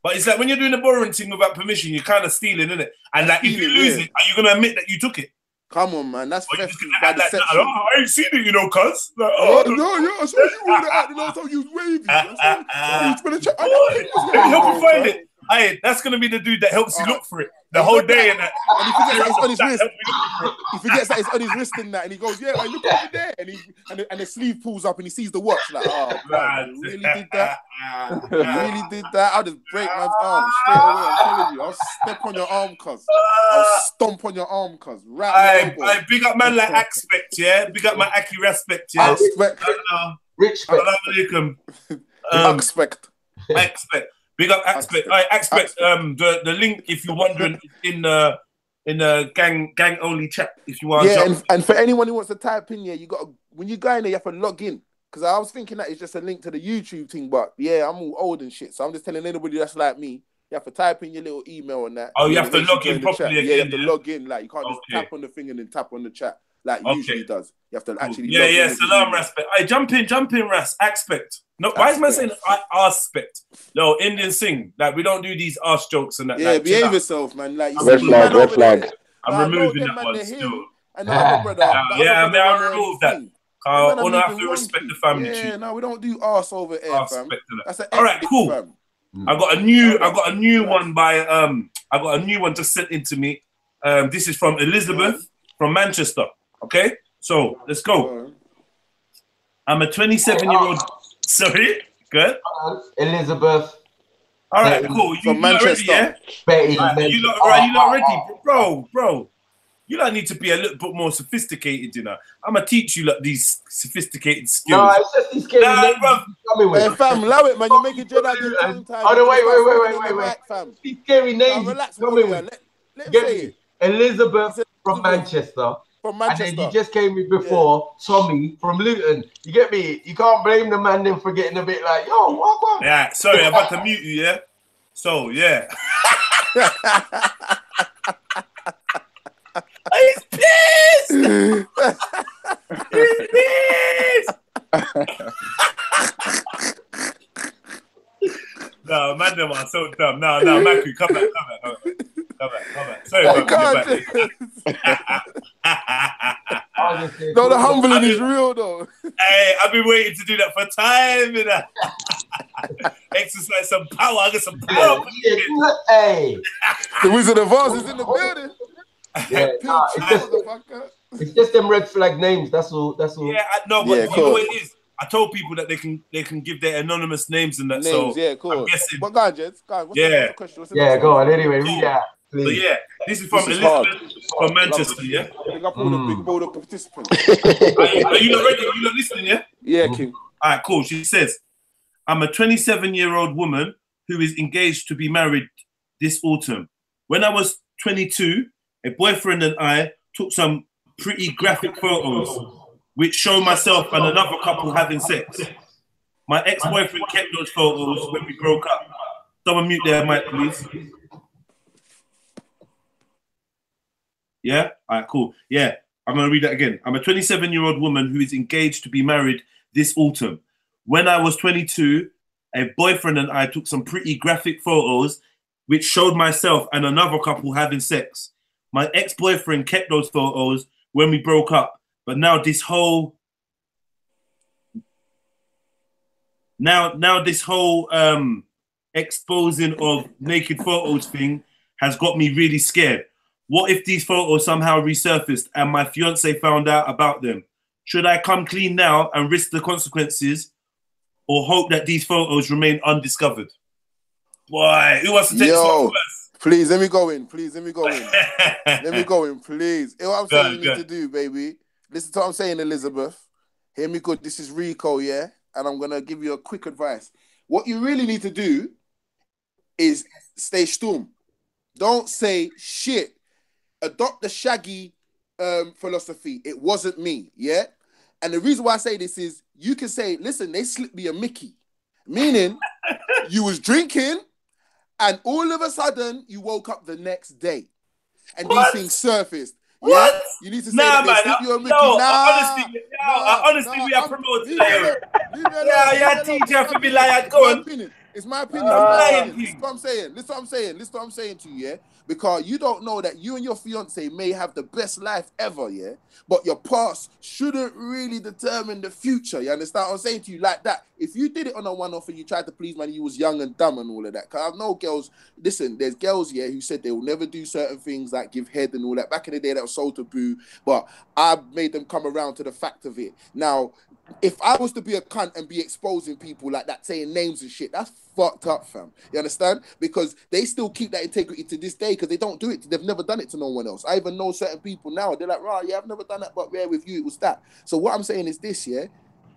But it's like when you're doing the borrowing thing without permission, you're kind of stealing, isn't it? And like, if you lose it, are you gonna admit that you took it? Come on, man. That's theft by deception. I ain't seen it, you know, cuz. Like, I saw you all that, and I saw you wavy. I help you find it. Hey, that's gonna be the dude that helps you look for it the whole day, and he forgets that it's on his wrist. He forgets that it's on his wrist and that, and he goes, "Yeah, look over there." And the sleeve pulls up, and he sees the watch. Like, oh, man, you really did that? You really did that? I'll just break man's arm straight away. I'm telling you, I'll step on your arm, cuz. I'll stomp on your arm, cuz. Right. I big up man like Aspect, yeah. Big up my Aki respect, yeah. Respect. Expect. Big up Expect. Expect. The link, if you're wondering, in the gang only chat. If you want. Yeah, and for anyone who wants to type in, yeah, you got when you go in there, you have to log in. Because I was thinking that it's just a link to the YouTube thing, but yeah, I'm all old and shit, so I'm just telling anybody that's like me. You have to type in your little email and that. Oh, you have to log in properly again. Yeah, you have to log in. Like, you can't just tap on the thing and then tap on the chat like usually does. You have to actually log in. Yeah, salam, respect. Hey, jump in, Ras. Expect. No, why is man saying aspect? No, Indian sing. Like, we don't do these arse jokes and that. Yeah, like, behave yourself, man. Like, red flag. I'm removing that one still. And the other brother. I removed that. I want to have to respect the family. Yeah, no, we don't do arse over here, fam. That's all right, cool. Fam. I got a new one by I got a new one just sent in to me. This is from Elizabeth from Manchester. Okay, so let's go. I'm a 27-year-old. Sorry, good. Elizabeth. All right, cool. From Manchester. Ready, yeah? Betty. You lot ready, bro? You lot need to be a little bit more sophisticated, you know. I'm gonna teach you these sophisticated skills. No, it's just these skills. Hey, fam, allow it, man. You're making Jedi do time. Oh, no, wait. Fam. These scary names. Relax, coming with. Let him say it. Elizabeth from Manchester. From Manchester. And then you just came with before, Tommy from Luton. You get me? You can't blame the man then for getting a bit like, yo, what? Yeah, sorry, I'm about to mute you, yeah? So, yeah. He's pissed! He's pissed! No, man, them are so dumb. No, Maku, come back. Sorry, no, the humbling is real, though. Hey, I've been waiting to do that for time, you know. Exercise some power. I got some power. Hey. The Wizard of Oz is in the building. Yeah, it's just them red flag names. That's all. Yeah, no, but you know what it is? I told people that they can give their anonymous names and that. So yeah, cool. I'm guessing. But go on, Jeds. Go on. What's the question? What's the Yeah, next go one? on. Anyway, read it out, So please. yeah, this is from Elizabeth from Manchester. Yeah. Big up all the participants. Are you not ready? You not listening? Yeah. Yeah, King. All right, cool. She says, "I'm a 27-year-old woman who is engaged to be married this autumn. When I was 22, a boyfriend and I took some pretty graphic photos which show myself and another couple having sex. My ex-boyfriend kept those photos when we broke up." Someone mute their mic, please. Yeah? All right, cool. Yeah, I'm going to read that again. "I'm a 27-year-old woman who is engaged to be married this autumn. When I was 22, a boyfriend and I took some pretty graphic photos which showed myself and another couple having sex. My ex-boyfriend kept those photos when we broke up, but now this whole exposing of naked photos thing has got me really scared. What if these photos somehow resurfaced and my fiance found out about them? Should I come clean now and risk the consequences, or hope that these photos remain undiscovered?" Boy, who wants to take this one first? Please, let me go in. Please, let me go in. Let me go in, please. Hear what I'm saying you need to do, baby. Listen to what I'm saying, Elizabeth. Hear me good. This is Rico, yeah? And I'm going to give you a quick advice. What you really need to do is stay storm. Don't say shit. Adopt the Shaggy philosophy. It wasn't me, yeah? And the reason why I say this is you can say, listen, they slipped me a Mickey. Meaning you was drinking and all of a sudden you woke up the next day and these things surfaced. What? Yeah? You need to say that they slipped you a Mickey. Honestly, we are promoting that. Yeah, teacher for me like go on. It's my opinion. Listen what I'm saying. Listen what I'm saying to you, yeah? Because you don't know that you and your fiance may have the best life ever, yeah? But your past shouldn't really determine the future. You understand what I'm saying to you? Like that. If you did it on a one-off and you tried to please man, you was young and dumb and all of that. Because I know girls, listen, there's girls, yeah, who said they will never do certain things like give head and all that. Back in the day, that was so taboo. But I made them come around to the fact of it. Now, if I was to be a cunt and be exposing people like that, saying names and shit, that's fucked up, fam. You understand? Because they still keep that integrity to this day because they don't do it. They've never done it to no one else. I even know certain people now. They're like, right, yeah, I've never done that, but yeah, with you, it was that. So what I'm saying is this, yeah?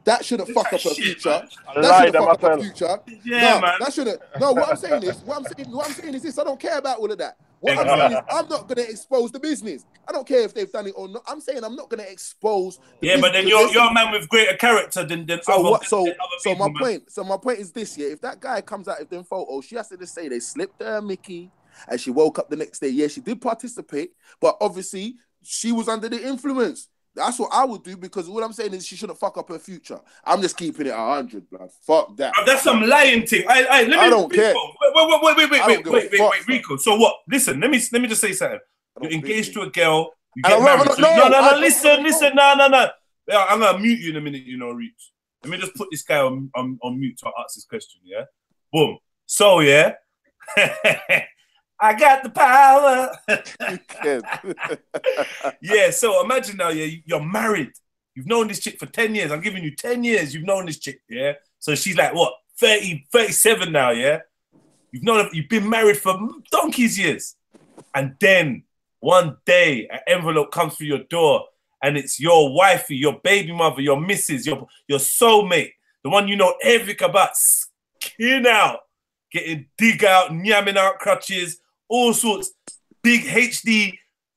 That shouldn't fuck up her future. That shouldn't fuck up her future. Yeah, man. That shouldn't. No, what I'm saying is this. I don't care about all of that. What I'm saying is I'm not going to expose the business. I don't care if they've done it or not. I'm saying I'm not going to expose the business. But then you're a man with greater character than other people, my point is this, yeah. If that guy comes out with them photos, she has to just say they slipped her Mickey and she woke up the next day. Yeah, she did participate, but obviously she was under the influence. That's what I would do because what I'm saying is she shouldn't fuck up her future. I'm just keeping it 100, blood. Fuck that. That's some lying thing. I don't care. Wait, Rico. So what? Listen, let me just say something. You're engaged to a girl. You get married. No. Listen. No. Yeah, I'm gonna mute you in a minute. You know, Reach. Let me just put this guy on mute to ask this question. Yeah. Boom. So yeah. I got the power. Yeah, so imagine now, yeah, you're married. You've known this chick for 10 years. I'm giving you 10 years. You've known this chick, yeah? So she's like, what, 30, 37 now, yeah? You've been married for donkey's years. And then one day, an envelope comes through your door and it's your wifey, your baby mother, your missus, your soulmate, the one you know everything about, skin out, getting dig out, yamming out crutches, all sorts, big HD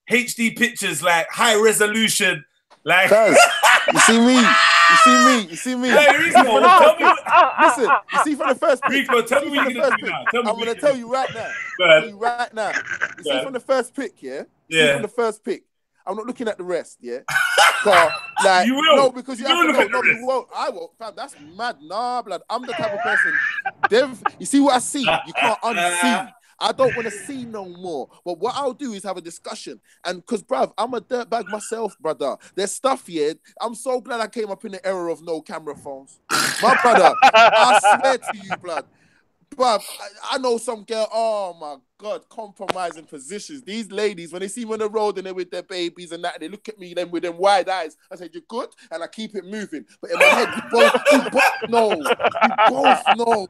pictures, like high resolution, like. You see me. Hey, Rico, tell me. Listen, you see from the first pic. Rico, tell me what you're gonna do now. I'm gonna tell you right now. You see from the first pic, yeah. See from the first pic. I'm not looking at the rest, yeah. So, like, you will. No, because you have to know. No, you won't. I won't. Fam, that's mad. Nah, blood. I'm the type of person. You see what I see? You can't unsee. I don't want to see no more. But what I'll do is have a discussion. And because, bruv, I'm a dirtbag myself, brother. There's stuff here. I'm so glad I came up in the era of no camera phones. My brother, I swear to you, blood. bruv, I know some girl, oh my God, compromising positions. These ladies, when they see me on the road and they're with their babies and that, they look at me then with them wide eyes. I say, "You good?" And I keep it moving. But in my head, we both know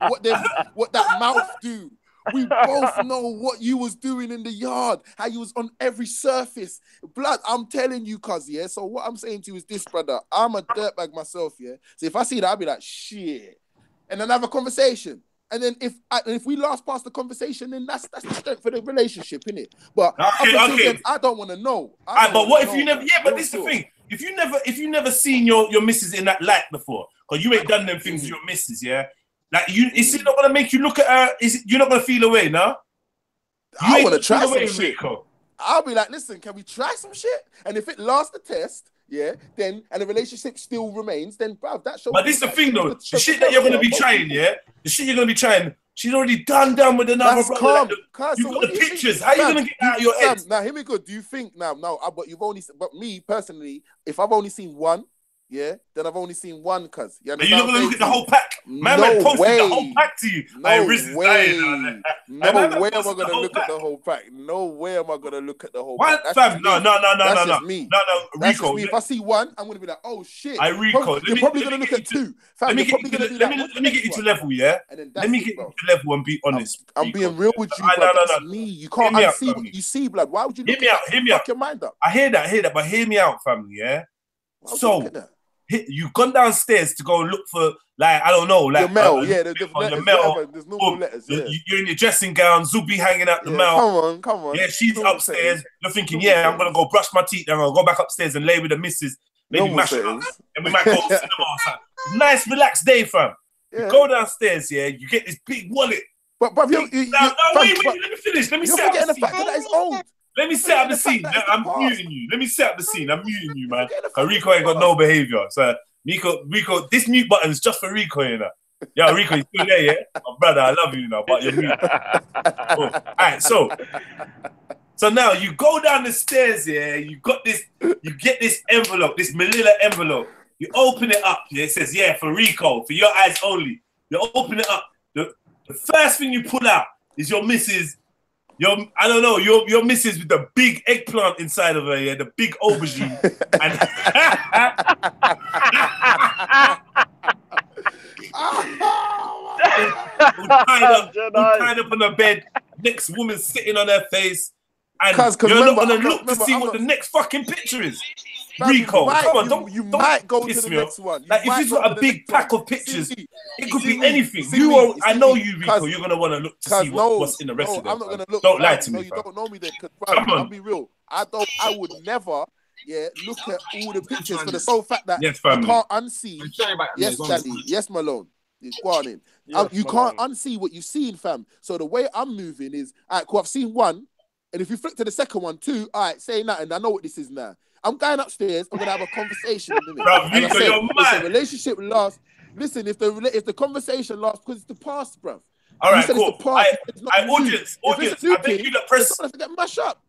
what that mouth do. We both know what you was doing in the yard, how you was on every surface. Blood, I'm telling you, cuz, yeah? So what I'm saying to you is this, brother. I'm a dirtbag myself, yeah? So if I see that, I'll be like, shit. And then have a conversation. And then if we last past the conversation, then that's the strength for the relationship, innit? But up until then, I don't want to know. But what if you never? Yeah, but this is the thing. If you never seen your missus in that light before, because you ain't done them things with your missus, yeah. Like is it not gonna make you look at her? You're not gonna feel away, no? I want to try some shit. I'll be like, listen, can we try some shit? And if it lasts the test, yeah, then and the relationship still remains, then bruv, that shows. But this is the thing though, the shit that you're gonna be trying, yeah, the shit you're gonna be trying. She's already done with another brother. You've got the pictures. How are you gonna get out of your head? Now, hear me good. Do you think but me personally, if I've only seen one, yeah, then I've only seen one, cuz. You're not gonna look at the whole pack. Man, no posted way. the whole pack to you. No way. No way am I gonna look at the whole pack. No way am I gonna look at the whole pack. Fam, no. That's just me. No, That's Rico. just me. If I see one, I'm gonna be like, oh shit. Rico. You're probably gonna look at two. Fam, Let me get you to level, yeah? Let me get you to level and be honest. I'm being real with you, bro. That's me. You can't unsee what you see, blood. Why would you look at that? Fuck your mind up. I hear that, but hear me out, family, yeah? So you've gone downstairs to go and look for, like, I don't know, like your mail, your mail. There's normal letters. Yeah. You're in your dressing gown, Zubi hanging out the mail. Come on. Yeah, she's upstairs. You're thinking, I'm gonna go brush my teeth, and I'm gonna go back upstairs and lay with the missus, maybe mash it up, and we might go to cinema or something. Nice, relaxed day, fam. Yeah. You go downstairs, you get this big wallet. But wait, let me finish. Let me set up the scene. That is old. Let me set up the scene. I'm muting you. Let me set up the scene. I'm muting you, man. Rico ain't got no behavior. So Rico, this mute button is just for Rico, you know. Yeah, Rico, you still there, yeah? Oh, brother, I love you now, but you're mute. All right, so now you go down the stairs, you get this envelope, this manila envelope. You open it up, it says, for Rico, for your eyes only. You open it up. The first thing you pull out is your missus. Your missus with the big eggplant inside of her, the big aubergine. And tied up on the bed, next woman sitting on her face. And you're not going to look to see what the next fucking picture is. Rico, come on, don't might go piss to the me next one. Like, if you've got a big pack of pictures, it could be anything. I know you, Rico, you're going to want to look to see what's in the rest of them. I'm not going to look. Don't lie to me, you don't know me then, because I'll be real. I would never, look at all the pictures for the sole fact that you can't unsee. Yes, Daddy. Yes, Malone. Go on in. You can't unsee what you've seen, fam. So the way I'm moving is, all right, cool, I've seen one. And if you flick to the second one too, all right, say nothing. I know what this is now. I'm going upstairs. I'm gonna have a conversation with him. Bro, Rico, you're mad. If the relationship lasts, listen. If the conversation lasts, because it's the past, bro. All right, cool. Audience, I beg you, press. Get mashed up.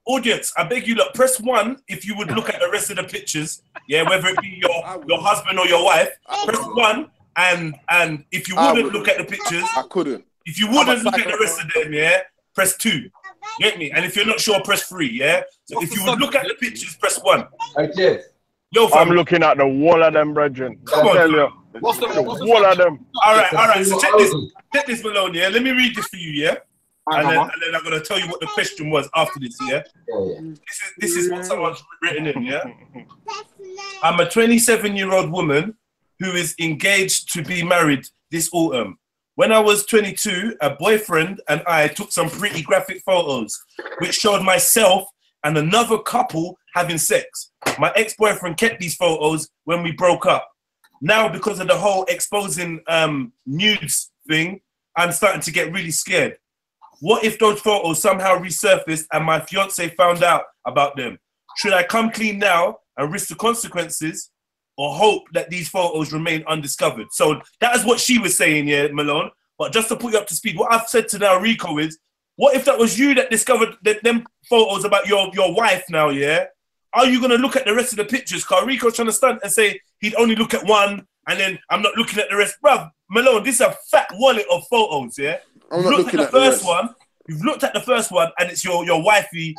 Audience, I beg you, press 1 if you would look at the rest of the pictures. Yeah, whether it be your husband or your wife, press 1. And if you wouldn't look at the pictures, I couldn't. If you wouldn't look at the rest of them, press 2. Get me? And if you're not sure, press 3, yeah? So if you would look at the pictures, press 1. Okay. Yo, I'm looking at the wall of them, brethren. Come on. You. What's the wall of them? All right. So check this, Malone, yeah? Let me read this for you, yeah? And then I'm going to tell you what the question was after this, yeah? This is what someone's written in, yeah? I'm a 27-year-old woman who is engaged to be married this autumn. When I was 22, a boyfriend and I took some pretty graphic photos, which showed myself and another couple having sex. My ex-boyfriend kept these photos when we broke up. Now, because of the whole exposing nudes thing, I'm starting to get really scared. What if those photos somehow resurfaced and my fiance found out about them? Should I come clean now and risk the consequences, or hope that these photos remain undiscovered? So that is what she was saying, Malone. But just to put you up to speed, what I've said to now Rico is, what if that was you that discovered them photos about your wife now, Are you going to look at the rest of the pictures? Because Rico's trying to stunt and say he'd only look at one and then I'm not looking at the rest. Bruv, Malone, this is a fat wallet of photos, yeah? I'm not looking at the rest. You've looked at the first one, and it's your wifey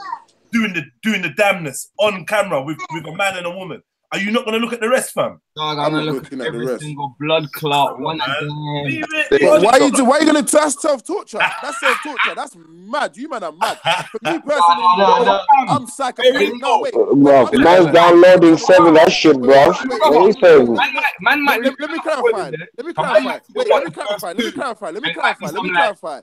doing the damnness on camera with a man and a woman. Are you not going to look at the rest, fam? Dog, I'm gonna look at every single blood clot. One of them. Why are you going to that's self-torture? That's self-torture. That's mad. You man are mad. For me personally, I'm psychopath. No, wait. Man's downloading 7 that shit, bro. Man, let me clarify. Let me clarify.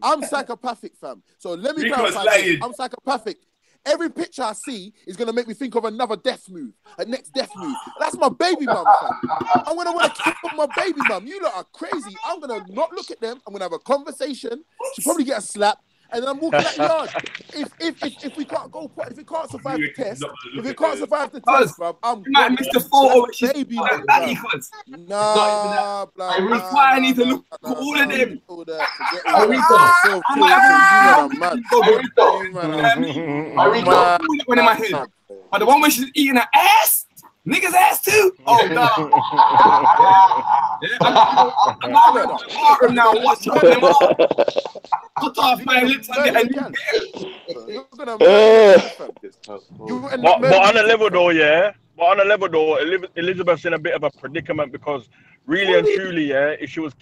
I'm psychopathic, fam. So let me clarify. I'm psychopathic. Every picture I see is going to make me think of another death move, a next death move. That's my baby mum, fam. I'm going to want to kill my baby mum. You lot are crazy. I'm going to not look at them. I'm going to have a conversation. She'll probably get a slap. And then I'm walking out the yard. If we can't go, if it can't survive the test, bruv, I'm going to Mr. Photo, baby mum. Nah, I need to look at all of them. One in my head. But the one where she's eating her ass, niggas' ass too. Oh, no. I'm now watching them all. Cut off my lips and But on a level though, yeah. But on a level though, Elizabeth's in a bit of a predicament because really and truly, yeah, if she was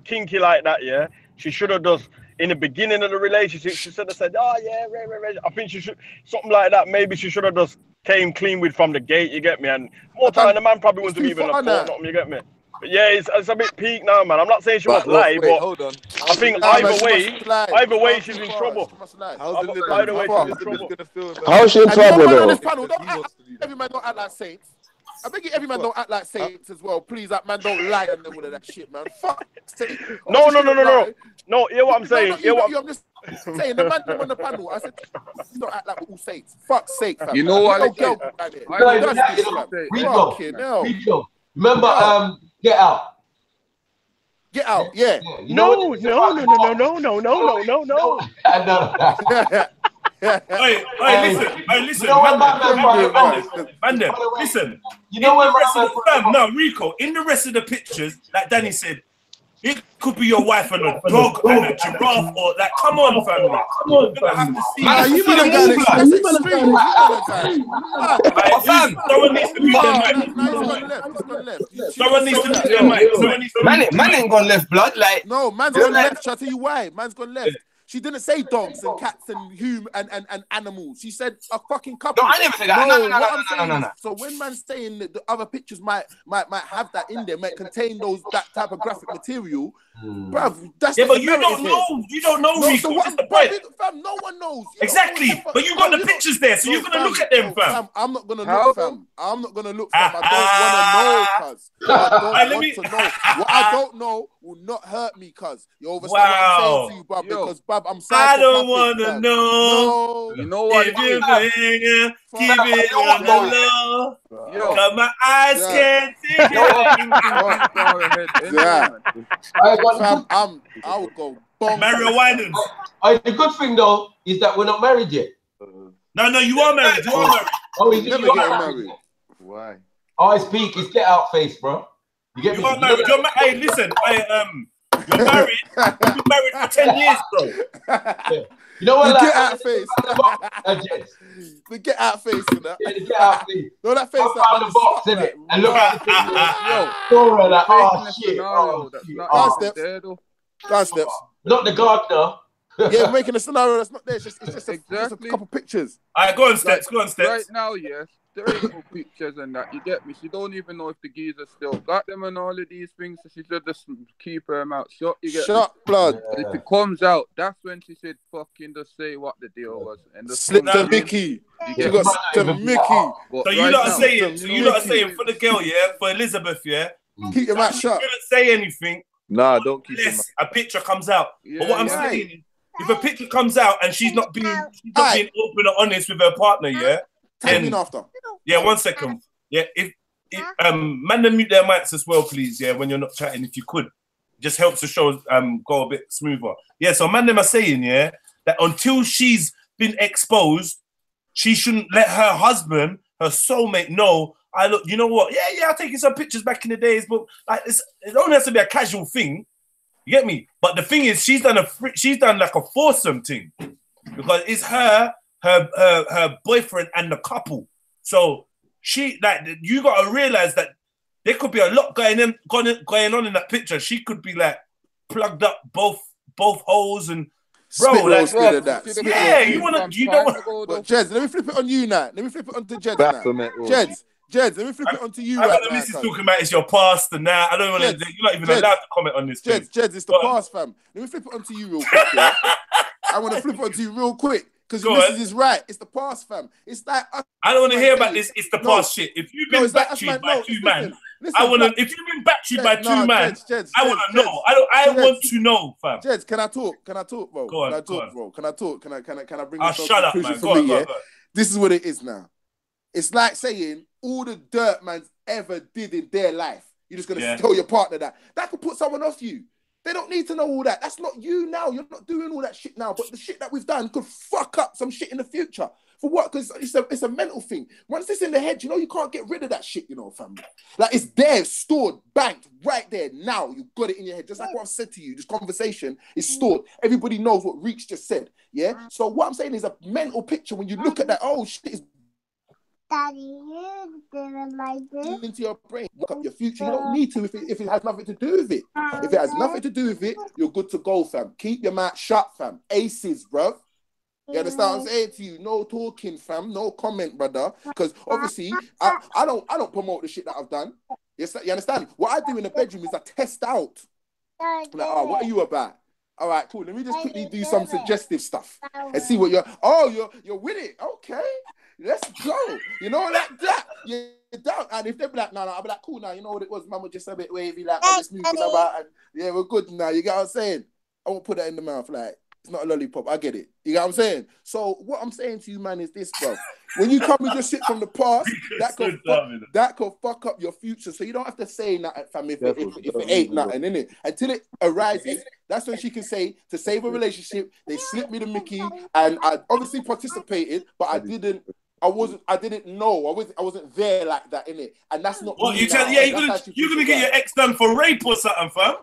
kinky like that, yeah, she should have just in the beginning of the relationship, she should have said, oh yeah, I think she should something like that. Maybe she should have just came clean with from the gate, you get me? And more time the man probably wouldn't even have thought nothing, you get me? But yeah, it's a bit peak now, man. I'm not saying she must lie, but hold on. I think either way she's in trouble. Either way she's in trouble. How is she in trouble though? Every man don't act like saints. I beg you, every man don't act like saints as well. Please, that man don't lie and all of that shit, man. Fuck. No. No, hear what I'm saying. I'm just saying, the man on the panel, I said, you don't act like we're all saints. Fuck's sake, fam. You know what? Rico. Remember, Get Out. Get Out, yeah. No. Hey, listen. Listen. You know what, Rico, in the rest of the pictures, like Danny said, it could be your wife and a dog and a giraffe or like, come on, family. Come on, family. You better go that's extreme. Someone needs to mute their mic. Someone needs to mute their mic. Man ain't gone left, blood. Like, no, man's gone left. I'll tell you why. Man's gone left. She didn't say dogs and cats and and animals. She said a fucking couple. No, I never said that. No. So when man's saying that the other pictures might have that in there, might contain that type of graphic material, bruv, that's but you don't know. You don't know, Rico. So what's the point? Fam, no one knows. Exactly. But you got the pictures there, so you're gonna look at them, fam. I'm not gonna look, fam. I'm not gonna look, fam. I don't wanna know, cuz. I don't want to know. What I don't know will not hurt me, cuz. You understand what I'm saying to you, bruv? Because, bruv, I'm I don't wanna know. You know what? Keep it on the low. Cause my eyes can't see it. I would go bomb. Mario Winans. The good thing though is that we're not married yet. No, you are married. You are married. Oh, he's never getting married. Why? Oh, it's peak. It's Get Out face, bro. You get me? Are married. Hey, listen. You're married. You've been married for 10 years, bro. Yeah. You know what? Get Out face. The Get Out face, you know. Yeah, the Get Out face. No, that face. The box, in it. And look at the shit. God steps. Not the gardener. Yeah, we're making a scenario that's not there. It's just a couple pictures. All right, go on, Steps. Right now, yes. There ain't no pictures and that, you get me? She don't even know if the geezer still got them and all of these things, so she should just keep her mouth shut, you get shut me? Blood. And if it comes out, that's when she said fucking just say what the deal was. And slip the Mickey. You got the Mickey. So you lot are saying for the girl, yeah, for Elizabeth, yeah, keep your mouth shut. You shouldn't say anything. Nah, don't keep your mouth. A picture comes out. But what I'm saying is, if a picture comes out and she's not being open or honest with her partner, yeah. Take me after. Yeah, 1 second. Yeah, if man, them mute their mics as well, please. Yeah, when you're not chatting, if you could, just helps the show go a bit smoother. Yeah, so man, them are saying that until she's been exposed, she shouldn't let her husband, her soulmate, know I look, you know what? Yeah, I'll take you some pictures back in the days, but like it only has to be a casual thing. You get me? But the thing is, she's done like a foursome thing because it's her boyfriend and the couple. So she like you gotta realize that there could be a lot going on in that picture. She could be like plugged up both holes and bro, like, yeah, you don't want. But Jeds, let me flip it on you now. Let me flip it on to Jeds now. Jeds, let me flip it on to you. I got the missus talking about it's your past and now. I don't want to. You're not even allowed to comment on this. Jeds, it's the past, fam. Let me flip it on to you real quick. Yeah? I want to flip it on to you real quick because your missus is right. It's the past, fam. It's like I don't want to hear about this. It's the past shit. If you've been battered by two men, I want to. If you've been battered by two men, I want to know. I want to know, fam. Jeds, can I talk, bro? Go on, Can I talk? Can I bring this shut up, man. Go on. This is what it is now. It's like saying all the dirt man's ever did in their life. You're just going to tell your partner that could put someone off you. They don't need to know all that. That's not you now. You're not doing all that shit now. But the shit that we've done could fuck up some shit in the future. For what? Because it's a mental thing. Once it's in the head, you can't get rid of that shit, family. Like, it's there, stored, banked, right there now. You've got it in your head. Just like what I've said to you, this conversation is stored. Everybody knows what Reach just said, yeah? So what I'm saying is a mental picture when you look at that, oh, shit is Daddy, you didn't like this. Into your brain, look up your future. You don't need to if it has nothing to do with it. If it has nothing to do with it, you're good to go, fam. Keep your mouth shut, fam. Aces, bro. You understand what I'm saying to you? No talking, fam. No comment, brother. Because obviously, I don't promote the shit that I've done. You understand? What I do in the bedroom is I test out. Like, oh, what are you about? All right, cool. Let me just quickly do some suggestive stuff and see what you're with it. Okay. Let's go. You know, like that. You're down. And if they be like, no, I'll be like, cool now. You know what it was? Man was just a bit wavy, like, I'm just moving about. And yeah, we're good now. You get what I'm saying? I won't put that in the mouth. Like, it's not a lollipop. I get it. You get what I'm saying? So what I'm saying to you, man, is this, bro. When you come with your shit from the past, that could fuck up your future. So you don't have to say nothing, fam, if it ain't nothing, innit? Until it arises, that's when she can say, to save a relationship, they slipped me the Mickey, and I obviously participated, but I didn't know. I wasn't there like that, innit? And that's not. What you tell? Yeah, you're gonna get your ex done for rape or something, fam.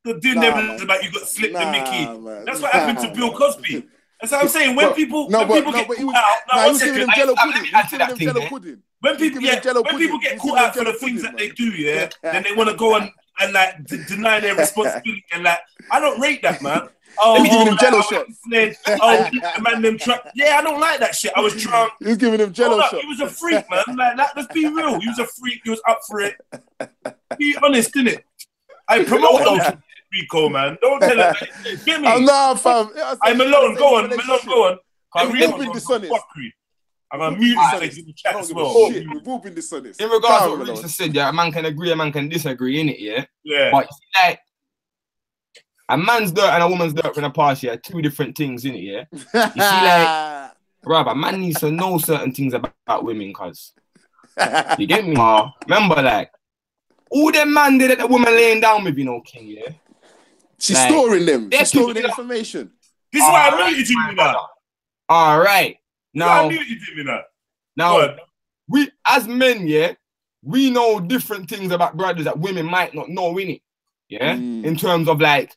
Doing them about you got slipped the Mickey. Man. That's what happened to Bill Cosby. That's what I'm saying. When people get caught out, when people get caught out for the things that they do, yeah, then they want to go and like deny their responsibility and like, I don't rate that, man. Oh, he's giving him jello shots. The man them truck. Yeah, I don't like that shit. I was drunk. He was giving him jello shots. He was a freak, man. Like, let's be real. He was a freak. He was up for it. Be honest, innit? I promote those Rico, man. Don't tell him. Get me? I'm not, fam. I'm alone. Go on. Go on. We've been dishonest. I'm going to mute you in the chat as well. We've all been dishonest. In regards to what Rich said, yeah, a man can agree, a man can disagree, innit, yeah? Yeah. But you see, like, a man's dirt and a woman's dirt from the past, yeah, two different things, innit, yeah? You see, like, brother, man needs to know certain things about women, cuz. You get me? Remember, like, all them man did that the woman laying down with, King, yeah? She's storing them. She's storing the information. This is why I muted you, that. All right. Now, now we, as men, yeah, we know different things about brothers that women might not know, innit? Yeah? In terms of, like,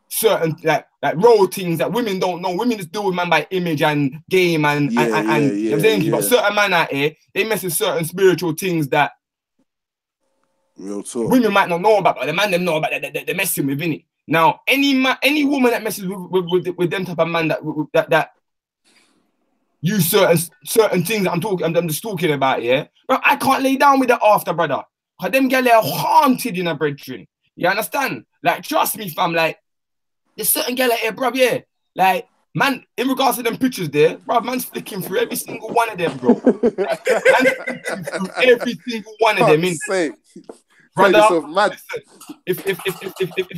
certain, like road things that women don't know. Women just deal with man by image and game and you know what I'm saying? But certain man out here, they mess with certain spiritual things that real talk. Women might not know about, but the man them know about that they're messing with, innit? Now, any woman that messes with them type of man that use certain things that I'm just talking about, yeah? But I can't lay down with the after, brother. Because them girls are haunted in a brethren. You understand? Like, trust me, fam, like, there's certain girl out here, bro, yeah. Like, man, in regards to them pictures there, bro, man's flicking through every single one of them, bro. Man's flicking through every single one of them. Brother, if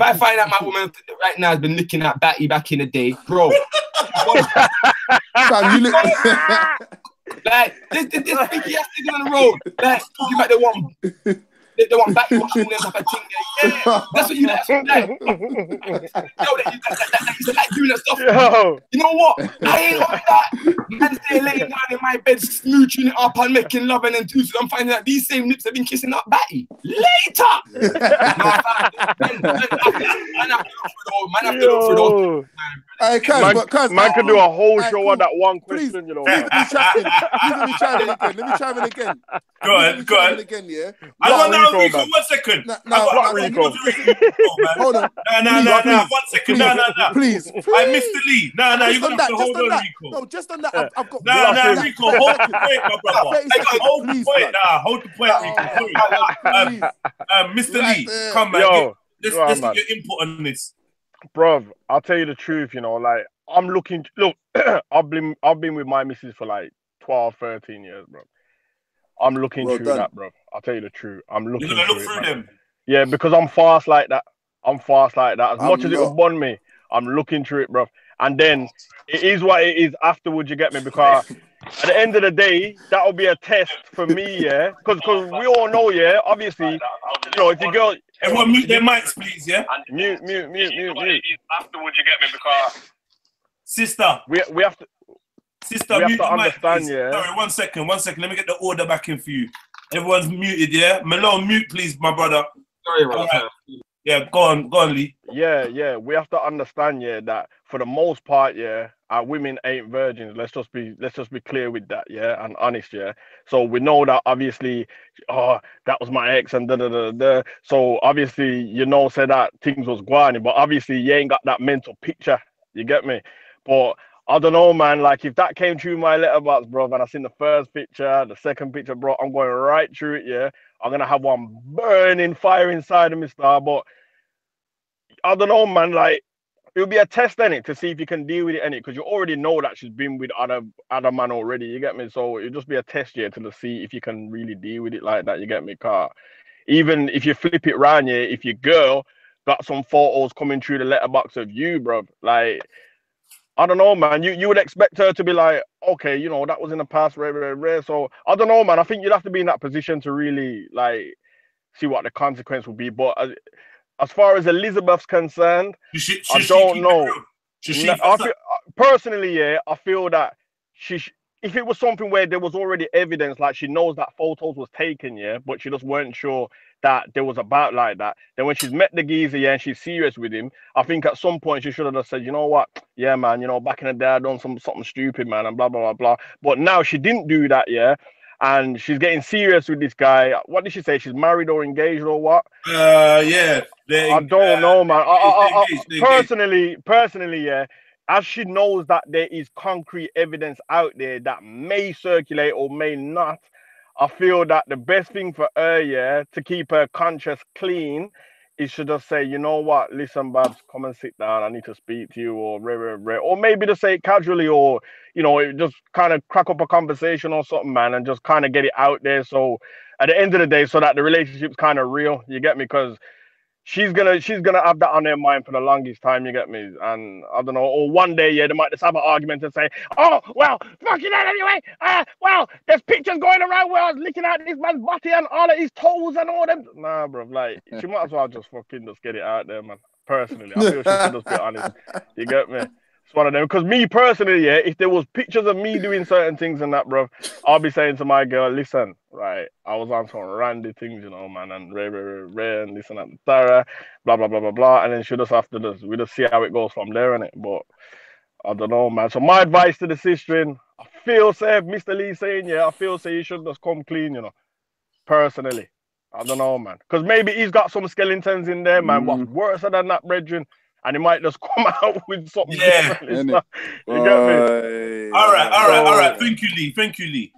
I find out my woman right now has been looking at Batty back in the day, bro. Like, this pinky ass nigga on the road. Like, talking about they want Batty watching them type of thing. Yeah, that's what you like. It's like doing that stuff. Yo. You know what? I ain't on that. Man stay laying down in my bed, smooching it up and making love, and then I'm finding out these same lips have been kissing up Batty later. Hey, Kaz, man could do a whole show on that one question, you know. Leave me chime in again. Let me chime in again. Go on. Again, yeah. I want now Rico, 1 second. Hold on. No, 1 second. No. Please. I missed the lead. No, you're going to have to hold on, Rico. No, just on that. I've got... No, Rico, hold the point, my brother. Hold the point. Hold the point, Rico. Mr. Lee, come, man. Let's get your input on this. Bruv, I'll tell you the truth, you know, like, I'm looking... Look, I've been with my missus for like 12, 13 years, bro. I'm looking through that, bro. I'll tell you the truth. I'm looking You're gonna look through them? Yeah, because I'm fast like that. As much as it would bond me, I'm looking through it, bro. And then it is what it is afterwards, you get me? Because at the end of the day, that'll be a test for me, yeah? Because we all know, yeah, obviously, you know, if you go... Everyone mute their mics, please, yeah? Mute. Afterwards, you get me? Because... Sister. We have to... Sister, we mute have to the understand, mic, yeah. Sorry, 1 second. Let me get the order back in for you. Everyone's muted, yeah? Malone, mute, please, my brother. Sorry, bro. Right. Yeah, go on, Lee. Yeah. We have to understand, yeah, that for the most part, yeah, our women ain't virgins. Let's just be clear with that, yeah, and honest, yeah. So we know that obviously, that was my ex and da. So obviously, you know, say that things was going, but obviously you ain't got that mental picture. You get me? But I don't know, man. Like, if that came through my letterbox, bro, and I seen the first picture, the second picture, bro, I'm going right through it, yeah. I'm going to have one burning fire inside of me, star. But I don't know, man. Like, it'll be a test, innit, to see if you can deal with it, innit, because you already know that she's been with other man already, you get me? So it'll just be a test, yeah, to see if you can really deal with it like that, you get me? Car. Even if you flip it round, yeah, if your girl got some photos coming through the letterbox of you, bro, like... I don't know, man. You would expect her to be like, okay, you know, that was in the past, rare. So I don't know, man. I think you'd have to be in that position to really like see what the consequence would be. But as far as Elizabeth's concerned, I don't know. Personally, yeah, I feel that if it was something where there was already evidence, like she knows that photos was taken, yeah, but she just weren't sure that there was about like that. Then when she's met the geezer, yeah, and she's serious with him, I think at some point she should have just said, you know what, yeah, man, you know, back in the day I done something stupid, man, and blah, blah, blah, blah. But now she didn't do that, yeah, and she's getting serious with this guy. What did she say? She's married or engaged or what? Yeah. I don't know, man. Personally, yeah, as she knows that there is concrete evidence out there that may circulate or may not, I feel that the best thing for her, yeah, to keep her conscience clean is to just say, you know what, listen, Babs, come and sit down. I need to speak to you, or or maybe to say it casually, or, you know, just kind of crack up a conversation or something, man, and just kind of get it out there. So at the end of the day, so that the relationship's kind of real, you get me? Because she's gonna have that on her mind for the longest time, you get me? And I don't know, or one day, yeah, they might just have an argument and say, oh, well, fucking that anyway. Well, there's pictures going around where I was licking out this man's body and all of his toes and all them. Nah, bro, like, she might as well just fucking just get it out there, man. Personally, I feel she should just be honest. You get me? It's one of them. Because me personally, yeah, if there was pictures of me doing certain things and that, bro, I'll be saying to my girl, listen, right, I was on some randy things, you know, man, and rare, and listen and Tara, blah, blah, blah, blah, blah. And then she just have to we just see how it goes from there, innit? But I don't know, man. So my advice to the sister, I feel safe, Mr. Lee saying, yeah, I feel say you should just come clean, you know, personally. I don't know, man. Because maybe he's got some skeletons in there, man. What's worse than that, brethren? And he might just come out with something. Yeah. You get me? All right. Thank you, Lee.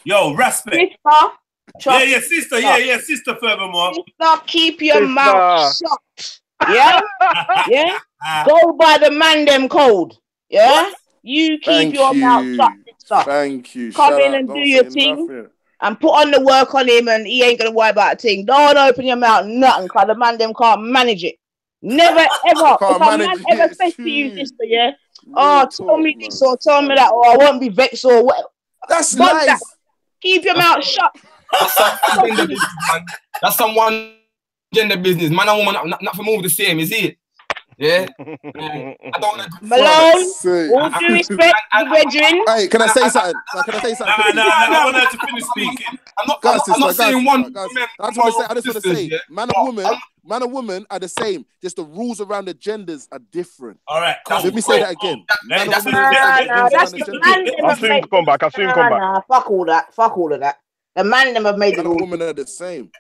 Yo, respect. Sister. Yeah, sister, furthermore. Sister, keep your mouth shut. Yeah? Yeah? Go by the man them code. Yeah? What? You keep your mouth shut, sister. Thank you. Come in and do your thing. And put on the work on him, and he ain't gonna worry about a thing. Don't open your mouth, nothing, because the man them can't manage it. Never ever. If a man ever says to you, sister, yeah, tell me this or tell me that, or I won't be vexed or whatever. That's nice. That. Keep your mouth shut. That's someone gender business. Man and woman, not for move the same, is it? Yeah. I don't want to. Malone, all due respect to the brethren. Hey, can I say something? Can I say something? No, I want her to finish speaking. I'm not saying one. I just want to say, man and woman are the same. Just the rules around the genders are different. All right, let me say that again. That's the man them I'll soon come back. Fuck all that. Fuck all of that. The man them have made the rules. Man and woman are the same.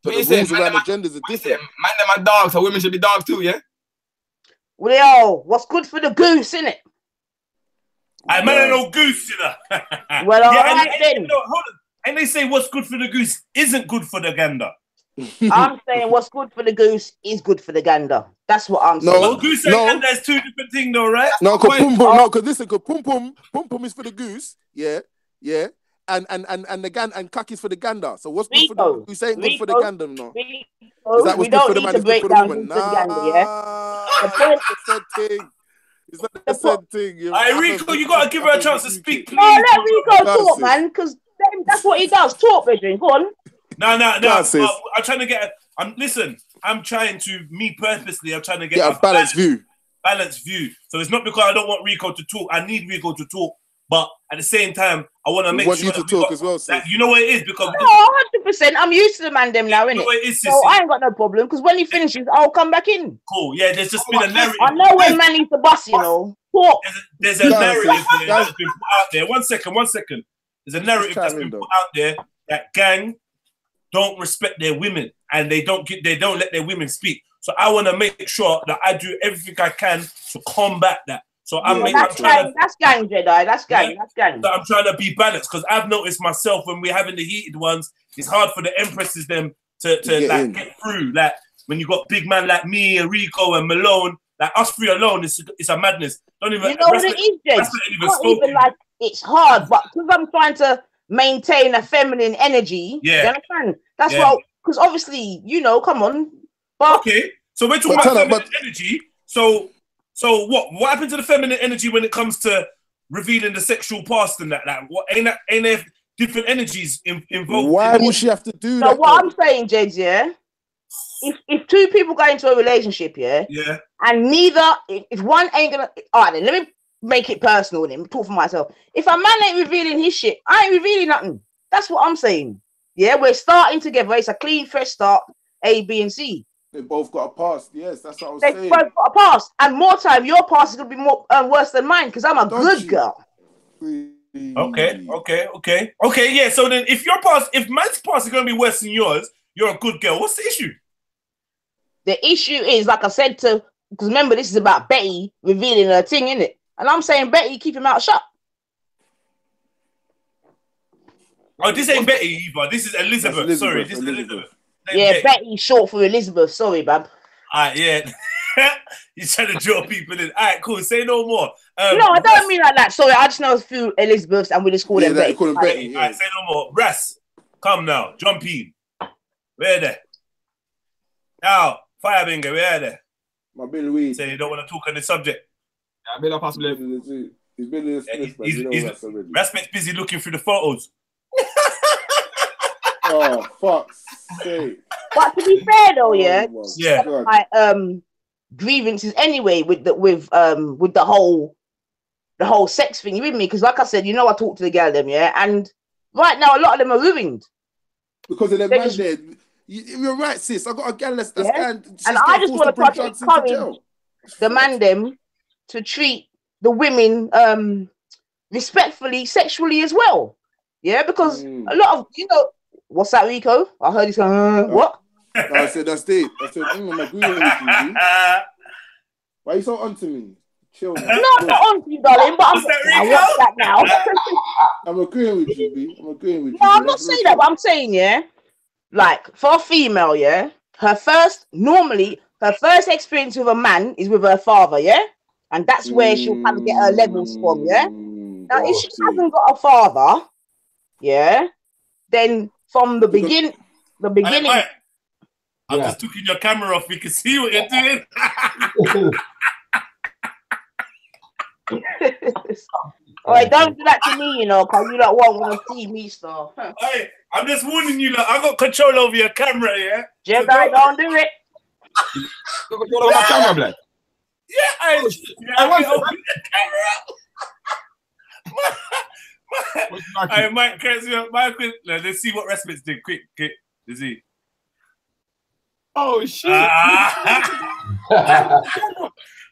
But the rules around the genders are different. Man them are dogs, so women should be dogs too, yeah? Well, what's good for the goose, innit? I man no goose, you know. Well, all right then. Hold on. And they say what's good for the goose isn't good for the gander. I'm saying what's good for the goose is good for the gander. That's what I'm saying. But goose and gander is two different things, though, right? No, because pum pum is for the goose, yeah. And the gander and cuck is for the gander. So what's good for the goose ain't good for the gander, no? Is that what's good for the man? Is good for the woman? It's not the same thing. Rico, you gotta give her a chance to speak, please. No, let Rico talk, man, because that's what he does. Talk, Bridget. Go on. No. I'm trying to get. Listen. I'm trying to. Me purposely, I'm trying to get a balanced view. Balanced view. So it's not because I don't want Rico to talk. I need Rico to talk, but at the same time, I want to make sure you to talk as well. That, you know what it is because. 100%. I'm used to the man them now, innit? You know it is, so I ain't got no problem because when he finishes, I'll come back in. Cool. Yeah, there's just been a narrative. I know when man needs the bus, you know. Talk. There's a narrative that's been put out there. One second. There's a narrative that's been put out there that gang don't respect their women and they don't let their women speak. So I want to make sure that I do everything I can to combat that. So that's gang, Jedi. That's gang. So I'm trying to be balanced because I've noticed myself when we're having the heated ones, it's hard for the empresses them to get through. Like when you got big man like me and Rico and Malone, like us three alone, it's a madness. Don't even. You know what it is, Jed? Not even like it's hard, but because I'm trying to maintain a feminine energy. Yeah, you understand? That's why. Because obviously, you know, come on. But okay, so we're talking about feminine energy. So what happened to the feminine energy when it comes to revealing the sexual past and that? What ain't there different energies involved? Why would she have to do that? So what I'm saying, Jed, yeah. If two people go into a relationship, yeah, and neither, if one ain't gonna, all right, then let me make it personal and talk for myself. If a man ain't revealing his shit, I ain't revealing nothing. That's what I'm saying. Yeah, we're starting together. It's a clean, fresh start. A, B, and C. They both got a past. Yes, that's what I was saying. They both got a past, and more time, your past is gonna be more worse than mine because I'm a good girl. Okay. Yeah. So then, if man's past is gonna be worse than yours, you're a good girl. What's the issue? The issue is, like I said, because remember, this is about Betty revealing her thing, innit? And I'm saying, Betty, keep him out shut. Oh, this ain't Betty either. This is Elizabeth. Sorry, this is Elizabeth. Yeah, Betty short for Elizabeth. Sorry, bab. Alright, yeah. You're trying to draw people in. Alright, cool. Say no more. No, I don't mean like that. Sorry, I just know a few Elizabeths and we just call them Betty. Alright, say no more. Ras, come now. Jump in. Where there? Now, Firebinger, where there? My Billy Weed. Say you don't want to talk on the subject. Yeah, Bill possibly. He's been in this Rasmet's busy looking through the photos. Oh, fuck's sake. But to be fair though, my grievances anyway with the whole sex thing. You with me? Because like I said, you know, I talk to the girl them, and right now a lot of them are ruined because of them man there. You're right, sis. I got a girl that's and I just want to encourage the man them to treat the women respectfully, sexually as well. Yeah, because a lot of, you know, what's that, Rico? I heard he's going, what? No, I said, that's it. I said, I'm agreeing with you. Why are you so onto me? Chill, man. No, I'm not onto you, darling, but I watch that now. I'm agreeing with you, B. I'm agreeing with you. No, I'm not saying that, but I'm saying, like, for a female, her first experience with a man is with her father, and that's where she'll kind of get her levels from, Now, if she hasn't got a father, then from the beginning. I'm just taking your camera off. We can see what you're doing. All right, don't do that to me, you know, because you don't want to see me, star. Hey, I'm just warning you, like, I got control over your camera, Jedi, don't do it. You got control over my camera, Black. I open the camera. I might crazy up. Let's see what respects did. Quick. Let's see. Oh shit!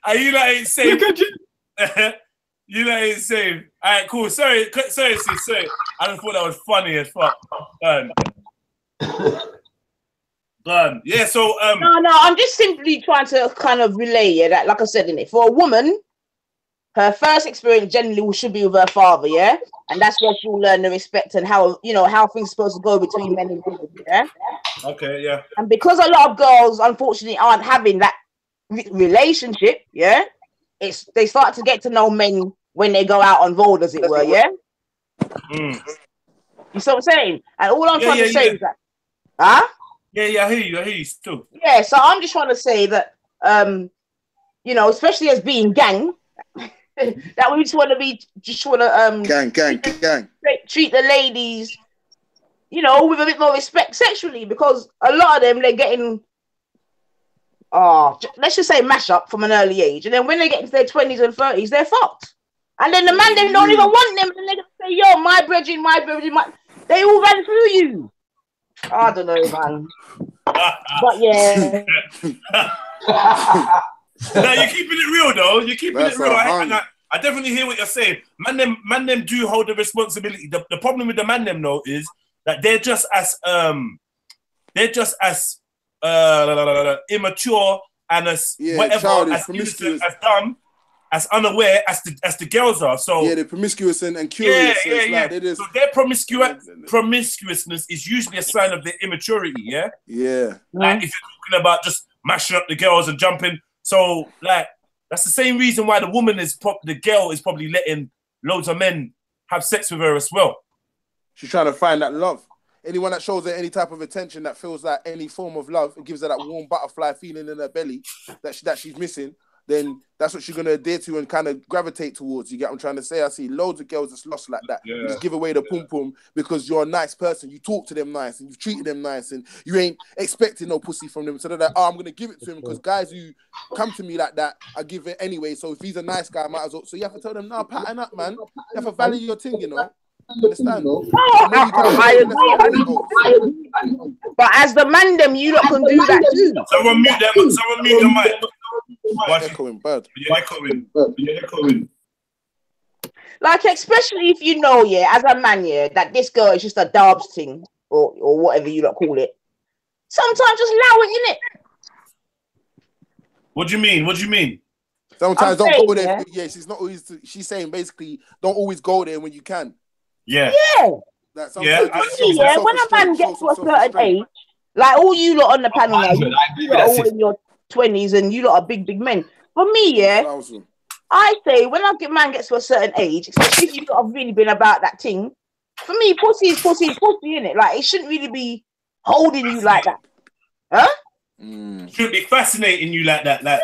You know ain't safe. You know ain't safe. All right, cool. Sorry. I just thought that was funny as fuck. Done. Yeah. So No. I'm just simply trying to kind of relay that, like I said in it, for a woman, her first experience generally should be with her father, yeah, and that's where she'll learn the respect and how things are supposed to go between men and women, yeah. Okay, yeah. And because a lot of girls, unfortunately, aren't having that relationship, yeah, they start to get to know men when they go out on road, as it were, yeah. You see what I'm saying? And all I'm trying to say is that, Yeah, I hear you still. Yeah, so I'm just trying to say that, especially as being gang, that we just want to gang. Treat the ladies, with a bit more respect sexually, because a lot of them, they're getting, let's just say mash up from an early age, and then when they get into their 20s and 30s, they're fucked. And then the man, they don't even want them, and they're gonna say, yo, my brethren, they all ran through you. I don't know, man. But yeah. No, you're keeping it real though. You're keeping it real. I definitely hear what you're saying. Man them do hold the responsibility. The problem with the man them though is that they're just as immature and as whatever, as innocent, as dumb, as unaware as the girls are. So they're promiscuous and curious. So their promiscuousness is usually a sign of their immaturity. Yeah. Like if you're talking about just mashing up the girls and jumping. So like that's the same reason why the girl is probably letting loads of men have sex with her as well. She's trying to find that love. Anyone that shows her any type of attention that feels like any form of love, it gives her that warm butterfly feeling in her belly that she's missing, then that's what she's going to adhere to and kind of gravitate towards. You get what I'm trying to say? I see loads of girls that's lost like that. You just give away the pum-pum because you're a nice person. You talk to them nice and you've treated them nice and you ain't expecting no pussy from them. So they're like, I'm going to give it to him because guys who come to me like that, I give it anyway. So if he's a nice guy, I might as well. So you have to tell them, no, pattern up, man. You have to value your thing, You understand? I agree. But as the man, them you lot can do that too. Someone mute the mic. Echoing bad. Echoing. Like especially if you know, as a man, that this girl is just a darbs thing or whatever you lot call it. Sometimes just allow it, innit? What do you mean? Sometimes don't go there. Yeah, she's not always. She's saying basically, don't always go there when you can. Yeah. When a man gets to a certain age, like all you lot on the panel now, you lot are all in your 20s and you lot are big men. For me, I say when a man gets to a certain age, especially if you've not really been about that thing, for me, pussy is pussy, innit? Like it shouldn't really be holding you like that. Huh? Should be fascinating you like that. Like,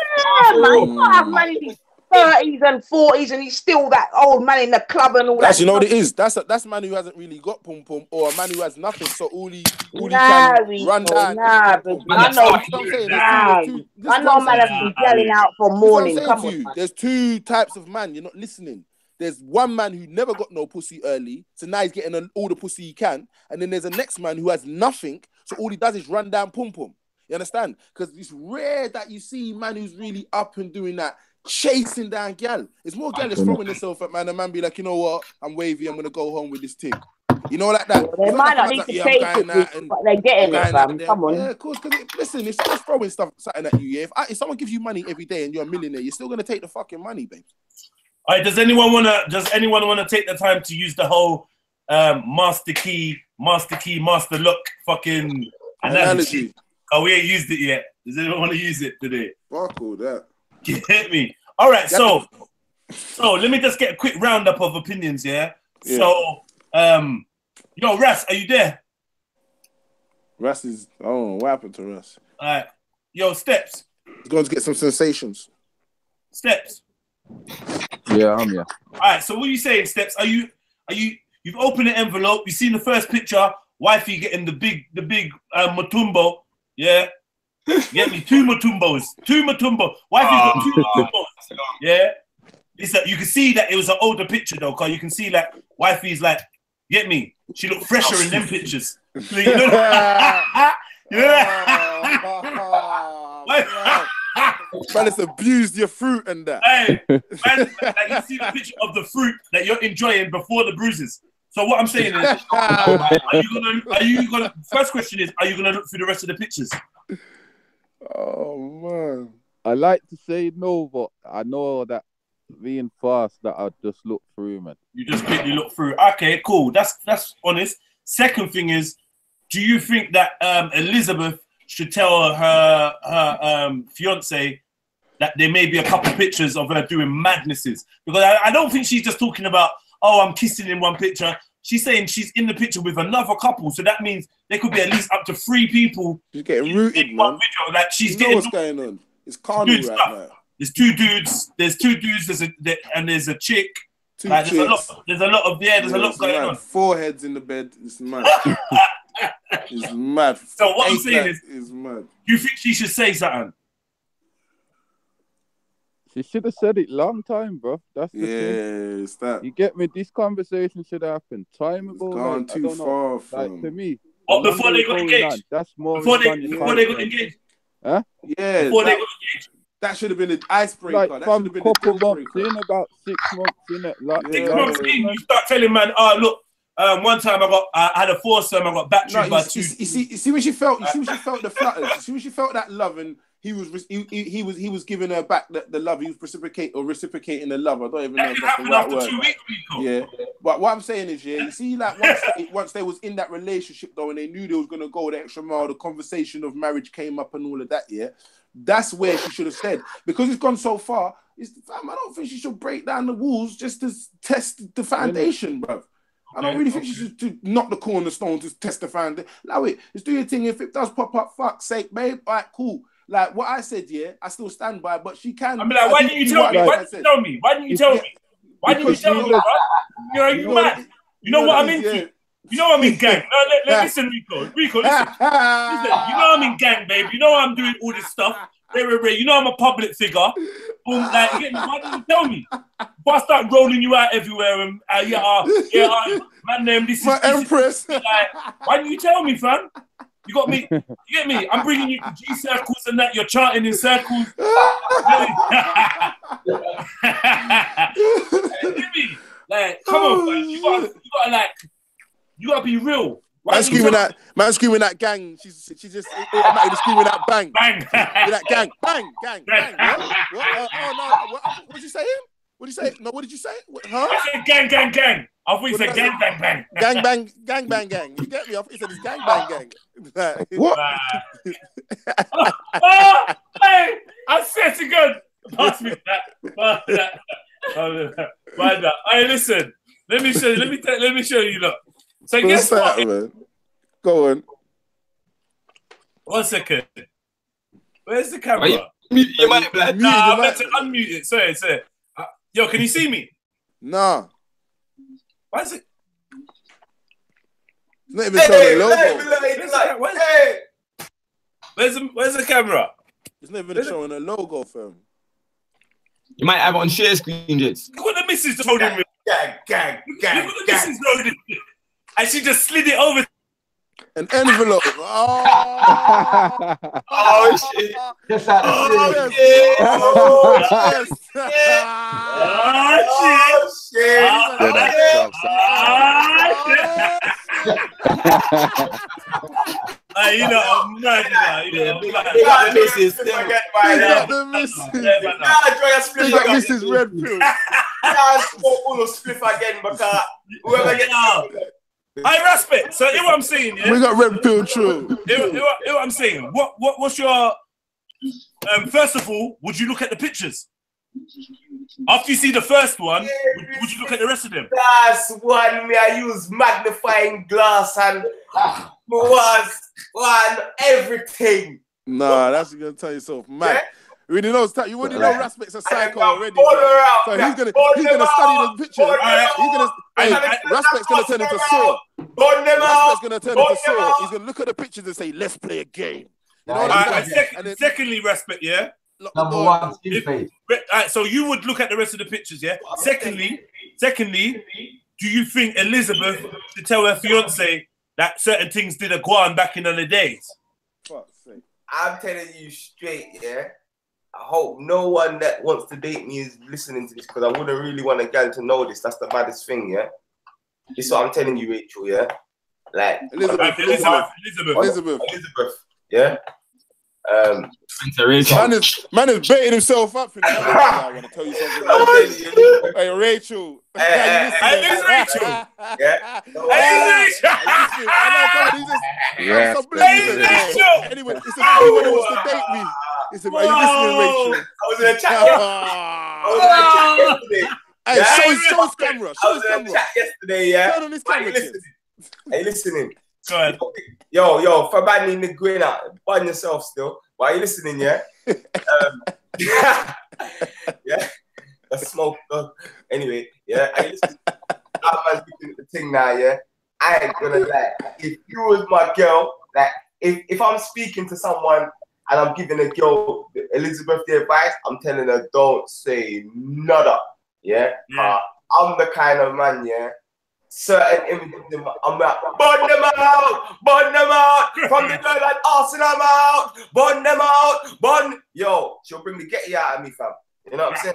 man, you can't have man in his 30s and 40s and he's still that old man in the club and all that. You know what it is? That's a man who hasn't really got pum pum or a man who has nothing. So all he can run down. I know man has been yelling out for morning. Come on. There's two types of man. You're not listening. There's one man who never got no pussy early, so now he's getting all the pussy he can. And then there's a next man who has nothing, so all he does is run down pum pum. You understand? Because it's rare that you see man who's really up and doing that, chasing down gal. It's more gal is throwing herself at man, and man be like, you know what? I'm wavy. I'm gonna go home with this thing. You know, like that. They might not need to chase it, but they're getting it, fam. Come on. Yeah, of course. Because listen, if someone's throwing something at you, if someone gives you money every day and you're a millionaire, you're still gonna take the fucking money, babe. All right. Does anyone wanna take the time to use the whole master key, master look fucking analogy? Oh, we ain't used it yet. Does anyone want to use it today? Fuck all that. You hit me. All right, so let me just get a quick roundup of opinions, yeah? So, yo, Ras, are you there? Ras is, I don't know, what happened to Ras? All right. Yo, Steps. He's going to get some sensations. Steps. Yeah, I'm here. All right, so what are you saying, Steps? You've opened the envelope, you've seen the first picture, wifey getting the big Matumbo, yeah? Get me? Two Matumbos. Wifey's got two Matumbos. Yeah. You can see that it was an older picture though, because you can see like wifey's like, get me? She looked fresher in them pictures. You know? Man, it's abused your fruit and that. Hey, man, like you see the picture of the fruit that you're enjoying before the bruises. So what I'm saying is, are you gonna? First question is, are you gonna look through the rest of the pictures? Oh man, I like to say no, but I know that being fast, that I just look through, man. You just quickly look through. Okay, cool. That's honest. Second thing is, do you think that Elizabeth should tell her fiance that there may be a couple pictures of her doing madnesses? Because I don't think she's just talking about, oh, I'm kissing in one picture. She's saying she's in the picture with another couple, so that means there could be at least up to 3 people. She's getting rooted, man. Video. Like she's you know getting what's going on. It's carnal right now. There's 2 dudes. There's a chick. Like, there's a lot going on. 4 heads in the bed. It's mad. It's mad. So what I'm saying is mad. You think she should say something? She should have said it long time, bro. That's the thing. It's that. You get me? This conversation should have happened time ago. It's gone too far. Like, to me. Oh, before they got engaged. That's more. Before they got engaged. Huh? Yeah. Before they got engaged. That should have been an icebreaker. Like that from should have been couple months in, about 6 months in it. Like, 6 months in, you start telling man, oh look, one time I had a foursome, I got battered by 2. You see when she felt. You see when she felt the flutters. You see when she felt that love, and he was giving her back the love. He was reciprocating the love. I don't even know if that's the right word. 2 weeks, yeah, but what I'm saying is, yeah, you see, like once they was in that relationship though, and they knew they was gonna go the extra mile, the conversation of marriage came up and all of that. Yeah, that's where she should have said, because it's gone so far. I don't think she should break down the walls just to test the foundation, bruv. I don't really think she should to knock the cornerstone to test the foundation. Allow it. Just do your thing. If it does pop up, fuck's sake, babe. All right, cool. Like what I said, yeah, I still stand by, but she can. I mean, like, why didn't you tell me? Why didn't you tell me? Why didn't you tell me? Why didn't you tell me, bro? You know, you mad. You know what I'm into. You know I'm in gang. No, listen, Rico. Rico, listen. You know I'm in gang, babe. You know I'm doing all this stuff. You know I'm a public figure. Boom, like, you get me? Why didn't you tell me? Before I start rolling you out everywhere and man, this is my empress. Like, why didn't you tell me, fam? You got me. You get me? I'm bringing you to G circles and that. You're charting in circles. You get me? Like, come on, man. You gotta be real. Man screaming that gang. She just automatically screaming that bang. Bang. That gang. Bang. What? Oh no. What did you say? What did you say? No, what did you say? Huh? I said gang. I thought you said gang bang. Gang. You get me? I thought you said it's gang bang. What? Oh, hey, I swear to God. Pass me that. Hey, listen. Let me show you. Look. So guess what? Man? Go on. 1 second. Where's the camera? You might be like, nah, I meant to unmute it. Sorry. Yo, can you see me? Nah. Why is it? It's not even showing the logo. Where's the camera? It's not even showing a logo, fam. You might have it on share screen, Jits. Look what the missus holding me. Gang. Look what the missus holding me. And she just slid it over. An envelope. Oh shit. Yes. You know, I'm mad. You know, They got the missus. They got the missus. They got Mrs. Red Pill. I spoke split again because whoever gets out. I respect. So hear what I'm saying. Yeah? We got Red Pill true. Hear what I'm saying. What's your first of all, would you look at the pictures? After you see the first one, would you look at the rest of them? Last one, I use magnifying glass and was on everything. Nah, that's gonna tell yourself, man. Yeah? You already know Raspet's a psycho already. So he's gonna study the pictures. Raspet's gonna turn into Saw. Raspet's gonna turn into Saw. He's gonna look at the pictures and say, "Let's play a game." You know what I'm saying? Secondly, respect, yeah? Number one, so you would look at the rest of the pictures, yeah? Secondly, do you think Elizabeth should tell her fiance that certain things didn't go on back in the days? I'm telling you straight, yeah? I hope no one that wants to date me is listening to this, because I wouldn't really want a girl to know this. That's the maddest thing, yeah? This is what I'm telling you, Rachel, yeah? Like Elizabeth, yeah? Man is baiting himself up. I want to tell you something. Hey, Rachel. Hey, Rachel. Yeah. Anyway, it's anyone who wants to date me. Are you listening, Rachel? I was in a chat yesterday. Hey, show his camera. I was in a chat yesterday, yeah? Turn on his camera. Hey, listening. Go ahead. Yo, for banning the green out, ban yourself still. Why are you listening, yeah? Yeah, that's smoke. Anyway, yeah, I listen. I'm looking at the thing now, yeah. I ain't gonna lie. If you was my girl, like, if I'm speaking to someone and I'm giving a girl Elizabeth the advice, I'm telling her don't say nada, yeah. I'm the kind of man, yeah. Certain images, I'm like, burn them out, from the girl like Arsenal, I'm out, burn them out, burn. Yo, she'll bring the getty out of me, fam. You know what I'm saying?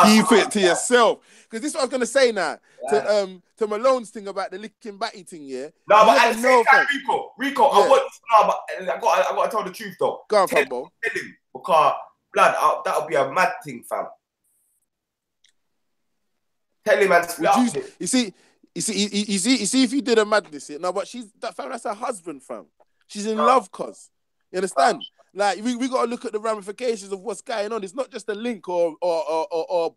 Keep it to yourself. Because this is what I was going to say now. Yeah. To Malone's thing about the licking batty thing, yeah? No, but at the same time, Rico, yeah. I got to tell the truth, though. Go on, fam, bro. Tell him, because, blood, that'll be a mad thing, fam. Tell him and split up. You see, if you did a madness, no, but that's her husband, fam. She's in love, cuz. You understand? Like, we got to look at the ramifications of what's going on. It's not just a link or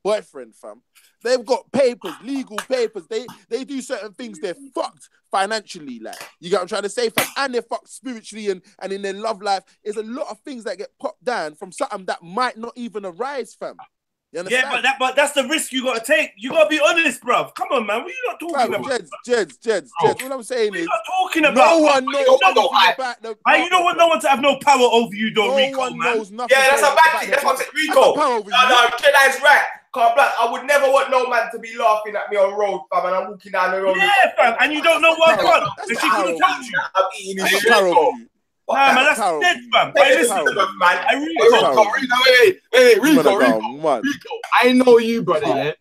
boyfriend, fam. They've got papers, legal papers. They do certain things. They're fucked financially, like. You get what I'm trying to say, fam? And they're fucked spiritually and in their love life. There's a lot of things that get popped down from something that might not even arise, fam. Yeah, but that's the risk you got to take. You got to be honest, bruv. Come on, man. What are you not talking about? Jeds. What I'm saying is, talking about. No one knows anything about the. You don't want no one to have no power over you, though, Rico, no one knows nothing. Yeah, that's a bad thing. That's what I'm saying, Rico. No, Jedi's right. I would never want no man to be laughing at me on road, fam, and I'm walking down the road. Yeah, fam, and you don't know what I've done. And she could have told you. I'm eating this shit. Nah, man, that's dead, fam. Rico. I know you, brother, yeah?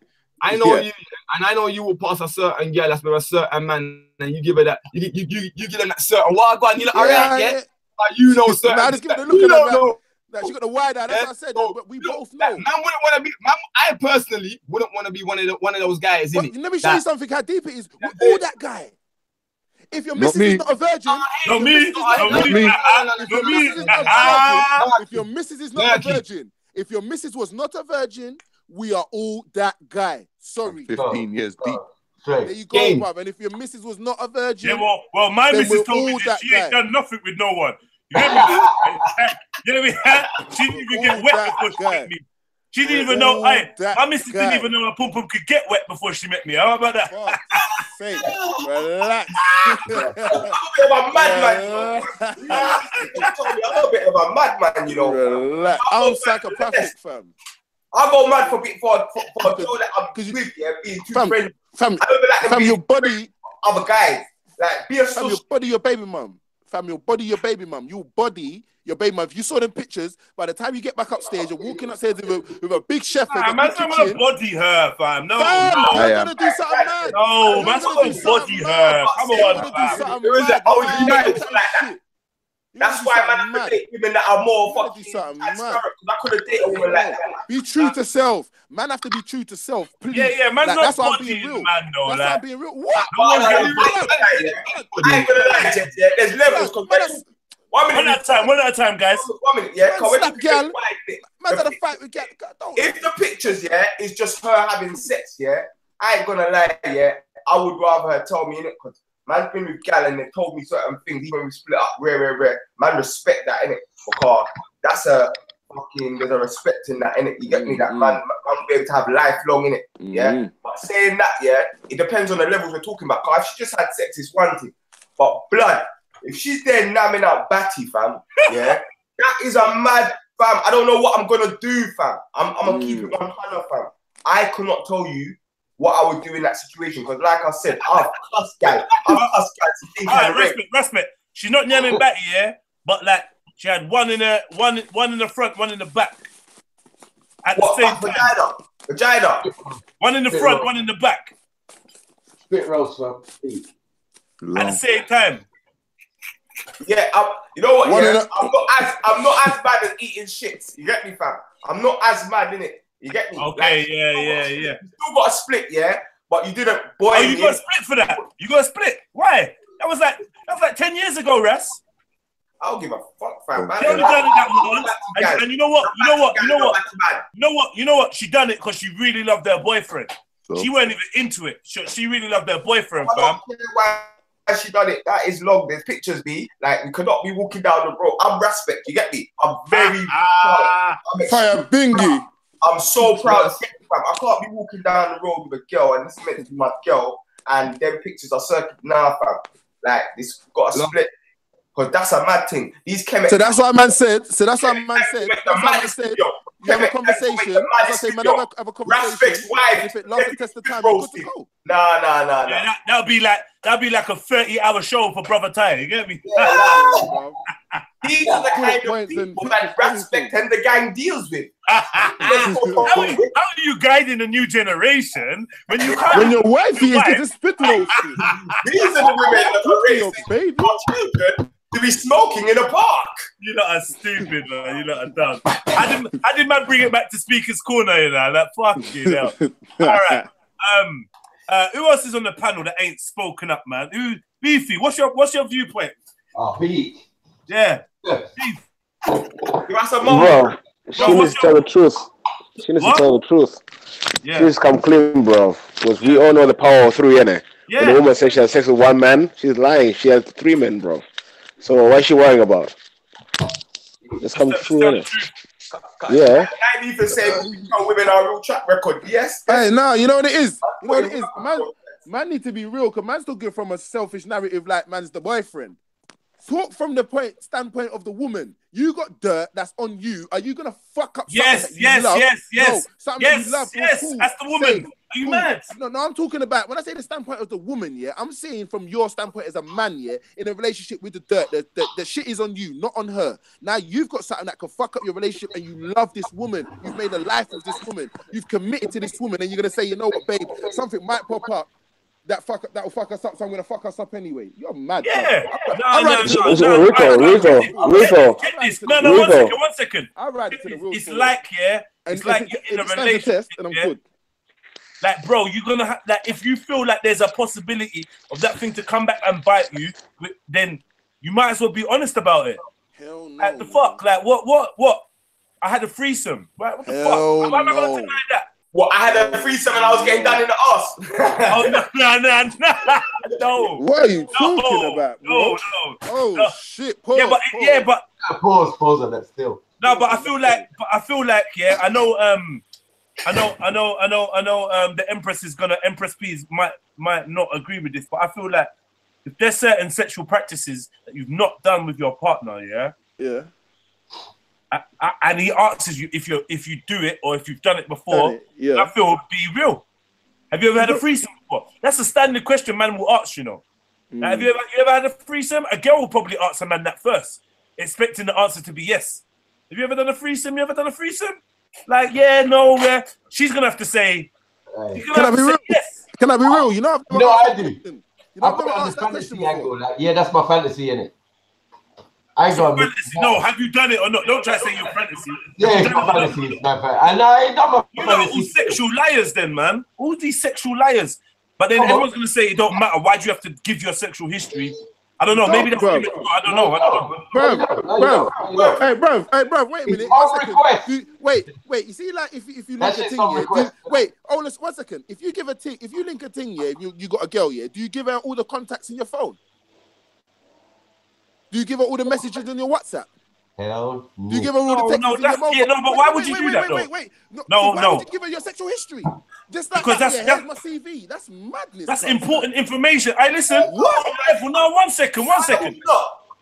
I know you, and I know you will pass a certain girl that's with a certain man, and you give her that, you give them that certain wagwan, you like, alright, yeah? Like, you know certain. Nah, just give it a look at that. Like, she got the wide eye, that's what I said, but we both know. Man wouldn't want to be, I personally wouldn't want to be one of those guys, innit? Let me show you something, how deep it is. We're all that guy. If your missus is not a virgin, if your missus is not a virgin, if your missus was not a virgin, we are all that guy. Sorry. 15 years deep. There you go, bruv. And if your missus was not a virgin, yeah, well, my missus told me that she ain't done nothing with no one. You get me? You know what I mean? She didn't even get wet before she met me. She didn't even know. My missus didn't even know her pum pum could get wet before she met me. How about that? Relax. I'm a bit of a madman. I'm a bit of a madman, you know. Relax. I'm psychopathic, fam. I go mad for a girl that I'm with, yeah, being too friendly. Fam, your body. Other guys, like, be a fam, your body, your baby mum. Fam, your body, your baby mum. Your body. Your baby mum, if you saw them pictures, by the time you get back upstairs, you're walking upstairs with a big chef. Man, I'm gonna body her, fam. No, you're gonna do something mad. No, man's gonna body her. Come on, fam. That's why man, I date women that are more fucking I could have dated a woman like that. Be true to self. Man have to be true to self. Please. Yeah, man's like, not that's why I'm being real. Man, no, that's why I'm being real. What? I ain't gonna lie, yeah. There's levels. One at a time, guys. 1 minute, yeah. Man's at a fight with girl. If the pictures, yeah, is just her having sex, yeah, I ain't gonna lie, yeah. I would rather her tell me, innit? Because man's been with gal and they told me certain things, even when we split up, rare. Man, respect that, innit? Because that's a fucking, there's a respect in that, innit? You get me? That man be able to have lifelong, innit? Yeah? But saying that, yeah, it depends on the levels we're talking about. Because if she just had sex, it's one thing. But blood, if she's there namming out Batty, fam, yeah, that is a mad, fam. I don't know what I'm gonna do, fam. I'm gonna keep it 100, fam. I could not tell you what I would do in that situation because, like I said, I've cussed guys. Respect. She's not namming Batty, yeah, but like she had one in the front, one in the back. At the same time. Vagina. One in the front, one in the back. Spit roast, fam. At the same time. Yeah, you know what? Yeah? I'm not as bad as eating shits. You get me, fam? I'm not as mad, innit? You get me? Okay, like, yeah. You still got a split, yeah, but you didn't boil. Oh, you got a split for that? You got a split? Why? That was like 10 years ago, Ras. I don't give a fuck, fam. She only done it that once, and you know what? She done it because she really loved her boyfriend. So? She weren't even into it. She really loved her boyfriend, fam. I don't care why she done it. That is long. There's pictures, B. Like, you cannot be walking down the road. I'm respect. You get me? I'm very proud. Fire bingy. I'm so proud of it, fam. I can't be walking down the road with a girl and this is meant to be my girl and them pictures are circled now, fam. Like, this got a split. Because that's a mad thing. These chemicals. So that's what man said. You have a conversation. As I say, man, have a conversation. If it lasts the test of time, it's good to go. Nah. Yeah, that'll be like a 30-hour show for Brother Ty. You get me? Yeah, these are the kind of people that respect and the gang deals with. How are you guiding the new generation when you can't? When your wife is just spit roasting. These are the women that are raising our children to be smoking in a park. You lot are stupid, man. You lot are dumb. I did man bring it back to Speaker's Corner, you know? Like, fuck you know. All right. Who else is on the panel that ain't spoken up, man? Beefy, what's your viewpoint? Oh, Beef. Yeah. Beef. Bro, she needs to tell the truth. She needs to tell the truth. Yeah. She needs to come clean, bro. Because we all know the power of 3, innit? Yeah. When a woman says she has sex with 1 man, she's lying. She has 3 men, bro. So what is she worrying about? Just come true, innit? Yeah. I need to say women are real track record. Yes. Hey, no, you know what it is? You know what it is? Man need to be real, because man's talking from a selfish narrative like man's the boyfriend. Talk from the standpoint of the woman. You got dirt that's on you. Are you gonna fuck up something that you love? Yes. No, something that you love. Yes. That's the woman. Are you mad? No, I'm talking about, when I say the standpoint of the woman, yeah, I'm saying from your standpoint as a man, yeah, in a relationship with the dirt, the shit is on you, not on her. Now you've got something that can fuck up your relationship and you love this woman. You've made a life of this woman. You've committed to this woman and you're gonna say, you know what, babe, something might pop up that will fuck us up, so I'm gonna fuck us up anyway. You're mad. Yeah. Rico. No, 1 second. I'll ride it to the real. It's like, yeah, it's like you're in a relationship, and I'm good. Like, bro, you're gonna have that. If you feel like there's a possibility of that thing to come back and bite you, then you might as well be honest about it. Hell no. Like, the fuck? Like, what? I had a threesome. Right? What the fuck? Why am I gonna deny that? What, I had a threesome and I was getting done in the ass? Oh, no. What are you talking about, bro? No. Oh, shit. Pause, but pause on that still. No, but I feel like, yeah, I know, the Empress P might not agree with this, but I feel like if there's certain sexual practices that you've not done with your partner, yeah, and he asks you if you do it or if you've done it before, I feel be real. Have you ever had a threesome before? That's a standard question man will ask, you know. Like, have you ever had a threesome? A girl will probably ask a man that first, expecting the answer to be yes. Have you ever done a threesome? Like, yeah, no, she's gonna have to say. Can I be real? Yes. Can I be real? You know, I do. I've got the fantasy angle. Like, yeah, that's my fantasy, innit? No, have you done it or not? Don't try to say your fantasy. Yeah, it's my fantasy. And I ain't done my fantasy. All sexual liars, then, man. All these sexual liars. But then everyone's gonna say it don't matter. Why do you have to give your sexual history? I don't know. Maybe that's I don't know. Hey, bro. Wait a minute. Wait. You see, like, if you link a thing, hold on 1 second. If you give a thing, if you link a thing, you got a girl, do you give her all the contacts in your phone? Do you give her all the messages on your WhatsApp? Hell no. Do you give her all the texts in your mobile? But why would you do that, though? Wait. Why would you give her your sexual history? Just like because that's my CV. That's madness. That's important information. I listen. What? No, 1 second. 1 second.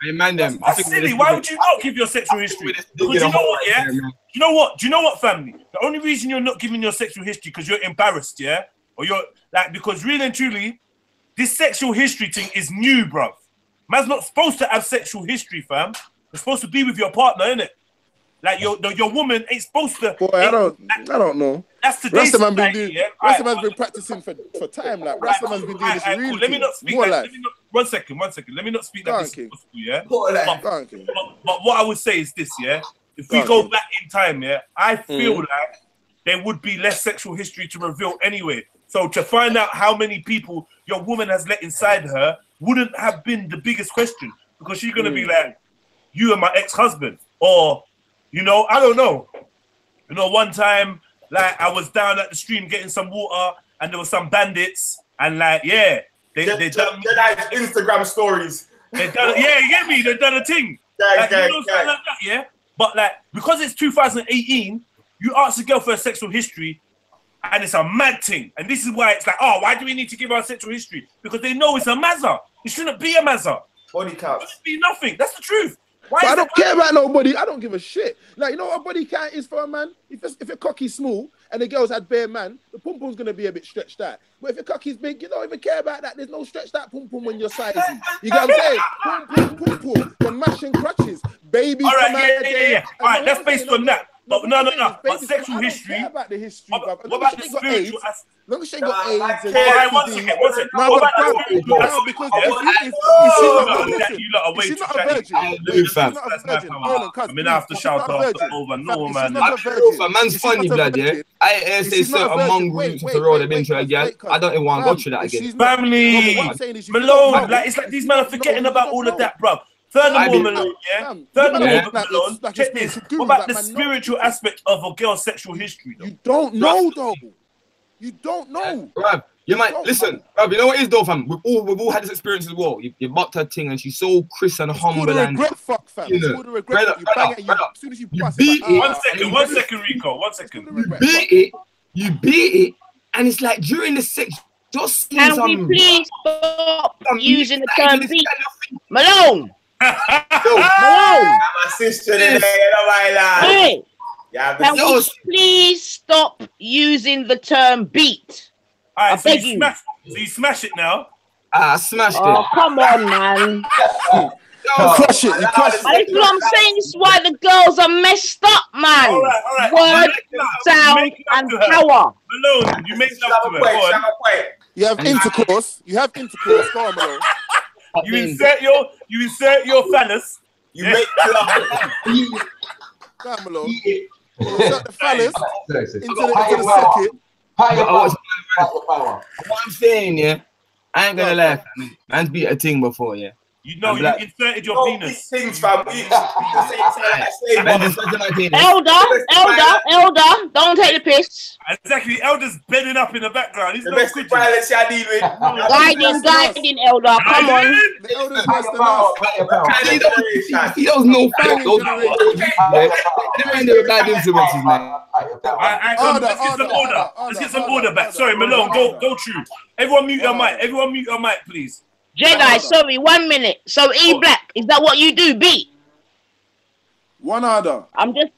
Hey, man, That's silly. Why would you not give your sexual history? Because you know what, yeah? You know what? Do you know what, family? The only reason you're not giving your sexual history because you're embarrassed, yeah? Or you're like, because really and truly, this sexual history thing is new, bruv. Man's not supposed to have sexual history, fam. You're supposed to be with your partner, innit? Like your woman ain't supposed to. Boy, I don't know. That's today's Rastaman been society, doing. yeah? Rastaman's been practicing for time. Like Rastaman's been doing this real. Let me not speak. Like, 1 second. Let me not speak like this gospel, yeah? But what I would say is this, yeah? If we go back in time, yeah, I feel like there would be less sexual history to reveal anyway. So to find out how many people your woman has let inside her wouldn't have been the biggest question, because she's gonna be like, you and my ex-husband, or you know, I don't know. You know, one time, like, I was down at the stream getting some water, and there were some bandits, and like, yeah, they done Instagram stories. They done, yeah, you get me? They done a thing. Like, you know, something like that, yeah. But like, because it's 2018, you ask a girl for a sexual history, and it's a mad thing. And this is why it's like, oh, why do we need to give our sexual history? Because they know it's a mazza. It shouldn't be a mazza. Body count. It shouldn't be nothing. That's the truth. But I don't care about nobody. I don't give a shit. Like, you know what a body count is for a man? If your cocky's small and the girls had bare man, the pum pum's gonna be a bit stretched out. But if your cocky's big, you don't even care about that. There's no stretched out pum pum when you're sizing. You get what I'm saying? Pum pum. The mashing crutches, baby. All right, yeah. All right, that's based on that. But no. But sexual history. I don't care about the history. What about the spiritual aspect? As long as she ain't got AIDS and one second. No, because if she's not a virgin, I mean, I have to shout out over no man. Man's funny, blood, yeah. I say certain mongrels to roll them into again. I don't even want to go through that again. Family, Malone, like it's like these men are forgetting about all of that, bro. Furthermore, Malone, yeah. Malone, check this. What about the spiritual aspect of a girl's sexual history, though? You don't know, though. You don't know. Bruv, you might listen, bruv, you know what it is though, fam? We've all had this experience as well. You bucked her thing and she's so crisp and humble and regret fuck, fam. You know, regret you bang it, as soon as you beat it. 1 second, Rico. 1 second. You beat it, and it's like during the sex, just can we please stop using the term beat? Malone. Malone. My sister today, hey. Can we please stop using the term beat? All right, so you smash it now. I smashed it. Oh, come on, man. You crush it. That's what I'm saying. This is why the girls are messed up, man. All right. Word, sound, and power. Malone, you make love to her. You have intercourse. Go on, Malone. You insert your phallus. You make love. Go on, Malone. Insert the phallus into the socket. What I'm saying, yeah, I ain't gonna lie, man's beat a thing before, yeah. You know, you inserted your penis. Things, fam. Elder, don't take the piss. Exactly, Elder's bending up in the background. He's domestic violence I deal with. Guiding, Elder. Come on. The Elder's worse than us. He does no fact. There ain't no bad influences, man. Let's get some order back. Sorry, Malone, go through. Everyone mute your mic, please. Jedi, sorry, 1 minute. So E-Black, is that what you do, beat? One order. I'm just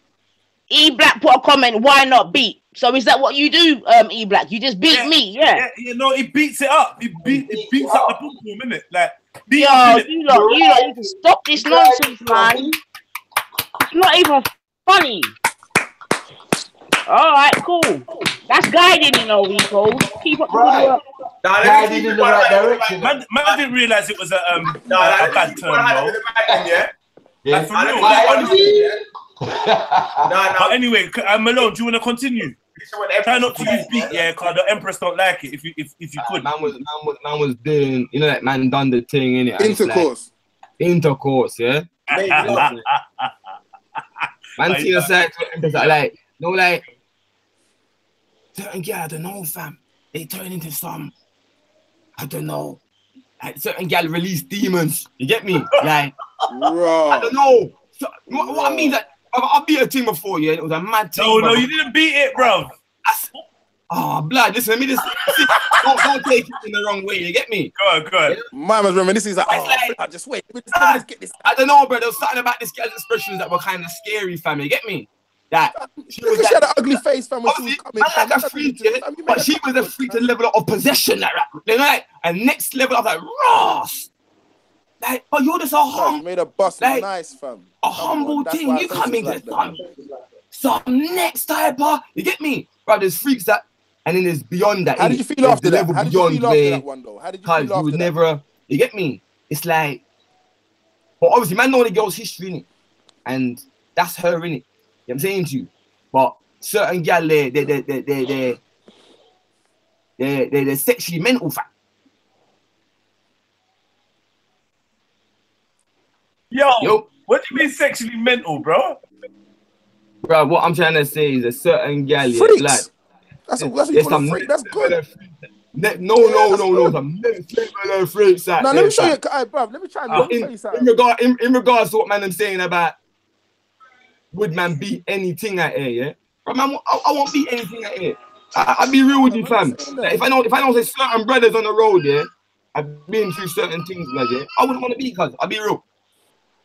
E-Black put a comment, why not beat? So is that what you do, E-Black? You just beat me, yeah? Yeah, no, he beats it up. He beats up the boom boom, innit? Like, you lot need to stop this nonsense, man. It's not even funny. All right, cool. That's guiding, you know, Rico. Keep up the good work. Guiding in the right direction. Man didn't realize it was a bad term, though. Yeah. For real. But anyway, Malone, do you want to continue? Try not to use beat, yeah, because the Empress don't like it. If you could. Man was doing, you know, that man done the thing, innit? Intercourse, yeah. Man see the side to Empress like. No, like, certain girl, I don't know, fam. They turn into some, I don't know. Like, certain girl release demons. You get me? Like, I don't know. So, what I mean that I've beat a team before, yeah. It was a mad team. No, you didn't beat it, bro. Oh, blood, listen, let me just don't take it in the wrong way, you get me? Go on. Yeah? Man was reminiscing, he's like, oh, just wait, let me just get this. I don't know, bro, there was something about this girl's expressions that were kind of scary, fam, you get me? That she had an ugly face, fam, when she was coming. I like a freak, but she was a freak to the level of possession, you know, like a next level of like Ross. Like, but you're just a humble, made a bust like, nice, fam. A humble thing. You come into some next type of, you get me? Bro, there's freaks that, and then there's beyond that. How did you feel after that? How did you feel after that one, though? How did you feel after that? You would never, you get me? It's like, but obviously, man, know the girl's history, innit? And that's her, innit? You know what I'm saying to you? But certain gal, they're sexually mental, fam. Yo, what do you mean sexually mental, bro? Bro, what I'm trying to say is a certain gal, like, that's what you call a freak. That's good. No, some next level freaks. Now let me show you, bro. Let me try and show you something. In regards to what man I'm saying about would man beat anything out here, yeah? Bro, man, I won't beat anything out here. I'll be real with you, fam. Like, if I know say certain brothers on the road, yeah, I've been through certain things, like, yeah, I wouldn't want to beat, cuz I'll be real.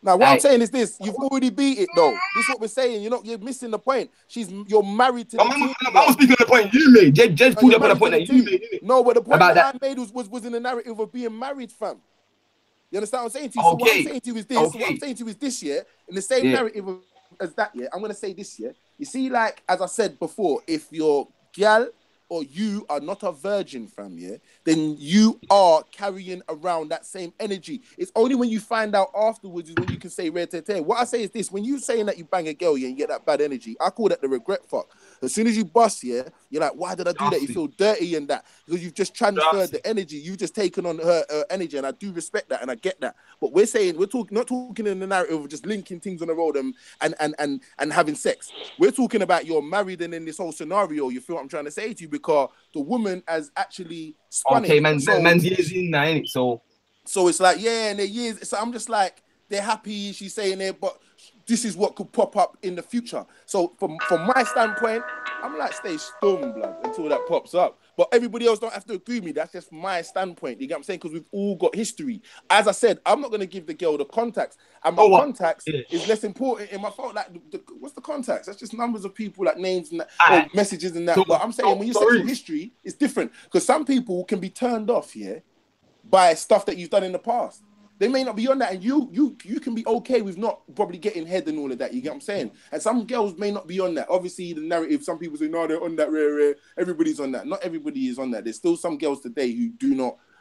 Now, what I'm saying is this: you've already beat it, though. This is what we're saying. You're missing the point. You're married to. I was speaking on the point you made. Just pulled up on the point that you made. No, but the point that I made was in the narrative of being married, fam. You understand what I'm saying to you? So what I'm saying to you is this. So what I'm saying to you is this, yeah. In the same narrative as that, yeah. I'm gonna say this, yeah. You see, like as I said before, if your gal or you are not a virgin, fam, yeah, then you are carrying around that same energy. It's only when you find out afterwards is when you can say re-te-te. What I say is this: when you saying that you bang a girl, yeah, and you get that bad energy, I call that the regret fuck. As soon as you bust, yeah, you're like, why did I do that? You feel dirty and that because you've just transferred the energy. You've just taken on her energy, and I do respect that and I get that. But we're saying not talking in the narrative of just linking things on the road and having sex. We're talking about you're married and in this whole scenario. You feel what I'm trying to say to you? Because the woman has actually spun it. Man's years in now, ain't it? So it's like, yeah, and they're years. So I'm just like, they're happy, she's saying it, but this is what could pop up in the future. So from my standpoint, I'm like, stay stum, blood, until that pops up. But everybody else don't have to agree with me. That's just my standpoint. You get what I'm saying? Because we've all got history. As I said, I'm not going to give the girl the contacts. And my contacts is less important in my phone. Like, what's the contacts? That's just numbers of people, like names and that, or messages and that. But I'm saying when you sexual history, it's different. Because some people can be turned off, yeah, by stuff that you've done in the past. They may not be on that, and you can be okay with not probably getting head and all of that. You get what I'm saying? And some girls may not be on that. Obviously, the narrative, some people say, no, they're on that, rare. Everybody's on that. Not everybody is on that. There's still some girls today who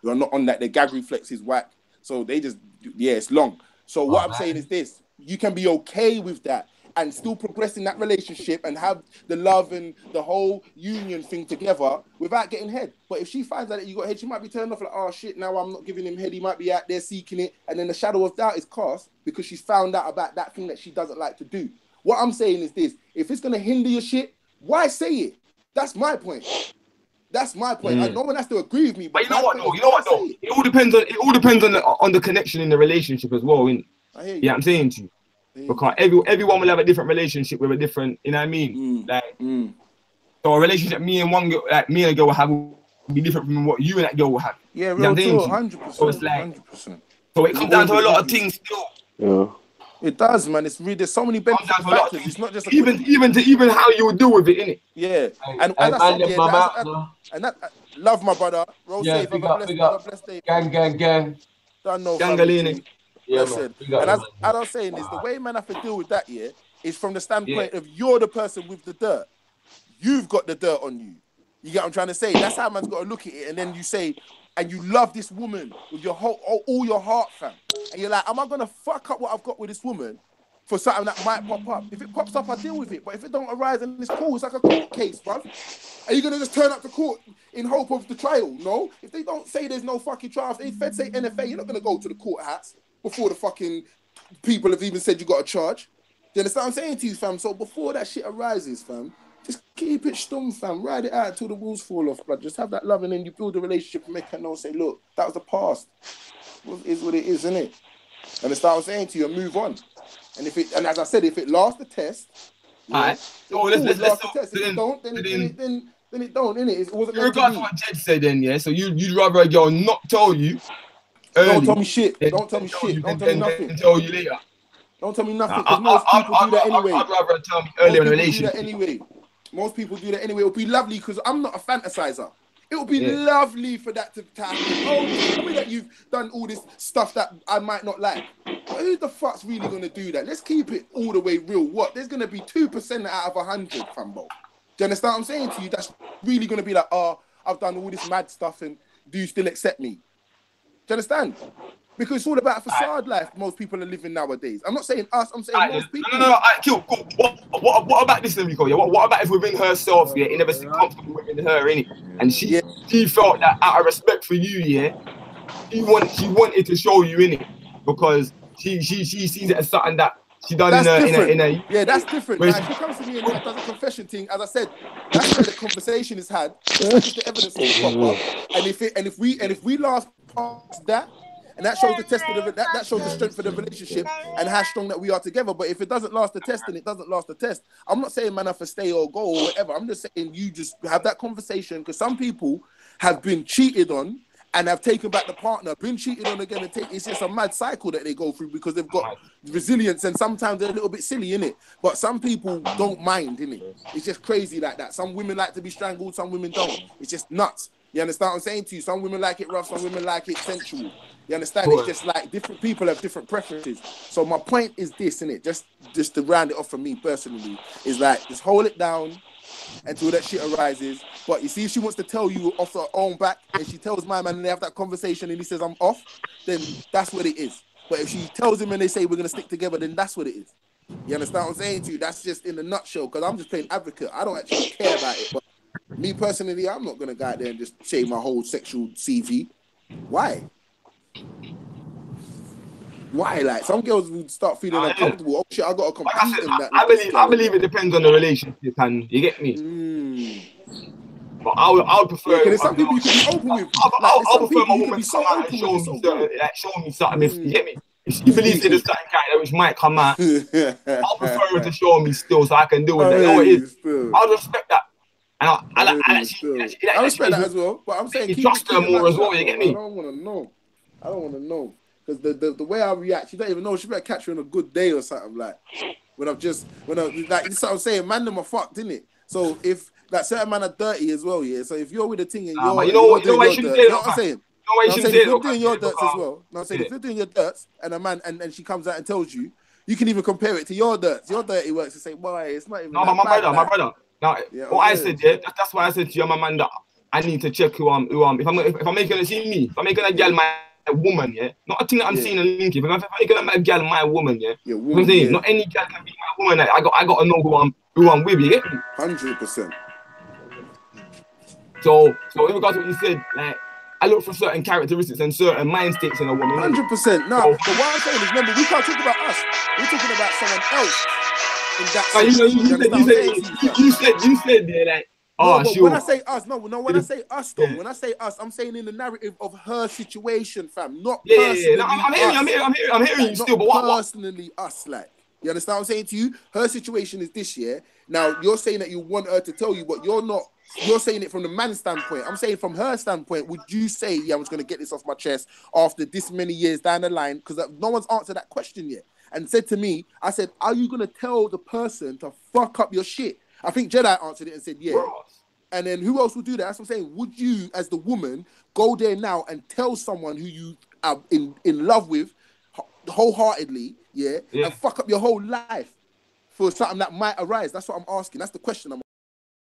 are not on that. Their gag reflex is whack. So they just, it's long. So what I'm saying is this. You can be okay with that and still progress in that relationship and have the love and the whole union thing together without getting head. But if she finds out that you got head, she might be turned off like, oh shit, now I'm not giving him head. He might be out there seeking it. And then the shadow of doubt is cast because she's found out about that thing that she doesn't like to do. What I'm saying is this: if it's going to hinder your shit, why say it? That's my point. That's my point. No one has to agree with me. But you know what, though? It all depends on the connection in the relationship as well, innit? I hear you. Yeah, I'm saying to you. Because everyone will have a different relationship with a different, you know what I mean? So a relationship me and a girl will have will be different from what you and that girl will have. Yeah, real talk, 100%. So it's like, 100%. So it comes down to a lot of things still. Yeah. It does, man. It's really, there's so many benefits factors. It's not just even how you would deal with it, innit? Yeah. And as I said, love my brother. Roll safe. Big up. Gang. Don't know. Gangalini. Yeah, and as I was saying, is the way man have to deal with that, is from the standpoint of you're the person with the dirt. You've got the dirt on you. You get what I'm trying to say? That's how man's got to look at it. And then you say, and you love this woman with your all your heart, fam. And you're like, am I going to fuck up what I've got with this woman for something that might pop up? If it pops up, I deal with it. But if it don't arise and it's cool, it's like a court case, bruv. Are you going to just turn up to court in hope of the trial? No. If they don't say there's no fucking trial, if they Fed say NFA, you're not going to go to the court hats before the fucking people have even said you got a charge. Do you understand what I'm saying to you, fam? So before that shit arises, fam, just keep it stum, fam. Ride it out till the wheels fall off, blood. Just have that love and then you build a relationship and make her know, say, look, that was the past. It is what it is, isn't it? Understand what I'm saying to you and move on. And as I said, if it lasts the test, let's last the test. If it don't, then then it don't, innit? It wasn't In meant to regards be. to what Jed said, then yeah. So you'd rather a girl not tell you early. Don't tell me shit. Than, Don't tell me shit. Don't tell me nothing. Than tell you later. Don't tell me nothing, because most people do that anyway. I'd rather tell me early in a relationship. Most people do that anyway. It would be lovely, because I'm not a fantasizer. It would be lovely for that to happen. Oh, tell me that you've done all this stuff that I might not like. But who the fuck's really going to do that? Let's keep it all the way real. What? There's going to be 2% out of 100, fambo. Do you understand what I'm saying to you? That's really going to be like, oh, I've done all this mad stuff, and do you still accept me? Do you understand? Because it's all about facade life most people are living nowadays. I'm not saying us, I'm saying most people. No, cool. What about this, Rico? Yeah, what about if within herself, yeah, he never seemed comfortable within her, innit? And she felt that out of respect for you, yeah, she wanted to show you, innit? Because she sees it as something that she done in a yeah, that's different. Now, if she comes to me and does a confession thing, as I said, that's where the conversation is had. That's the evidence will pop up. And if we last past that, and that shows the test of that shows the strength of the relationship and how strong that we are together. But if it doesn't last the test, then it doesn't last the test. I'm not saying man have to stay or go or whatever. I'm just saying you just have that conversation, because some people have been cheated on and have taken back the partner, been cheated on again, and it's just a mad cycle that they go through, because they've got resilience, and sometimes they're a little bit silly, innit? But some people don't mind, innit? It's just crazy like that. Some women like to be strangled, some women don't. It's just nuts. You understand what I'm saying to you? Some women like it rough, some women like it sensual. You understand? It's just like different people have different preferences. So my point is this, innit? Just to round it off for me personally, is like, just hold it down until that shit arises. But you see, if she wants to tell you off her own back, and she tells my man and they have that conversation and he says I'm off, then that's what it is. But if she tells him and they say we're gonna stick together, then that's what it is. You understand what I'm saying to you? That's just in a nutshell, because I'm just playing advocate. I don't actually care about it. But me personally, I'm not gonna go out there and just say my whole sexual CV. Why? Why? Like, some girls would start feeling uncomfortable. Oh shit, I got to compete in that. I believe it depends on the relationship, and you get me. But I would prefer. Yeah, there's some people you can be open with. I prefer my woman to come out and show me something. If you get me, if she believes in a certain character which might come out, I'll prefer her to show me still, so I can deal with that. You know what it is? I'll respect that. And I respect that as well. But I'm saying, trust her more as well. You get me? I don't want to know. Because the way I react, you don't even know. She better catch you on a good day or something. Like, like, this is what I'm saying. Man, them are fucked, innit? So if that certain man are dirty as well, yeah. So if you're with a thing and you're doing your dirt, you know what I'm saying? If you're doing your dirts as well. No, I'm saying if you're doing your dirts and a man and she comes out and tells you, you can even compare it to your dirts, your dirty works, and say, boy, it's not even. No, my brother. Now, what I said, yeah, that's why I said to you, my man, that I need to check who I'm. If I'm making a girl my woman, yeah, not a thing that I'm seeing and linking. If I'm making a girl my woman, yeah, I'm saying not any girl can be my woman. I got to know who I'm with. You get me? 100%. So in regards to what you said, like, I look for certain characteristics and certain mind states in a woman. 100%. No, but what I'm saying is, remember, we can't talk about us. We're talking about someone else. In that you said there, like, no, but when I say us, when I say us, though, when I say us, I'm saying in the narrative of her situation, fam, not personally. No, I'm hearing you still, but what personally us, like, you understand what I'm saying to you? Her situation is this year. Now you're saying that you want her to tell you, but you're not. You're saying it from the man's standpoint. I'm saying from her standpoint. Would you say, yeah, I was going to get this off my chest after this many years down the line? Because no one's answered that question yet. And said to me, I said, are you going to tell the person to fuck up your shit? I think Jedi answered it and said, yeah. Bro. And then who else would do that? That's what I'm saying. Would you, as the woman, go there now and tell someone who you are in love with wholeheartedly, and fuck up your whole life for something that might arise? That's what I'm asking. That's the question I'm